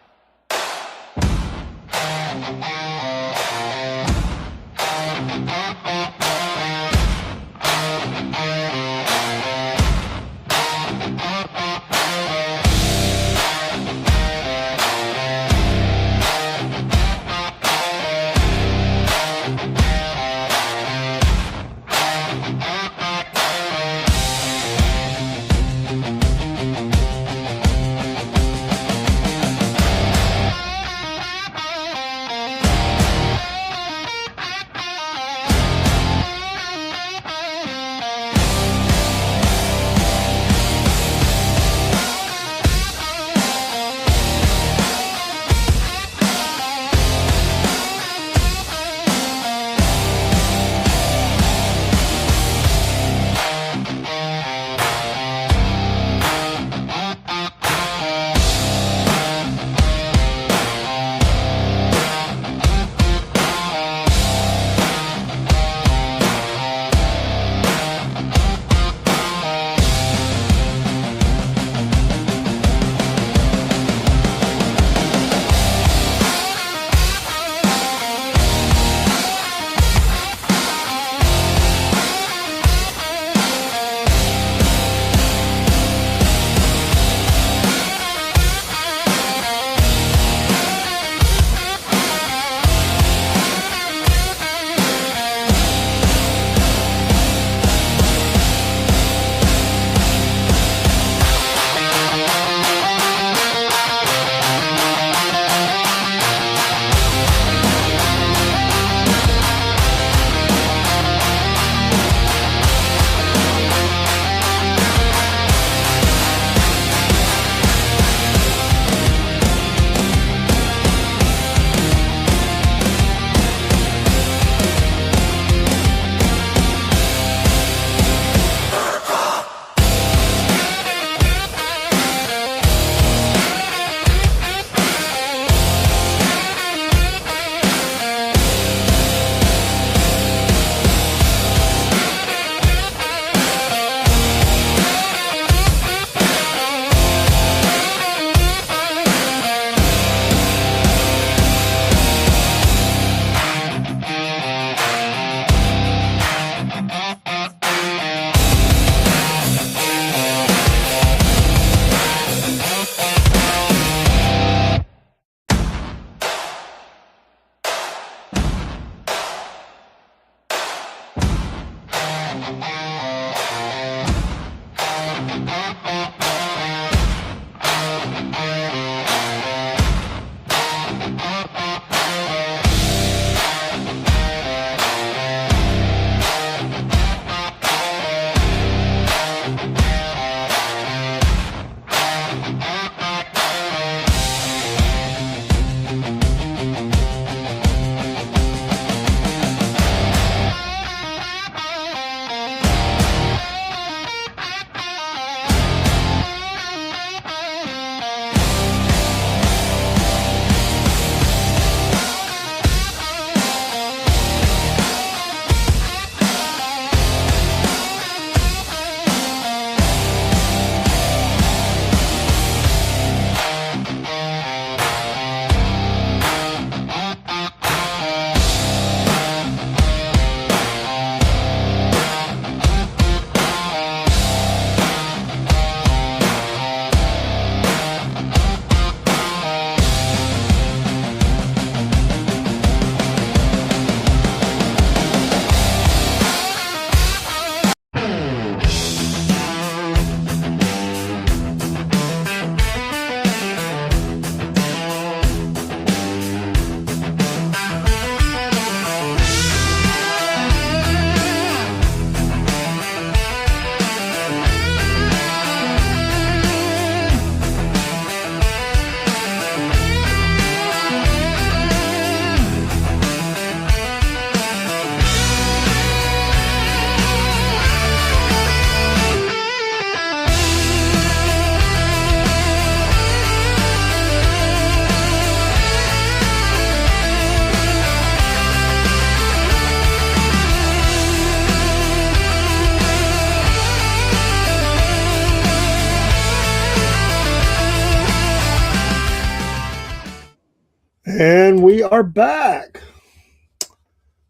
are back.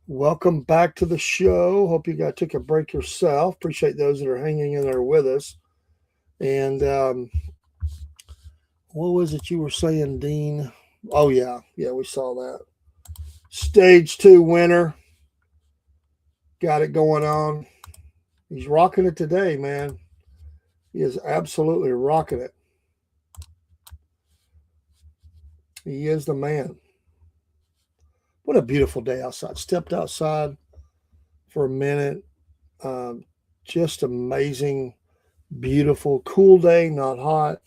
Welcome back to the show. Hope you guys took a break yourself. Appreciate those that are hanging in there with us. And what was it you were saying, Dean? Oh, yeah, we saw that. Stage 2 winner. Got it going on. He's rocking it today, man. He is absolutely rocking it. He is the man. What a beautiful day outside. Stepped outside for a minute. Just amazing, beautiful, cool day, not hot.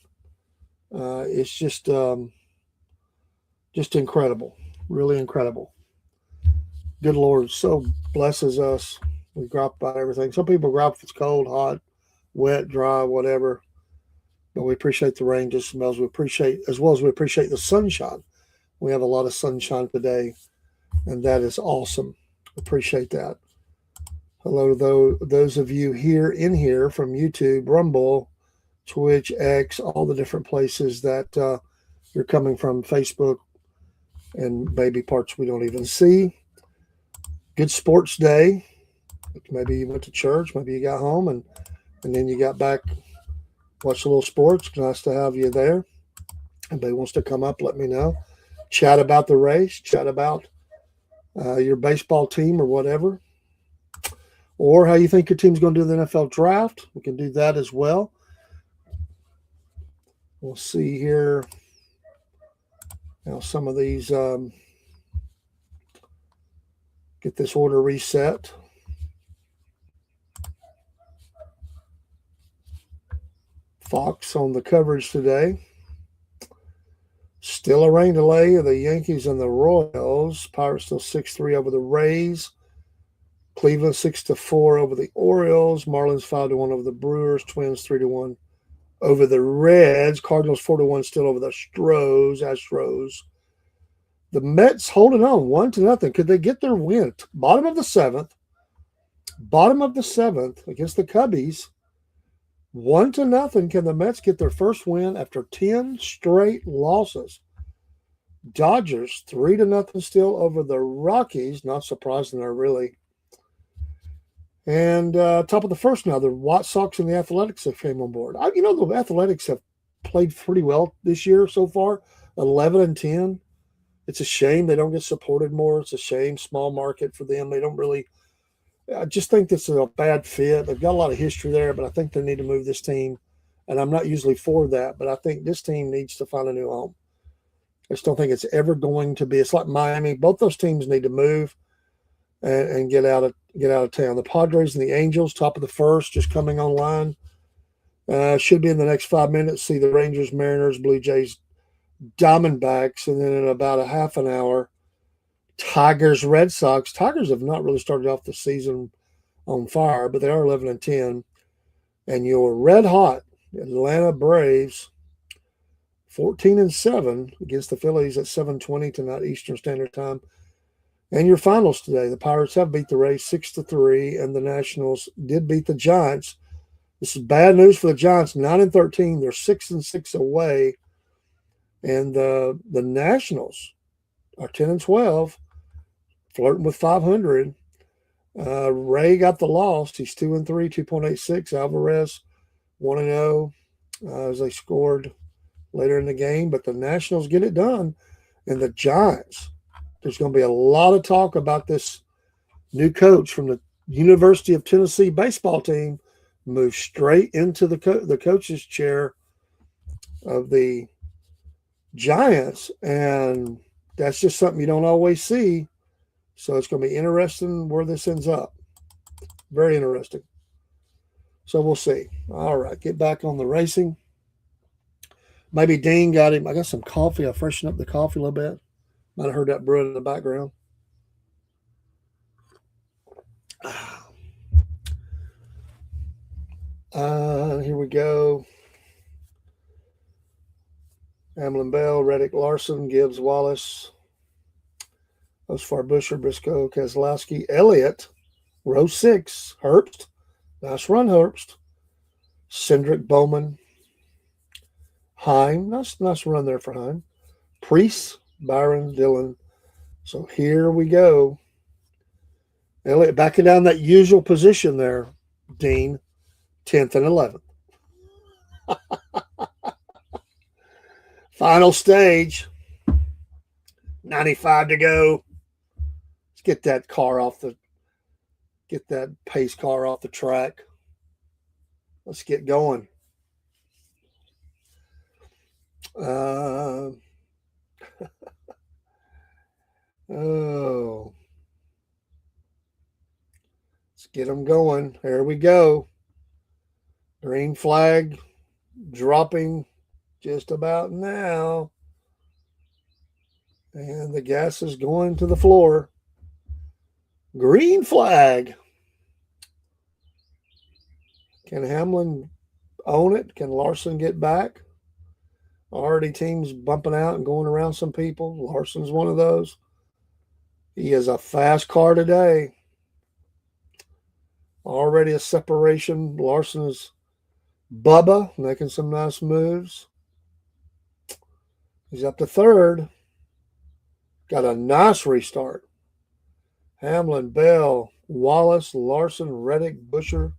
It's just incredible, really incredible. Good Lord so blesses us. We gripe about everything. Some people gripe if it's cold, hot, wet, dry, whatever. But we appreciate the rain just as well as we appreciate the sunshine. We have a lot of sunshine today, and that is awesome. Appreciate that. Hello to those of you here from YouTube, Rumble, Twitch, X, all the different places that you're coming from, Facebook, and maybe parts we don't even see. Good sports day. Maybe you went to church, maybe you got home, and then you got back, watched a little sports. Nice to have you there. Anybody wants to come up, let me know. Chat about the race, chat about your baseball team or whatever, or how you think your team's going to do the NFL draft. We can do that as well. We'll see here. Now some of these, get this order reset. Fox on the coverage today. Still a rain delay of the Yankees and the Royals. Pirates still 6-3 over the Rays. Cleveland 6-4 over the Orioles. Marlins 5-1 over the Brewers. Twins 3-1 over the Reds. Cardinals 4-1 still over the Astros. The Mets holding on 1-0. Could they get their win? Bottom of the seventh against the Cubbies. 1-0. Can the Mets get their first win after 10 straight losses? Dodgers 3-0 still over the Rockies. Not surprising there, really. And top of the first now, the White Sox and the Athletics have came on board. The Athletics have played pretty well this year so far, 11-10. It's a shame they don't get supported more. It's a shame, small market for them. They don't really. I just think this is a bad fit. They've got a lot of history there, but I think they need to move this team. And I'm not usually for that, but I think this team needs to find a new home. I just don't think it's ever going to be. It's like Miami. Both those teams need to move and get out of town. The Padres and the Angels, top of the first, just coming online. Should be in the next 5 minutes. See the Rangers, Mariners, Blue Jays, Diamondbacks, and then in about a half an hour, Tigers, Red Sox. Tigers have not really started off the season on fire, but they are 11-10. And your red hot Atlanta Braves, 14-7 against the Phillies at 7:20 tonight Eastern Standard Time. And your finals today, the Pirates have beat the Rays 6-3, and the Nationals did beat the Giants. This is bad news for the Giants. 9-13, they're 6-6 away, and the Nationals are 10-12. Flirting with 500. Ray got the loss. He's 2-3, 2.86. Alvarez 1-0 as they scored later in the game. But the Nationals get it done. And the Giants, there's going to be a lot of talk about this new coach from the University of Tennessee baseball team move straight into the coach's chair of the Giants. And that's just something you don't always see. So it's going to be interesting where this ends up. Very interesting. So we'll see. All right, get back on the racing. Maybe Dean got him. I got some coffee. I freshened up the coffee a little bit. Might have heard that brewing in the background. Here we go. Hamlin Bell, Reddick Larson, Gibbs Wallace, Osfar Busher, Briscoe, Keselowski, Elliott, row 6, Herbst. Nice run, Herbst. Cindric, Bowman, Heim. Nice run there for Heim. Priest, Byron, Dillon, So here we go. Elliott backing down that usual position there, Dean, 10th and 11th. Final stage, 95 to go. Let's get that pace car off the track. Let's get going. Oh. Let's get them going. Here we go. Green flag dropping just about now. And the gas is going to the floor. Green flag. Can Hamlin own it? Can Larson get back? Already teams bumping out and going around some people. Larson's one of those. He is a fast car today. Already a separation. Larson is Bubba making some nice moves. He's up to third. Got a nice restart. Hamlin, Bell, Wallace, Larson, Reddick, Busher,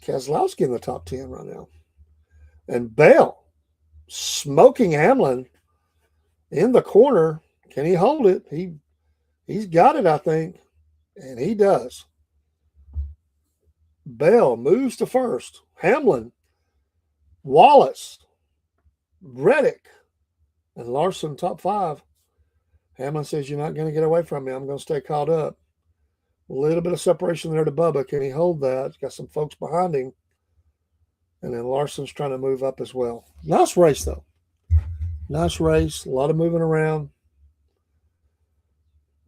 Keselowski in the top 10 right now. And Bell smoking Hamlin in the corner. Can he hold it? He's got it, I think. And he does. Bell moves to first. Hamlin, Wallace, Reddick, and Larson top 5. Hamlin says, you're not going to get away from me. I'm going to stay caught up. A little bit of separation there to Bubba. Can he hold that? Got some folks behind him. And then Larson's trying to move up as well. Nice race, though. Nice race. A lot of moving around.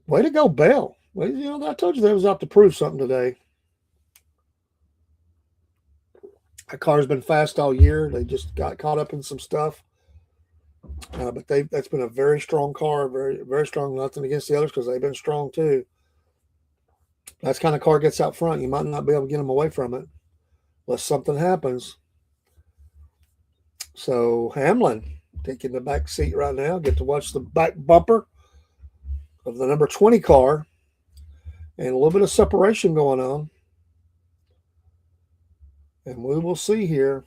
Way to go, Bell. Well, I told you they was out to prove something today. That car's been fast all year. They just got caught up in some stuff. But that's been a very strong car, very, very strong. Nothing against the others because they've been strong too. That's kind of car gets out front. You might not be able to get them away from it unless something happens. So Hamlin taking the back seat right now. Get to watch the back bumper of the number 20 car and a little bit of separation going on. And we will see here.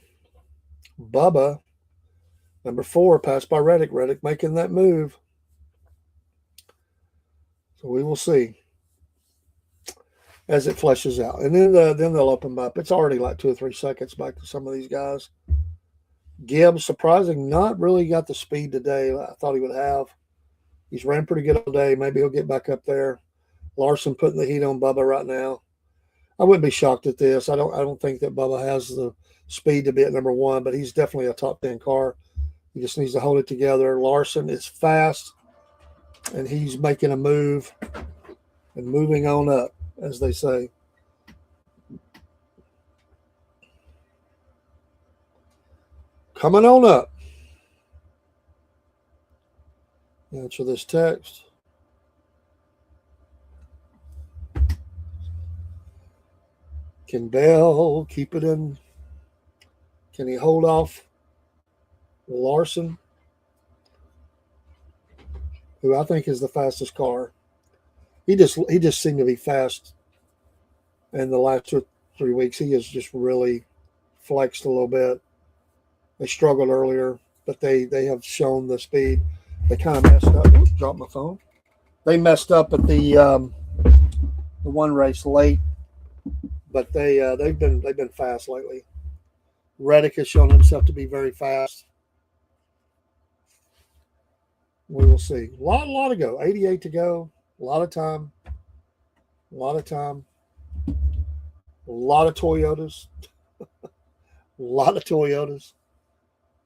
Bubba, number 4, passed by Reddick. Reddick making that move. So we will see as it fleshes out. And then they'll open up. It's already like 2 or 3 seconds back to some of these guys. Gibbs, surprising, not really got the speed today I thought he would have. He's ran pretty good all day. Maybe he'll get back up there. Larson putting the heat on Bubba right now. I wouldn't be shocked at this. I don't think that Bubba has the speed to be at number 1, but he's definitely a top 10 car. He just needs to hold it together. Larson is fast, and he's making a move and moving on up, as they say. Coming on up. Answer this text. Can Bell keep it in? Can he hold off Larson, who I think is the fastest car? He just seemed to be fast in the last 2 or 3 weeks. He has just really flexed a little bit. They struggled earlier, but they have shown the speed. They kind of messed up. Oops, dropped my phone. They messed up at the one race late, but they've been fast lately. Reddick has shown himself to be very fast. We will see. A lot to go. 88 to go. A lot of time. A lot of time. A lot of Toyotas. A lot of Toyotas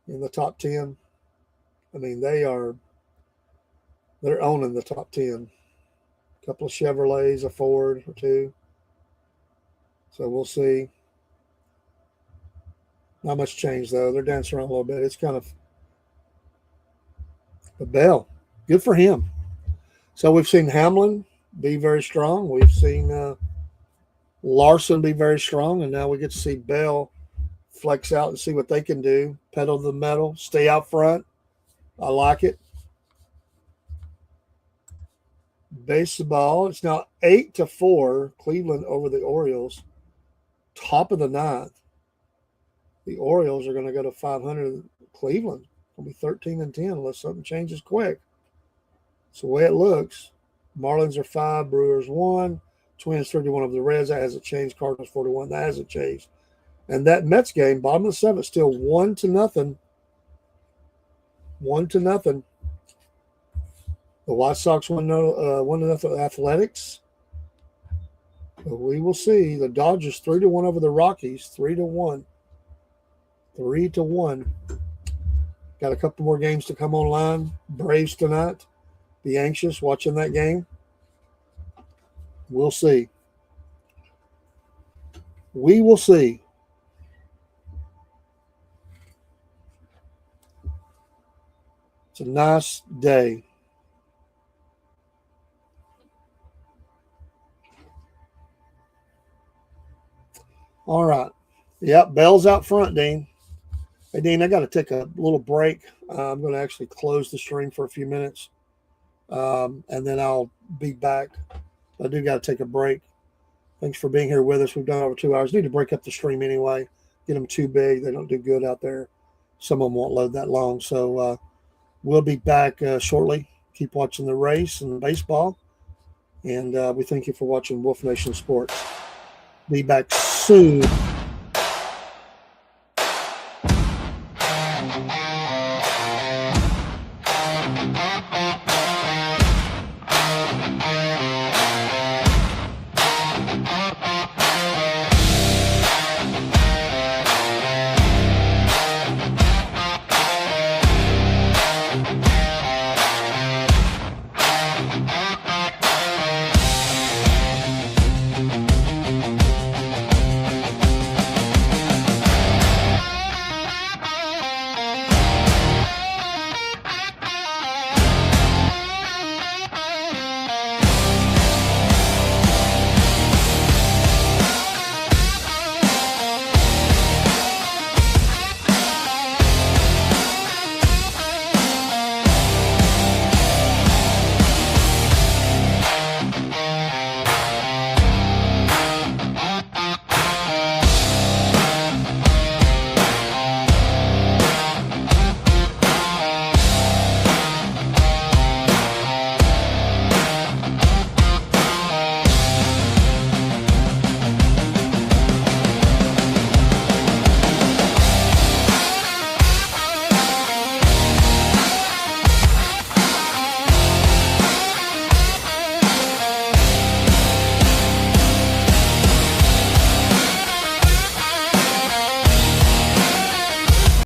in the top 10. I mean, they're owning the top 10. A couple of Chevrolets, a Ford or 2. So we'll see. Not much change, though. They're dancing around a little bit. It's kind of a Bell. Good for him. So we've seen Hamlin be very strong. We've seen Larson be very strong. And now we get to see Bell flex out and see what they can do. Pedal to the metal. Stay out front. I like it. Baseball, it's now 8-4. Cleveland over the Orioles. Top of the ninth. The Orioles are going to go to 500. Cleveland will be 13-10 unless something changes quick. It's the way it looks. Marlins are 5, Brewers 1, Twins 31 over the Reds. That hasn't changed. Cardinals 41. That hasn't changed. And that Mets game, bottom of the 7th, still 1-0. 1-0. The White Sox 1-0 Athletics. But we will see. The Dodgers 3-1 over the Rockies. 3-1. 3-1. Got a couple more games to come online. Braves tonight. Be anxious watching that game. We'll see. We will see. It's a nice day. All right. Yep, Bell's out front, Dean. Hey, Dean, I got to take a little break. I'm going to actually close the stream for a few minutes, and then I'll be back. I do got to take a break. Thanks for being here with us. We've done over 2 hours. Need to break up the stream anyway. Get them too big. They don't do good out there. Some of them won't load that long. So we'll be back shortly. Keep watching the race and the baseball. And we thank you for watching Wolf Nation Sports. Be back soon.